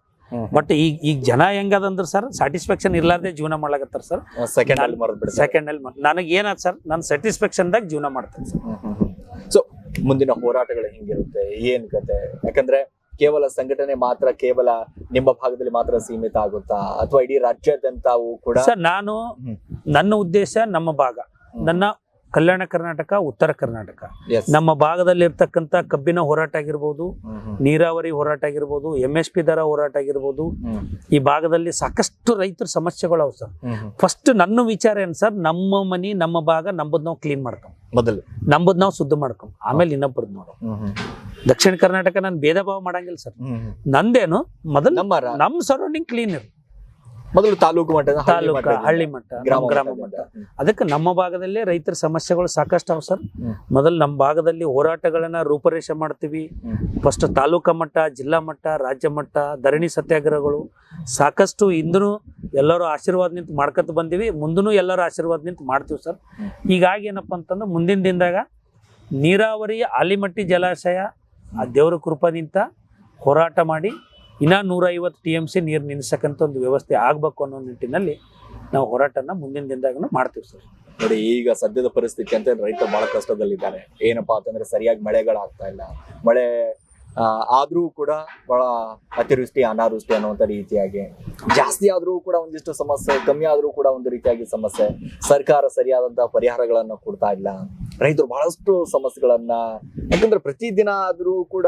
ಬಟ್ ಈಗ ಜನ ಹೆಂಗದಂದ್ರೆ ಸರ್, ಸ್ಯಾಟಿಸ್ಫ್ಯಾಕ್ಷನ್ ಇರ್ಲಾರ್ದೆ ಜೀವನ ಮಾಡ್ಲಾಕತ್ತಾರ ಸರ್. ಸೆಕೆಂಡ್ ಅಲ್ಲಿ ಮರೆತು ಬಿಡ್ತಾರೆ. ಸೆಕೆಂಡ್ ಅಲ್ಲಿ ನನಗೆ ಏನಾದ್ ಸರ್, ನಾನು ಸ್ಯಾಟಿಸ್ಫ್ಯಾಕ್ಷನ್ದಾಗ ಜೀವನ ಮಾಡ್ತೇನೆ ಸರ್. ಸೊ ಮುಂದಿನ ಹೋರಾಟಗಳು ಹೆಂಗಿರುತ್ತೆ, ಏನ್ ಕತೆ? ಯಾಕಂದ್ರೆ ಕೇವಲ ಸಂಘಟನೆ ಮಾತ್ರ ಕೇವಲ ನಿಮ್ಮ ಭಾಗದಲ್ಲಿ ಮಾತ್ರ ಸೀಮಿತ ಆಗುತ್ತಾ, ಅಥವಾ ಇಡೀ ರಾಜ್ಯಾದ್ಯಂತವೂ ಕೂಡ? ಸರ್ ನಾನು ನನ್ನ ಉದ್ದೇಶ ನಮ್ಮ ಭಾಗ, ನನ್ನ ಕಲ್ಯಾಣ ಕರ್ನಾಟಕ, ಉತ್ತರ ಕರ್ನಾಟಕ, Yes. ನಮ್ಮ ಭಾಗದಲ್ಲಿ ಇರ್ತಕ್ಕಂಥ ಕಬ್ಬಿನ ಹೋರಾಟ ಆಗಿರ್ಬೋದು, ನೀರಾವರಿ ಹೋರಾಟ ಆಗಿರ್ಬೋದು, MSP ದರ ಹೋರಾಟ ಆಗಿರ್ಬೋದು, ಈ ಭಾಗದಲ್ಲಿ ಸಾಕಷ್ಟು ರೈತರ ಸಮಸ್ಯೆಗಳು ಅವು ಸರ್. ಫಸ್ಟ್ ನನ್ನ ವಿಚಾರ ಏನು ಸರ್, ನಮ್ಮ ಮನಿ, ನಮ್ಮ ಭಾಗ, ನಂಬದ್ ನಾವು ಕ್ಲೀನ್ ಮಾಡ್ಕೊಂಡ್, ಮೊದಲು ನಂಬದ್ ನಾವು ಶುದ್ಧ ಮಾಡ್ಕೊಂಡ್, ಆಮೇಲೆ ಇನ್ನೊಬ್ಬರದ್ದು ನೋಡು. ದಕ್ಷಿಣ ಕರ್ನಾಟಕ ನಾನು ಭೇದ ಭಾವ ಮಾಡಂಗಿಲ್ಲ ಸರ್. ನಂದೇನು ಮೊದಲು ನಮ್ಮ ಸರೌಂಡಿಂಗ್ ಕ್ಲೀನ್ ಇರು, ಮೊದಲು ತಾಲೂಕು ಮಟ್ಟದ, ತಾಲೂಕ, ಹಳ್ಳಿ ಮಟ್ಟ, ಗ್ರಾಮ ಮಟ್ಟ. ಅದಕ್ಕೆ ನಮ್ಮ ಭಾಗದಲ್ಲೇ ರೈತರ ಸಮಸ್ಯೆಗಳು ಸಾಕಷ್ಟು ಅವ ಸರ್. ಮೊದಲು ನಮ್ಮ ಭಾಗದಲ್ಲಿ ಹೋರಾಟಗಳನ್ನ ರೂಪರೇಷೆ ಮಾಡ್ತೀವಿ. ಫಸ್ಟ್ ತಾಲೂಕಾ ಮಟ್ಟ, ಜಿಲ್ಲಾ ಮಟ್ಟ, ರಾಜ್ಯ ಮಟ್ಟ, ಧರಣಿ ಸತ್ಯಾಗ್ರಹಗಳು ಸಾಕಷ್ಟು ಇಂದೂ ಎಲ್ಲರೂ ಆಶೀರ್ವಾದ ನಿಂತು ಮಾಡ್ಕೊತ ಬಂದೀವಿ, ಮುಂದೂ ಎಲ್ಲರೂ ಆಶೀರ್ವಾದ ನಿಂತು ಮಾಡ್ತೀವಿ ಸರ್. ಹೀಗಾಗಿ ಏನಪ್ಪ ಅಂತಂದ್ರೆ ಮುಂದಿನ ದಿನದಾಗ ನೀರಾವರಿ, ಆಲಿಮಟ್ಟಿ ಜಲಾಶಯ ಆ ದೇವರ ಕೃಪದಿಂದ ಹೋರಾಟ ಮಾಡಿ ಇನ್ನ 150 TMC ನೀರು ನಿಲ್ಲಿಸಕ್ಕಂಥ ಒಂದು ವ್ಯವಸ್ಥೆ ಆಗ್ಬೇಕು ಅನ್ನೋ ನಿಟ್ಟಿನಲ್ಲಿ ನಾವು ಹೋರಾಟನ ಮುಂದಿನ ದಿನದಾಗೂ ಮಾಡ್ತೀವಿ ಸರ್. ನೋಡಿ, ಈಗ ಸದ್ಯದ ಪರಿಸ್ಥಿತಿ ಅಂತ ರೈತ ಬಹಳ ಕಷ್ಟದಲ್ಲಿದ್ದಾರೆ. ಏನಪ್ಪಾ ಅಂತಂದ್ರೆ ಸರಿಯಾಗಿ ಮಳೆಗಳಾಗ್ತಾ ಇಲ್ಲ. ಮಳೆ ಆದ್ರೂ ಕೂಡ ಬಹಳ ಅತಿವೃಷ್ಟಿ, ಅನಾವೃಷ್ಟಿ ಅನ್ನುವಂಥ ರೀತಿಯಾಗಿ, ಜಾಸ್ತಿ ಆದ್ರೂ ಕೂಡ ಒಂದಿಷ್ಟು ಸಮಸ್ಯೆ, ಕಮ್ಮಿ ಆದ್ರೂ ಕೂಡ ಒಂದು ರೀತಿಯಾಗಿ ಸಮಸ್ಯೆ. ಸರ್ಕಾರ ಸರಿಯಾದಂತಹ ಪರಿಹಾರಗಳನ್ನ ಕೊಡ್ತಾ ಇಲ್ಲ. ರೈತರು ಬಹಳಷ್ಟು ಸಮಸ್ಯೆಗಳನ್ನ, ಯಾಕಂದ್ರೆ ಪ್ರತಿದಿನ ಆದ್ರೂ ಕೂಡ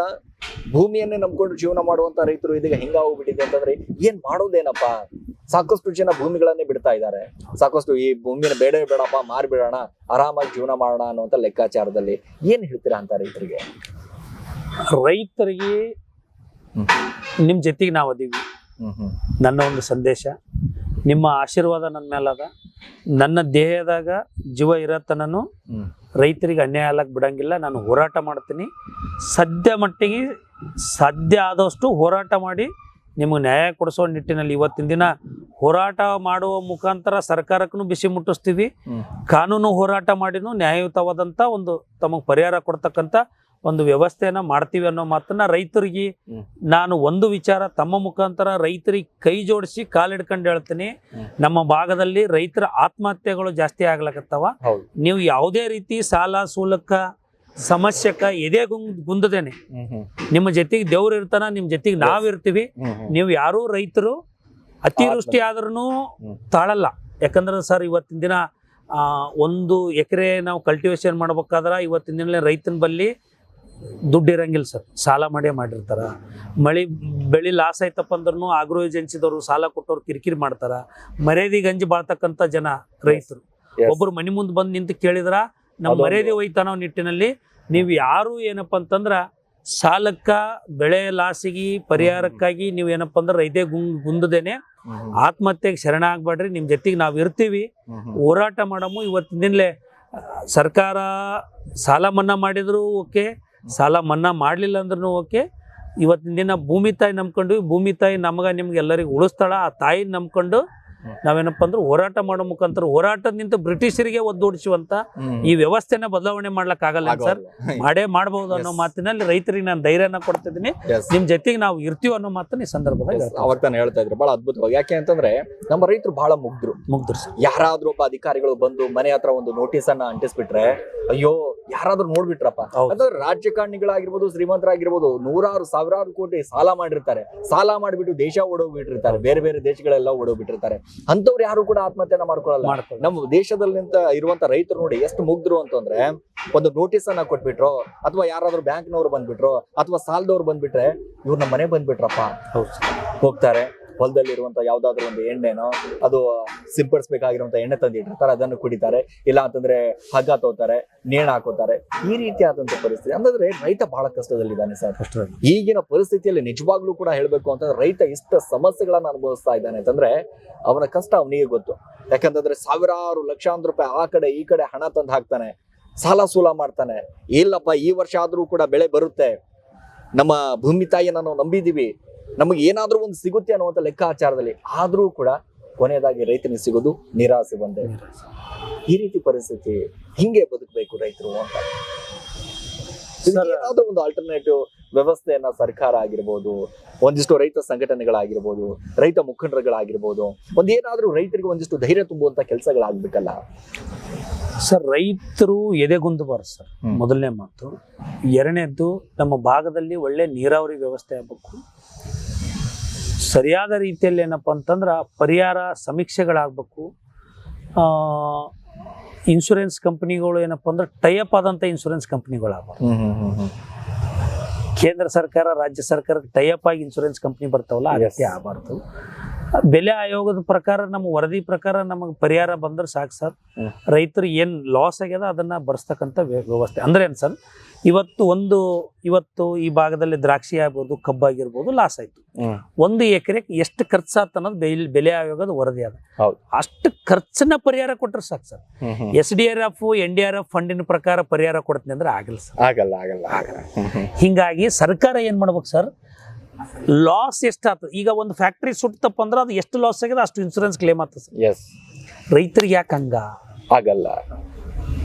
ಭೂಮಿಯನ್ನೇ ನಂಬ್ಕೊಂಡು ಜೀವನ ಮಾಡುವಂತ ರೈತರು ಇದೀಗ ಹಿಂಗಾಗೋಗ್ಬಿಟ್ಟಿದೆ ಅಂತಂದ್ರೆ ಏನ್ ಮಾಡೋದೇನಪ್ಪಾ? ಸಾಕಷ್ಟು ಜನ ಭೂಮಿಗಳನ್ನೇ ಬಿಡ್ತಾ ಇದ್ದಾರೆ. ಸಾಕಷ್ಟು ಈ ಭೂಮಿನ ಬೇಡಪ್ಪ, ಮಾರ್ಬಿಡೋಣ, ಆರಾಮಾಗಿ ಜೀವನ ಮಾಡೋಣ ಅನ್ನುವಂತ ಲೆಕ್ಕಾಚಾರದಲ್ಲಿ ಏನ್ ಹೇಳ್ತೀರಾ ಅಂತ ರೈತರಿಗೆ? ರೈತರಿಗೆ ನಿಮ್ಮ ಜೊತೆಗೆ ನಾವು ಅದೀವಿ. ನನ್ನ ಒಂದು ಸಂದೇಶ, ನಿಮ್ಮ ಆಶೀರ್ವಾದ ನನ್ನ ಮೇಲದ. ನನ್ನ ದೇಹದಾಗ ಜೀವ ಇರತನೂ ರೈತರಿಗೆ ಅನ್ಯಾಯ ಆಗಕ್ಕೆ ಬಿಡಂಗಿಲ್ಲ. ನಾನು ಹೋರಾಟ ಮಾಡ್ತೀನಿ. ಸದ್ಯ ಮಟ್ಟಿಗೆ ಸಾಧ್ಯ ಆದಷ್ಟು ಹೋರಾಟ ಮಾಡಿ ನಿಮಗೆ ನ್ಯಾಯ ಕೊಡಿಸೋ ನಿಟ್ಟಿನಲ್ಲಿ ಇವತ್ತಿನ ದಿನ ಹೋರಾಟ ಮಾಡುವ ಮುಖಾಂತರ ಸರ್ಕಾರಕ್ಕೂ ಬಿಸಿ ಮುಟ್ಟಿಸ್ತೀವಿ. ಕಾನೂನು ಹೋರಾಟ ಮಾಡಿನೂ ನ್ಯಾಯಯುತವಾದಂಥ ಒಂದು ತಮಗೆ ಪರಿಹಾರ ಕೊಡ್ತಕ್ಕಂಥ ಒಂದು ವ್ಯವಸ್ಥೆಯನ್ನ ಮಾಡ್ತೀವಿ ಅನ್ನೋ ಮಾತನ್ನ ರೈತರಿಗೆ ನಾನು ಒಂದು ವಿಚಾರ ತಮ್ಮ ಮುಖಾಂತರ ರೈತರಿಗೆ ಕೈ ಜೋಡಿಸಿ ಕಾಲಿಡ್ಕೊಂಡು ಹೇಳ್ತೀನಿ. ನಮ್ಮ ಭಾಗದಲ್ಲಿ ರೈತರ ಆತ್ಮಹತ್ಯೆಗಳು ಜಾಸ್ತಿ ಆಗ್ಲಕತ್ತವ. ನೀವು ಯಾವುದೇ ರೀತಿ ಸಾಲ ಸೂಲಕ್ಕ ಸಮಸ್ಯೆಕ್ಕ ಎದೆ ಗುಂದದೇನೆ ನಿಮ್ಮ ಜೊತೆಗೆ ದೇವ್ರು ಇರ್ತಾನ, ನಿಮ್ ಜೊತೆಗೆ ನಾವಿರ್ತೀವಿ. ನೀವು ಯಾರೂ ರೈತರು ಅತಿವೃಷ್ಟಿ ಆದ್ರೂ ತಾಳಲ್ಲ. ಯಾಕಂದ್ರೆ ಸರ್ ಇವತ್ತಿನ ದಿನ 1 ಎಕರೆ ನಾವು ಕಲ್ಟಿವೇಶನ್ ಮಾಡ್ಬೇಕಾದ್ರೆ ಇವತ್ತಿನ ದಿನ ರೈತನ ಬಲ್ಲಿ ದುಡ್ಡು ಇರಂಗಿಲ್ಲ ಸರ್. ಸಾಲ ಮಾಡಿರ್ತಾರ. ಬೆಳಿ ಲಾಸ್ ಆಯ್ತಪ್ಪ ಅಂದ್ರೂ ಆಗ್ರೋ ಏಜೆನ್ಸಿದವರು ಸಾಲ ಕೊಟ್ಟವ್ರು ಕಿರಿಕಿರಿ ಮಾಡ್ತಾರ. ಮರ್ಯಾದೆ ಗಂಜಿ ಬಾಳ್ತಕ್ಕಂಥ ಜನ ರೈತರು. ಒಬ್ಬರು ಮನೆ ಮುಂದೆ ಬಂದು ನಿಂತು ಕೇಳಿದ್ರ ನಮ್ಮ ಮರ್ಯಾದೆ ಹೋಯ್ತಾನೋ ನಿಟ್ಟಿನಲ್ಲಿ ನೀವು ಯಾರು ಏನಪ್ಪ ಅಂತಂದ್ರ ಸಾಲಕ್ಕ, ಬೆಳೆ ಲಾಸಿಗೆ ಪರಿಹಾರಕ್ಕಾಗಿ ನೀವು ಏನಪ್ಪ ಅಂದ್ರೆ ರೈತೆ ಗುಂದದೇನೆ ಆತ್ಮಹತ್ಯೆಗೆ ಶರಣ ಆಗ್ಬೇಡ್ರಿ. ನಿಮ್ ಜೊತೆಗೆ ನಾವು ಇರ್ತೀವಿ, ಹೋರಾಟ ಮಾಡಮು. ಇವತ್ತಿನ ದಿನಲೇ ಸರ್ಕಾರ ಸಾಲ ಮನ್ನಾ ಮಾಡಿದ್ರು ಓಕೆ, ಸಾಲ ಮನ್ನಾ ಮಾಡಲಿಲ್ಲ ಅಂದ್ರೂ ಓಕೆ. ಇವತ್ತಿನ ದಿನ ಭೂಮಿ ತಾಯಿ ನಂಬ್ಕೊಂಡ್ವಿ. ಭೂಮಿ ತಾಯಿ ನಿಮ್ಗೆ ಎಲ್ಲರಿಗೂ ಉಳಿಸ್ತಾಳ. ಆ ತಾಯಿ ನಂಬ್ಕೊಂಡು ನಾವೇನಪ್ಪ ಅಂದ್ರೆ ಹೋರಾಟ ಮಾಡೋ ಮುಖಾಂತರ ಹೋರಾಟದಿಂದ ಬ್ರಿಟಿಷರಿಗೆ ಒದ್ದೋಡಿಸುವಂತ ಈ ವ್ಯವಸ್ಥೆನ ಬದಲಾವಣೆ ಮಾಡ್ಲಕ್ ಆಗಲ್ಲ ಸರ್. ಮಾಡಬಹುದು ಅನ್ನೋ ಮಾತಿನಲ್ಲಿ ರೈತರಿಗೆ ನಾನು ಧೈರ್ಯನ ಕೊಡ್ತಿದ್ದೀನಿ. ನಿಮ್ ಜೊತೆಗೆ ನಾವು ಇರ್ತೀವಿ ಅನ್ನೋ ಮಾತನ್ನ ಈ ಸಂದರ್ಭದಲ್ಲಿ ಅವಾಗ ತಾನು ಹೇಳ್ತಾ ಇದ್ರು ಬಹಳ ಅದ್ಭುತವಾಗಿ. ಯಾಕೆ ಅಂತಂದ್ರೆ ನಮ್ಮ ರೈತರು ಬಹಳ ಮುಗ್ಧರು ಸರ್. ಯಾರಾದ್ರೂ ಒಬ್ಬ ಅಧಿಕಾರಿಗಳು ಬಂದು ಮನೆ ಹತ್ರ ಒಂದು ನೋಟಿಸ್ ಅನ್ನ ಅಂಟಿಸ್ಬಿಟ್ರೆ ಅಯ್ಯೋ ಯಾರಾದ್ರೂ ನೋಡ್ಬಿಟ್ರಪ್ಪ. ಅಂದ್ರೆ ರಾಜಕಾರಣಿಗಳಾಗಿರ್ಬೋದು, ಶ್ರೀಮಂತರಾಗಿರ್ಬೋದು, ನೂರಾರು ಸಾವಿರಾರು ಕೋಟಿ ಸಾಲ ಮಾಡಿರ್ತಾರೆ. ಸಾಲ ಮಾಡಿಬಿಟ್ಟು ದೇಶ ಓಡೋಗ್ಬಿಟ್ಟಿರ್ತಾರೆ, ಬೇರೆ ಬೇರೆ ದೇಶಗಳೆಲ್ಲ ಓಡೋಗ್ಬಿಟ್ಟಿರ್ತಾರೆ. ಅಂತವ್ರು ಯಾರು ಕೂಡ ಆತ್ಮಹತ್ಯೆನ ಮಾಡ್ಕೊಳ್ಳಲ್ಲ. ನಮ್ಮ ದೇಶದಲ್ಲಿ ಇರುವಂತ ರೈತರು ನೋಡಿ ಎಷ್ಟು ಮುಗ್ಧರು ಅಂತಂದ್ರೆ, ಒಂದು ನೋಟಿಸ್ ಅನ್ನ ಕೊಟ್ಬಿಟ್ರು, ಅಥವಾ ಯಾರಾದ್ರೂ ಬ್ಯಾಂಕ್ನವ್ರು ಬಂದ್ಬಿಟ್ರು, ಅಥವಾ ಸಾಲದವ್ರು ಬಂದ್ಬಿಟ್ರೆ ಇವ್ರು ನಮ್ಮ ಮನೆ ಬಂದ್ಬಿಟ್ರಪ್ಪ ಹೋಗ್ತಾರೆ. ಹೊಲದಲ್ಲಿರುವಂತ ಯಾವ್ದಾದ್ರು ಒಂದು ಎಣ್ಣೆನೋ ಅದು ಸಿಂಪಡಿಸ್ಬೇಕಾಗಿರುವಂತ ಎಣ್ಣೆ ತಂದಿಟ್ಟಿರ್ತಾರೆ, ಅದನ್ನು ಕುಡಿತಾರೆ. ಇಲ್ಲ ಅಂತಂದ್ರೆ ಹಗ್ಗ ತೋತಾರೆ, ನೇಣು ಹಾಕೋತಾರೆ. ಈ ರೀತಿಯಾದಂತ ಪರಿಸ್ಥಿತಿ ಅಂದ್ರೆ ರೈತ ಬಹಳ ಕಷ್ಟದಲ್ಲಿದ್ದಾನೆ ಸರ್. ಈಗಿನ ಪರಿಸ್ಥಿತಿಯಲ್ಲಿ ನಿಜವಾಗ್ಲೂ ಕೂಡ ಹೇಳ್ಬೇಕು ಅಂತಂದ್ರೆ ರೈತ ಇಷ್ಟ ಸಮಸ್ಯೆಗಳನ್ನ ಅನುಭವಿಸ್ತಾ ಇದ್ದಾನೆ ಅಂತಂದ್ರೆ ಅವನ ಕಷ್ಟ ಅವನಿಗೆ ಗೊತ್ತು. ಯಾಕಂತಂದ್ರೆ ಸಾವಿರಾರು ಲಕ್ಷಾಂತರ ರೂಪಾಯಿ ಆ ಕಡೆ ಈ ಕಡೆ ಹಣ ತಂದು ಹಾಕ್ತಾನೆ, ಸಾಲ ಸೂಲ ಮಾಡ್ತಾನೆ. ಇಲ್ಲಪ್ಪ ಈ ವರ್ಷ ಆದ್ರೂ ಕೂಡ ಬೆಳೆ ಬರುತ್ತೆ, ನಮ್ಮ ಭೂಮಿ ತಾಯಿಯನ್ನ ನಾವು ನಂಬಿದೀವಿ, ನಮಗೆ ಏನಾದ್ರೂ ಒಂದು ಸಿಗುತ್ತೆ ಅನ್ನುವಂಥ ಲೆಕ್ಕಾಚಾರದಲ್ಲಿ ಆದ್ರೂ ಕೂಡ ಕೊನೆಯದಾಗಿ ರೈತನಿಗೆ ಸಿಗೋದು ನಿರಾಸೆ ಬಂದೆ. ಈ ರೀತಿ ಪರಿಸ್ಥಿತಿ ಹಿಂಗೆ ಬದುಕಬೇಕು ರೈತರು ಅಂತ. ಏನಾದ್ರೂ ಒಂದು ಆಲ್ಟರ್ನೇಟಿವ್ ವ್ಯವಸ್ಥೆಯನ್ನ ಸರ್ಕಾರ ಆಗಿರ್ಬೋದು, ಒಂದಿಷ್ಟು ರೈತ ಸಂಘಟನೆಗಳಾಗಿರ್ಬೋದು, ರೈತ ಮುಖಂಡರುಗಳಾಗಿರ್ಬೋದು, ಒಂದೇನಾದ್ರೂ ರೈತರಿಗೆ ಒಂದಿಷ್ಟು ಧೈರ್ಯ ತುಂಬುವಂತ ಕೆಲಸಗಳಾಗ್ಬೇಕಲ್ಲ ಸರ್. ರೈತರು ಎದೆಗುಂದಬಾರ್ದು ಸರ್, ಮೊದಲನೇ ಮಾತು. ಎರಡನೇದ್ದು, ನಮ್ಮ ಭಾಗದಲ್ಲಿ ಒಳ್ಳೆ ನೀರಾವರಿ ವ್ಯವಸ್ಥೆ ಆಗಬೇಕು. ಸರಿಯಾದ ರೀತಿಯಲ್ಲಿ ಏನಪ್ಪ ಅಂತಂದ್ರೆ ಪರಿಹಾರ ಸಮೀಕ್ಷೆಗಳಾಗಬೇಕು. ಇನ್ಶೂರೆನ್ಸ್ ಕಂಪ್ನಿಗಳು ಏನಪ್ಪ ಅಂದ್ರೆ ಟೈಅಪ್ ಆದಂಥ ಇನ್ಶೂರೆನ್ಸ್ ಕಂಪ್ನಿಗಳಾಗಬಾರ್ದು. ಕೇಂದ್ರ ಸರ್ಕಾರ ರಾಜ್ಯ ಸರ್ಕಾರಕ್ಕೆ ಟೈಅಪ್ ಆಗಿ ಇನ್ಶೂರೆನ್ಸ್ ಕಂಪ್ನಿ ಬರ್ತಾವಲ್ಲ, ಅಗತ್ಯ ಆಗಬಾರ್ದು. ಬೆಲೆ ಆಯೋಗದ ಪ್ರಕಾರ ನಮ್ಮ ವರದಿ ಪ್ರಕಾರ ನಮಗೆ ಪರಿಹಾರ ಬಂದ್ರೆ ಸಾಕು ಸರ್. ರೈತರು ಏನು ಲಾಸ್ ಆಗ್ಯದ ಅದನ್ನ ಬರ್ಸ್ತಕ್ಕಂಥ ವ್ಯವಸ್ಥೆ ಅಂದ್ರೆ ಏನು ಸರ್, ಇವತ್ತು ಈ ಭಾಗದಲ್ಲಿ ದ್ರಾಕ್ಷಿ ಆಗ್ಬೋದು, ಕಬ್ಬಾಗಿರ್ಬೋದು, ಲಾಸ್ ಆಯ್ತು. 1 ಎಕರೆಗೆ ಎಷ್ಟು ಖರ್ಚಾತ ಅನ್ನೋದು ಬೆಲೆ ಆಯೋಗದ ವರದಿ ಅದ. ಅಷ್ಟು ಖರ್ಚನ್ನ ಪರಿಹಾರ ಕೊಟ್ರೆ ಸಾಕು ಸರ್. SDRF NDRF ಫಂಡಿನ ಪ್ರಕಾರ ಪರಿಹಾರ ಕೊಡ್ತೀನಿ ಅಂದ್ರೆ ಆಗಲ್ಲ ಸರ್, ಆಗಲ್ಲ. ಹಿಂಗಾಗಿ ಸರ್ಕಾರ ಏನ್ ಮಾಡ್ಬೇಕು ಸರ್, ಲಾಸ್ ಎಷ್ಟಾಗ್ತದೆ. ಈಗ ಒಂದು ಫ್ಯಾಕ್ಟ್ರಿ ಸುಟ್ಟಪ್ಪ ಅಂದ್ರೆ ಅದು ಎಷ್ಟು ಲಾಸ್ ಆಗಿದೆ ಅಷ್ಟು ಇನ್ಶೂರೆನ್ಸ್ ಕ್ಲೇಮ್ ಆಗ್ತದೆ ಸರ್. ರೈತರಿಗೆ ಯಾಕೆ ಹಂಗ ಆಗಲ್ಲ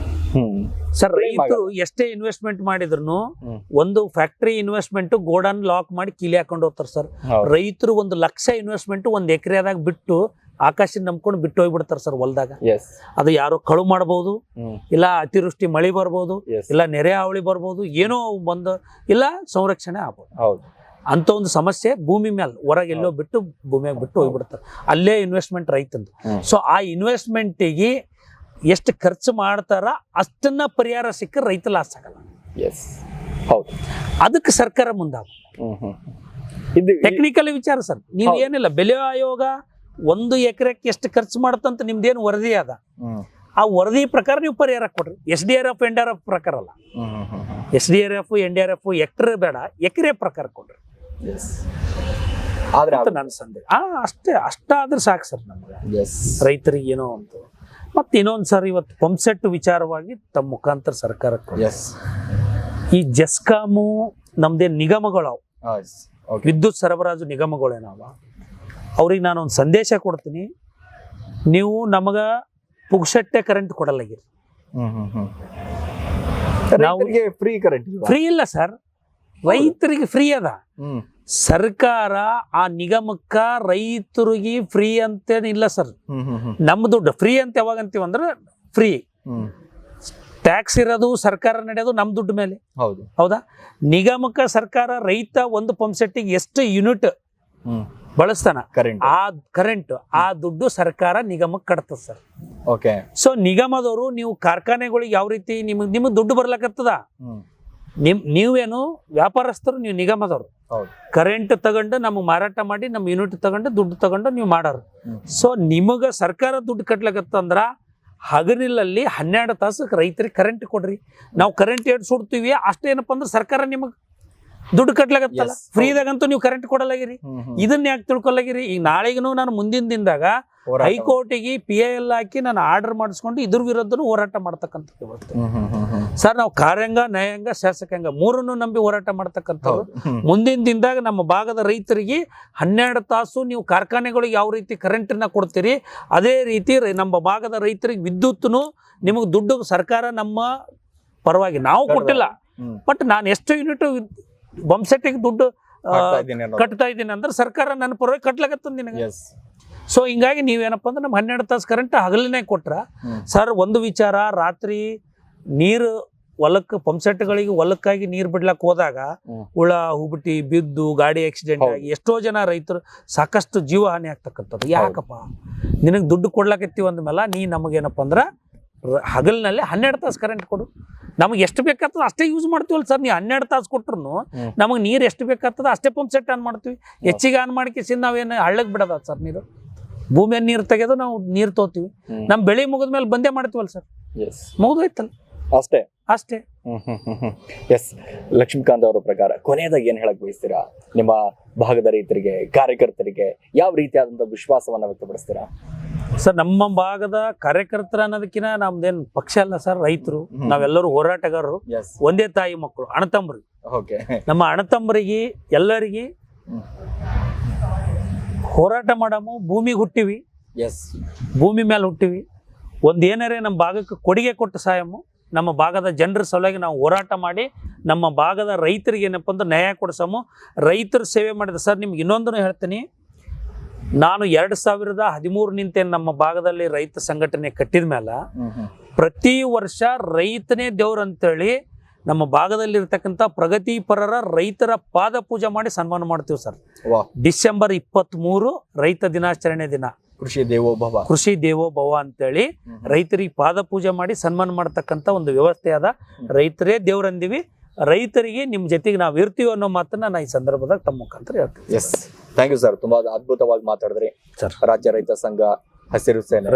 ಸರ್? ರೈತರು ಎಷ್ಟೇ ಇನ್ವೆಸ್ಟ್ಮೆಂಟ್ ಮಾಡಿದ್ರು ಒಂದು ಫ್ಯಾಕ್ಟರಿ ಇನ್ವೆಸ್ಟ್ಮೆಂಟ್ ಗೋಡನ್ ಲಾಕ್ ಮಾಡಿ ಕೀಲಿ ಹಾಕೊಂಡು ಹೋಗ್ತಾರೆ ಸರ್. ರೈತರು 1 ಲಕ್ಷ ಇನ್ವೆಸ್ಟ್ಮೆಂಟ್ 1 ಎಕರೆದಾಗ ಬಿಟ್ಟು ಆಕಾಶ ನಂಬ್ಕೊಂಡು ಬಿಟ್ಟು ಹೋಗ್ಬಿಡ್ತಾರೆ ಸರ್ ಹೊಲದಾಗ. ಅದು ಯಾರೋ ಕಳು ಮಾಡಬಹುದು, ಇಲ್ಲ ಅತಿವೃಷ್ಟಿ ಮಳೆ ಬರ್ಬೋದು, ಇಲ್ಲ ನೆರೆ ಹಾವಳಿ ಬರ್ಬೋದು, ಏನೋ ಬಂದು ಇಲ್ಲ ಸಂರಕ್ಷಣೆ ಆಗ್ಬೋದು. ಅಂತ ಒಂದು ಸಮಸ್ಯೆ ಭೂಮಿ ಮೇಲೆ ಹೊರಗೆಲ್ಲೋ ಬಿಟ್ಟು ಭೂಮಿಯಾಗ ಬಿಟ್ಟು ಹೋಗ್ಬಿಡ್ತಾರೆ. ಅಲ್ಲೇ ಇನ್ವೆಸ್ಟ್ಮೆಂಟ್ ರೈತಂದು. ಸೊ ಆ ಇನ್ವೆಸ್ಟ್ಮೆಂಟಿಗೆ ಎಷ್ಟು ಖರ್ಚು ಮಾಡ್ತಾರ ಅಷ್ಟನ್ನ ಪರಿಹಾರ ಸಿಕ್ಕ ರೈತ ಲಾಸ್ ಆಗಲ್ಲ. ಅದಕ್ಕೆ ಸರ್ಕಾರ ಮುಂದಾಗ ಟೆಕ್ನಿಕಲ್ ವಿಚಾರ ಸರ್. ನೀವು ಏನಿಲ್ಲ, ಬೆಲೆ ಆಯೋಗ 1 ಎಕರೆಗೆ ಎಷ್ಟು ಖರ್ಚು ಮಾಡತ್ತಂತ ನಿಮ್ದೇನು ವರದಿ ಅದ, ಆ ವರದಿ ಪ್ರಕಾರ ನೀವು ಪರಿಹಾರ ಕೊಡ್ರಿ. SDRF NDRF ಪ್ರಕಾರ ಅಲ್ಲ. SDRF NDRF ಹೆಕ್ಟರ್ ಬೇಡ, ಎಕರೆ ಪ್ರಕಾರ ಕೊಡ್ರಿ. ನನ್ನ ಸಂದೇಹ ಅಷ್ಟಾದ್ರೆ ಸಾಕು ಸರ್ ನಮ್ಗೆ, ರೈತರಿಗೆ ಏನೋ ಅಂತ. ಮತ್ತೆ ಇನ್ನೊಂದು ಸರ್, ಇವತ್ತು ಪಂಪ್ಸೆಟ್ ವಿಚಾರವಾಗಿ ತಮ್ಮ ಮುಖಾಂತರ ಸರ್ಕಾರಕ್ಕೆ ಈ ಜೆಸ್ಕಾಮು ನಮ್ದೇ ನಿಗಮಗಳು, ವಿದ್ಯುತ್ ಸರಬರಾಜು ನಿಗಮಗಳೇನವ, ಅವ್ರಿಗೆ ನಾನು ಒಂದು ಸಂದೇಶ ಕೊಡ್ತೀನಿ. ನೀವು ನಮಗ ಪುಗ್ಸಟ್ಟೆ ಕರೆಂಟ್ ಕೊಡಲಾಗಿರಿ. ಫ್ರೀ ಇಲ್ಲ ಸರ್, ರೈತರಿಗೆ ಫ್ರೀ ಅದ. ಸರ್ಕಾರ ಆ ನಿಗಮಕ್ಕ ರೈತರಿಗೆ ಫ್ರೀ ಅಂತೇನಿಲ್ಲ ಸರ್. ನಮ್ಮ ದುಡ್ಡು ಫ್ರೀ ಅಂತ ಯಾವಾಗ ಅಂತೀವಿ ಅಂದ್ರೆ ಫ್ರೀ ಟ್ಯಾಕ್ಸ್ ಇರೋದು ಸರ್ಕಾರ ನಡೆಯೋದು ನಮ್ಮ ದುಡ್ಡು ಮೇಲೆ. ಹೌದಾ? ನಿಗಮಕ್ಕ ಸರ್ಕಾರ ರೈತ ಒಂದು ಪಂಪ್ ಸೆಟ್ಟಿಗೆ ಎಷ್ಟು ಯೂನಿಟ್ ಬಳಸ್ತಾನ ಕರೆಂಟ್ ಆ ದುಡ್ಡು ಸರ್ಕಾರ ನಿಗಮಕ್ಕೆ ಕಟ್ತದ ಸರ್. ಸೊ ನಿಗಮದವರು ನೀವು ಕಾರ್ಖಾನೆಗಳಿಗೆ ಯಾವ ರೀತಿ ನಿಮಗೆ ದುಡ್ಡು ಬರ್ಲಕತ್ತದ, ನೀವೇನು ವ್ಯಾಪಾರಸ್ಥರು, ನೀವು ನಿಗಮದವರು ಕರೆಂಟ್ ತಗೊಂಡು ನಮಗೆ ಮಾರಾಟ ಮಾಡಿ ನಮ್ಮ ಯೂನಿಟ್ ತಗೊಂಡು ದುಡ್ಡು ತಗೊಂಡು ನೀವು ಮಾಡೋರು. ಸೊ ನಿಮಗ ಸರ್ಕಾರ ದುಡ್ಡು ಕಟ್ಲಕತ್ತಂದ್ರ ಹಗಲಿನಲ್ಲಿ 12 ತಾಸು ರೈತರಿಗೆ ಕರೆಂಟ್ ಕೊಡ್ರಿ. ನಾವು ಕರೆಂಟ್ ಎಷ್ಟು ಸುಡ್ತೀವಿ ಅಷ್ಟೇನಪ್ಪ ಅಂದ್ರೆ ಸರ್ಕಾರ ನಿಮಗೆ ದುಡ್ಡು ಕಟ್ಲಾಗತ್ತಲ್ಲ. ಫ್ರೀದಾಗಂತೂ ನೀವು ಕರೆಂಟ್ ಕೊಡಲಾಗಿರಿ. ಇದನ್ನ ಯಾಕೆ ತಿಳ್ಕೊಲಾಗಿರಿ? ಈಗ ನಾಳೆಗೂ ನಾನು ಮುಂದಿನ ದಿನದಾಗ ಹೈಕೋರ್ಟಿಗೆ PIL ಹಾಕಿ ನಾನು ಆರ್ಡರ್ ಮಾಡಿಸ್ಕೊಂಡು ಇದ್ರ ವಿರುದ್ಧನೂ ಹೋರಾಟ ಮಾಡ್ತಕ್ಕಂಥ ಇವತ್ತು ಸರ್. ನಾವು ಕಾರ್ಯಾಂಗ, ನ್ಯಾಯಾಂಗ, ಶಾಸಕಾಂಗ ಮೂರನ್ನು ನಂಬಿ ಹೋರಾಟ ಮಾಡ್ತಕ್ಕಂಥವ್ರು. ಮುಂದಿನ ದಿನದಾಗ ನಮ್ಮ ಭಾಗದ ರೈತರಿಗೆ 12 ತಾಸು ನೀವು ಕಾರ್ಖಾನೆಗಳಿಗೆ ಯಾವ ರೀತಿ ಕರೆಂಟನ್ನ ಕೊಡ್ತೀರಿ, ಅದೇ ರೀತಿ ನಮ್ಮ ಭಾಗದ ರೈತರಿಗೆ ವಿದ್ಯುತ್ನು ನಿಮಗೆ ದುಡ್ಡು ಸರ್ಕಾರ ನಮ್ಮ ಪರವಾಗಿ ನಾವು ಕೊಟ್ಟಿಲ್ಲ, ಬಟ್ ನಾನು ಎಷ್ಟು ಯೂನಿಟ್ ಬಂಪ್ಸೆಟ್ಟಿಗೆ ದುಡ್ಡು ಕಟ್ತಾ ಇದ್ದೀನಿ ಅಂದ್ರೆ ಸರ್ಕಾರ ನನ್ನ ಪರವಾಗಿ ಕಟ್ಲಾಗತ್ತಂದ ನಿನಗೆ. ಸೊ ಹಿಂಗಾಗಿ ನೀವೇನಪ್ಪ ಅಂದ್ರೆ ನಮ್ಮ 12 ತಾಸು ಕರೆಂಟ್ ಹಗಲಿನೇ ಕೊಟ್ರ ಸರ್. ಒಂದು ವಿಚಾರ, ರಾತ್ರಿ ನೀರು ಹೊಲಕ್ಕೆ ಪಂಪ್ಸೆಟ್ಗಳಿಗೆ ಹೊಲಕ್ಕಾಗಿ ನೀರು ಬಿಡ್ಲಕ್ಕೆ ಹೋದಾಗ ಹುಳ ಹುಬಟಿ ಬಿದ್ದು ಗಾಡಿ ಆಕ್ಸಿಡೆಂಟ್ ಆಗಿ ಎಷ್ಟೋ ಜನ ರೈತರು ಸಾಕಷ್ಟು ಜೀವ ಹಾನಿ ಆಗ್ತಕ್ಕಂಥದ್ದು. ಯಾಕಪ್ಪ ನಿನಗೆ ದುಡ್ಡು ಕೊಡ್ಲಾಕತ್ತೀವಿ ಅಂದ್ಮೇಲೆ ನೀ ನಮಗೇನಪ್ಪ ಅಂದ್ರೆ ಹಗಲಿನಲ್ಲಿ 12 ತಾಸು ಕರೆಂಟ್ ಕೊಡು. ನಮಗೆ ಎಷ್ಟು ಬೇಕಾಗ್ತದೆ ಅಷ್ಟೇ ಯೂಸ್ ಮಾಡ್ತೀವಲ್ಲ ಸರ್. ನೀವು 12 ತಾಸು ಕೊಟ್ರು ನಮಗೆ ನೀರು ಎಷ್ಟು ಬೇಕಾಗ್ತದೆ ಅಷ್ಟೇ ಪಂಪ್ ಸೆಟ್ ಆನ್ ಮಾಡ್ತೀವಿ. ಹೆಚ್ಚಿಗೆ ಆನ್ ಮಾಡ್ಕೇಸಿ ನಾವೇನು ಹಳ್ಳಕ್ಕೆ ಬಿಡೋದ ಸರ್? ನೀರು ಭೂಮಿಯಲ್ಲಿ ನೀರು ತೆಗೆದು ನಾವು ನೀರು ತೋತೀವಿ. ನಮ್ಮ ಬೆಳೆ ಮುಗಿದ್ಮೇಲೆ ಬಂದೇ ಮಾಡ್ತೀವಲ್ಲ ಸರ್, ಮುಗಿದೋಯ್ತಲ್ಲ ಅಷ್ಟೇ ಅಷ್ಟೇ. ಎಸ್, ಲಕ್ಷ್ಮೀಕಾಂತ್ ಅವರ ಪ್ರಕಾರ ಕೊನೆಯದಾಗಿ ಏನ್ ಹೇಳಕ್ ಬಯಸ್ತೀರಾ? ನಿಮ್ಮ ಭಾಗದ ರೈತರಿಗೆ, ಕಾರ್ಯಕರ್ತರಿಗೆ ಯಾವ ರೀತಿಯಾದಂತ ವಿಶ್ವಾಸವನ್ನ ವ್ಯಕ್ತಪಡಿಸ್ತೀರಾ? ಸರ್, ನಮ್ಮ ಭಾಗದ ಕಾರ್ಯಕರ್ತರ ಅನ್ನೋದಕ್ಕಿಂತ ನಮ್ದೇನು ಪಕ್ಷ ಅಲ್ಲ ಸರ್, ರೈತರು ನಾವೆಲ್ಲರೂ ಹೋರಾಟಗಾರರು, ಒಂದೇ ತಾಯಿ ಮಕ್ಕಳು, ಅಣ್ಣತಂಬರು. ನಮ್ಮ ಅಣ್ಣತಂಬರಿಗೆ ಎಲ್ಲರಿಗೆ ಹೋರಾಟ ಮಾಡಮು. ಭೂಮಿಗೆ ಹುಟ್ಟಿವಿ, ಭೂಮಿ ಮೇಲೆ ಹುಟ್ಟಿವಿ. ಒಂದೇನಾರೇ ನಮ್ಮ ಭಾಗಕ್ಕೆ ಕೊಡುಗೆ ಕೊಟ್ಟು ಸಾಯಮ್ಮು. ನಮ್ಮ ಭಾಗದ ಜನರ ಸಲುವಾಗಿ ನಾವು ಹೋರಾಟ ಮಾಡಿ ನಮ್ಮ ಭಾಗದ ರೈತರಿಗೆ ಏನಪ್ಪ ಅಂದ್ರೆ ನ್ಯಾಯ ಕೊಡಿಸಮು. ರೈತರ ಸೇವೆ ಮಾಡಿದ ಸರ್. ನಿಮ್ಗೆ ಇನ್ನೊಂದನ್ನು ಹೇಳ್ತೀನಿ, ನಾನು 2013 ನಿಂತೇನು ನಮ್ಮ ಭಾಗದಲ್ಲಿ ರೈತ ಸಂಘಟನೆ ಕಟ್ಟಿದ ಮೇಲೆ ಪ್ರತಿ ವರ್ಷ ರೈತನೇ ದೇವ್ರು ಅಂತೇಳಿ ನಮ್ಮ ಭಾಗದಲ್ಲಿ ಇರ್ತಕ್ಕಂಥ ಪ್ರಗತಿಪರರ ರೈತರ ಪಾದ ಪೂಜೆ ಮಾಡಿ ಸನ್ಮಾನ ಮಾಡ್ತೀವಿ ಸರ್. ಡಿಸೆಂಬರ್ 23 ರೈತ ದಿನಾಚರಣೆ ದಿನ ಕೃಷಿ ದೇವೋಭವ ಅಂತೇಳಿ ರೈತರಿಗೆ ಪಾದ ಪೂಜೆ ಮಾಡಿ ಸನ್ಮಾನ ಮಾಡ್ತಕ್ಕಂಥ ಒಂದು ವ್ಯವಸ್ಥೆ ಅದ. ರೈತರೇ ದೇವ್ರಂದಿವಿ, ರೈತರಿಗೆ ನಿಮ್ಮ ಜೊತೆಗೆ ನಾವು ಇರ್ತೀವಿ ಅನ್ನೋ ಮಾತನ್ನ ನಾ ಈ ಸಂದರ್ಭದಾಗ ತಮ್ಮ ಮುಖಾಂತರ ಹೇಳ್ತೀನಿ. Yes, thank you sir. ತುಂಬಾ ಅದ್ಭುತವಾಗಿ ಮಾತಾಡಿದ್ರಿ ಸರ್. ರಾಜ್ಯ ರೈತ ಸಂಘ, ಹಸಿರು ಸೇನೆ,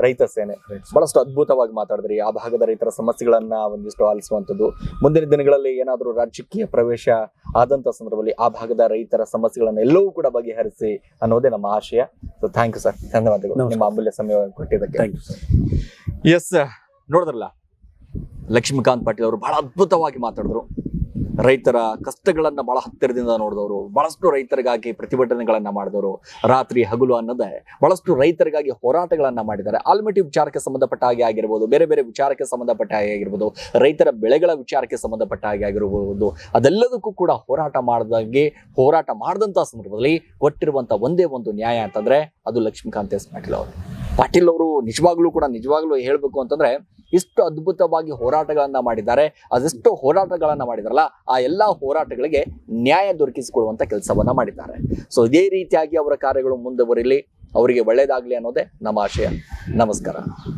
ರೈತ ಸೇನೆ ಬಹಳಷ್ಟು ಅದ್ಭುತವಾಗಿ ಮಾತಾಡಿದ್ರಿ. ಆ ಭಾಗದ ರೈತರ ಸಮಸ್ಯೆಗಳನ್ನ ಒಂದಿಷ್ಟು ಆಲಿಸುವಂಥದ್ದು, ಮುಂದಿನ ದಿನಗಳಲ್ಲಿ ಏನಾದರೂ ರಾಜಕೀಯ ಪ್ರವೇಶ ಆದಂತ ಸಂದರ್ಭದಲ್ಲಿ ಆ ಭಾಗದ ರೈತರ ಸಮಸ್ಯೆಗಳನ್ನ ಎಲ್ಲವೂ ಕೂಡ ಬಗೆಹರಿಸಿ ಅನ್ನೋದೇ ನಮ್ಮ ಆಶಯ. ಸೊ ಥ್ಯಾಂಕ್ ಯು ಸರ್, ಧನ್ಯವಾದಗಳು ನಿಮ್ಮ ಅಮೂಲ್ಯ ಸಮಯ ಕೊಟ್ಟಿದ್ದಕ್ಕೆ. ಎಸ್, ನೋಡಿದ್ರಲ್ಲ, ಲಕ್ಷ್ಮೀಕಾಂತ್ ಪಾಟೀಲ್ ಅವರು ಬಹಳ ಅದ್ಭುತವಾಗಿ ಮಾತಾಡಿದ್ರು. ರೈತರ ಕಷ್ಟಗಳನ್ನ ಬಹಳ ಹತ್ತಿರದಿಂದ ನೋಡಿದವರು, ಬಹಳಷ್ಟು ರೈತರಿಗಾಗಿ ಪ್ರತಿಭಟನೆಗಳನ್ನ ಮಾಡಿದವರು, ರಾತ್ರಿ ಹಗಲು ಅನ್ನೋದೇ ಬಹಳಷ್ಟು ರೈತರಿಗಾಗಿ ಹೋರಾಟಗಳನ್ನ ಮಾಡಿದ್ದಾರೆ. ಆಲ್ಮಟ್ಟಿ ವಿಚಾರಕ್ಕೆ ಸಂಬಂಧಪಟ್ಟ ಹಾಗೆ ಆಗಿರ್ಬೋದು, ಬೇರೆ ಬೇರೆ ವಿಚಾರಕ್ಕೆ ಸಂಬಂಧಪಟ್ಟ ಹಾಗೆ ಆಗಿರ್ಬೋದು, ರೈತರ ಬೆಳೆಗಳ ವಿಚಾರಕ್ಕೆ ಸಂಬಂಧಪಟ್ಟ ಹಾಗೆ ಆಗಿರ್ಬೋದು, ಅದೆಲ್ಲದಕ್ಕೂ ಕೂಡ ಹೋರಾಟ ಮಾಡಿದಂತ ಸಂದರ್ಭದಲ್ಲಿ ಕೊಟ್ಟಿರುವಂತ ಒಂದೇ ಒಂದು ನ್ಯಾಯ ಅಂತಂದ್ರೆ ಅದು ಲಕ್ಷ್ಮೀಕಾಂತ್ ಎಸ್ ಪಾಟೀಲ್ ಅವರು ನಿಜವಾಗ್ಲೂ ಹೇಳ್ಬೇಕು ಅಂತಂದ್ರೆ ಇಷ್ಟು ಅದ್ಭುತವಾಗಿ ಹೋರಾಟಗಳನ್ನ ಮಾಡಿದ್ದಾರೆ. ಅದೆಷ್ಟು ಹೋರಾಟಗಳನ್ನ ಮಾಡಿದಾರಲ್ಲ, ಆ ಎಲ್ಲಾ ಹೋರಾಟಗಳಿಗೆ ನ್ಯಾಯ ದೊರಕಿಸಿಕೊಡುವಂತ ಕೆಲಸವನ್ನ ಮಾಡಿದ್ದಾರೆ. ಸೊ ಇದೇ ರೀತಿಯಾಗಿ ಅವರ ಕಾರ್ಯಗಳು ಮುಂದುವರಿಲಿ, ಅವರಿಗೆ ಒಳ್ಳೇದಾಗ್ಲಿ ಅನ್ನೋದೇ ನಮ್ಮ ಆಶಯ. ನಮಸ್ಕಾರ.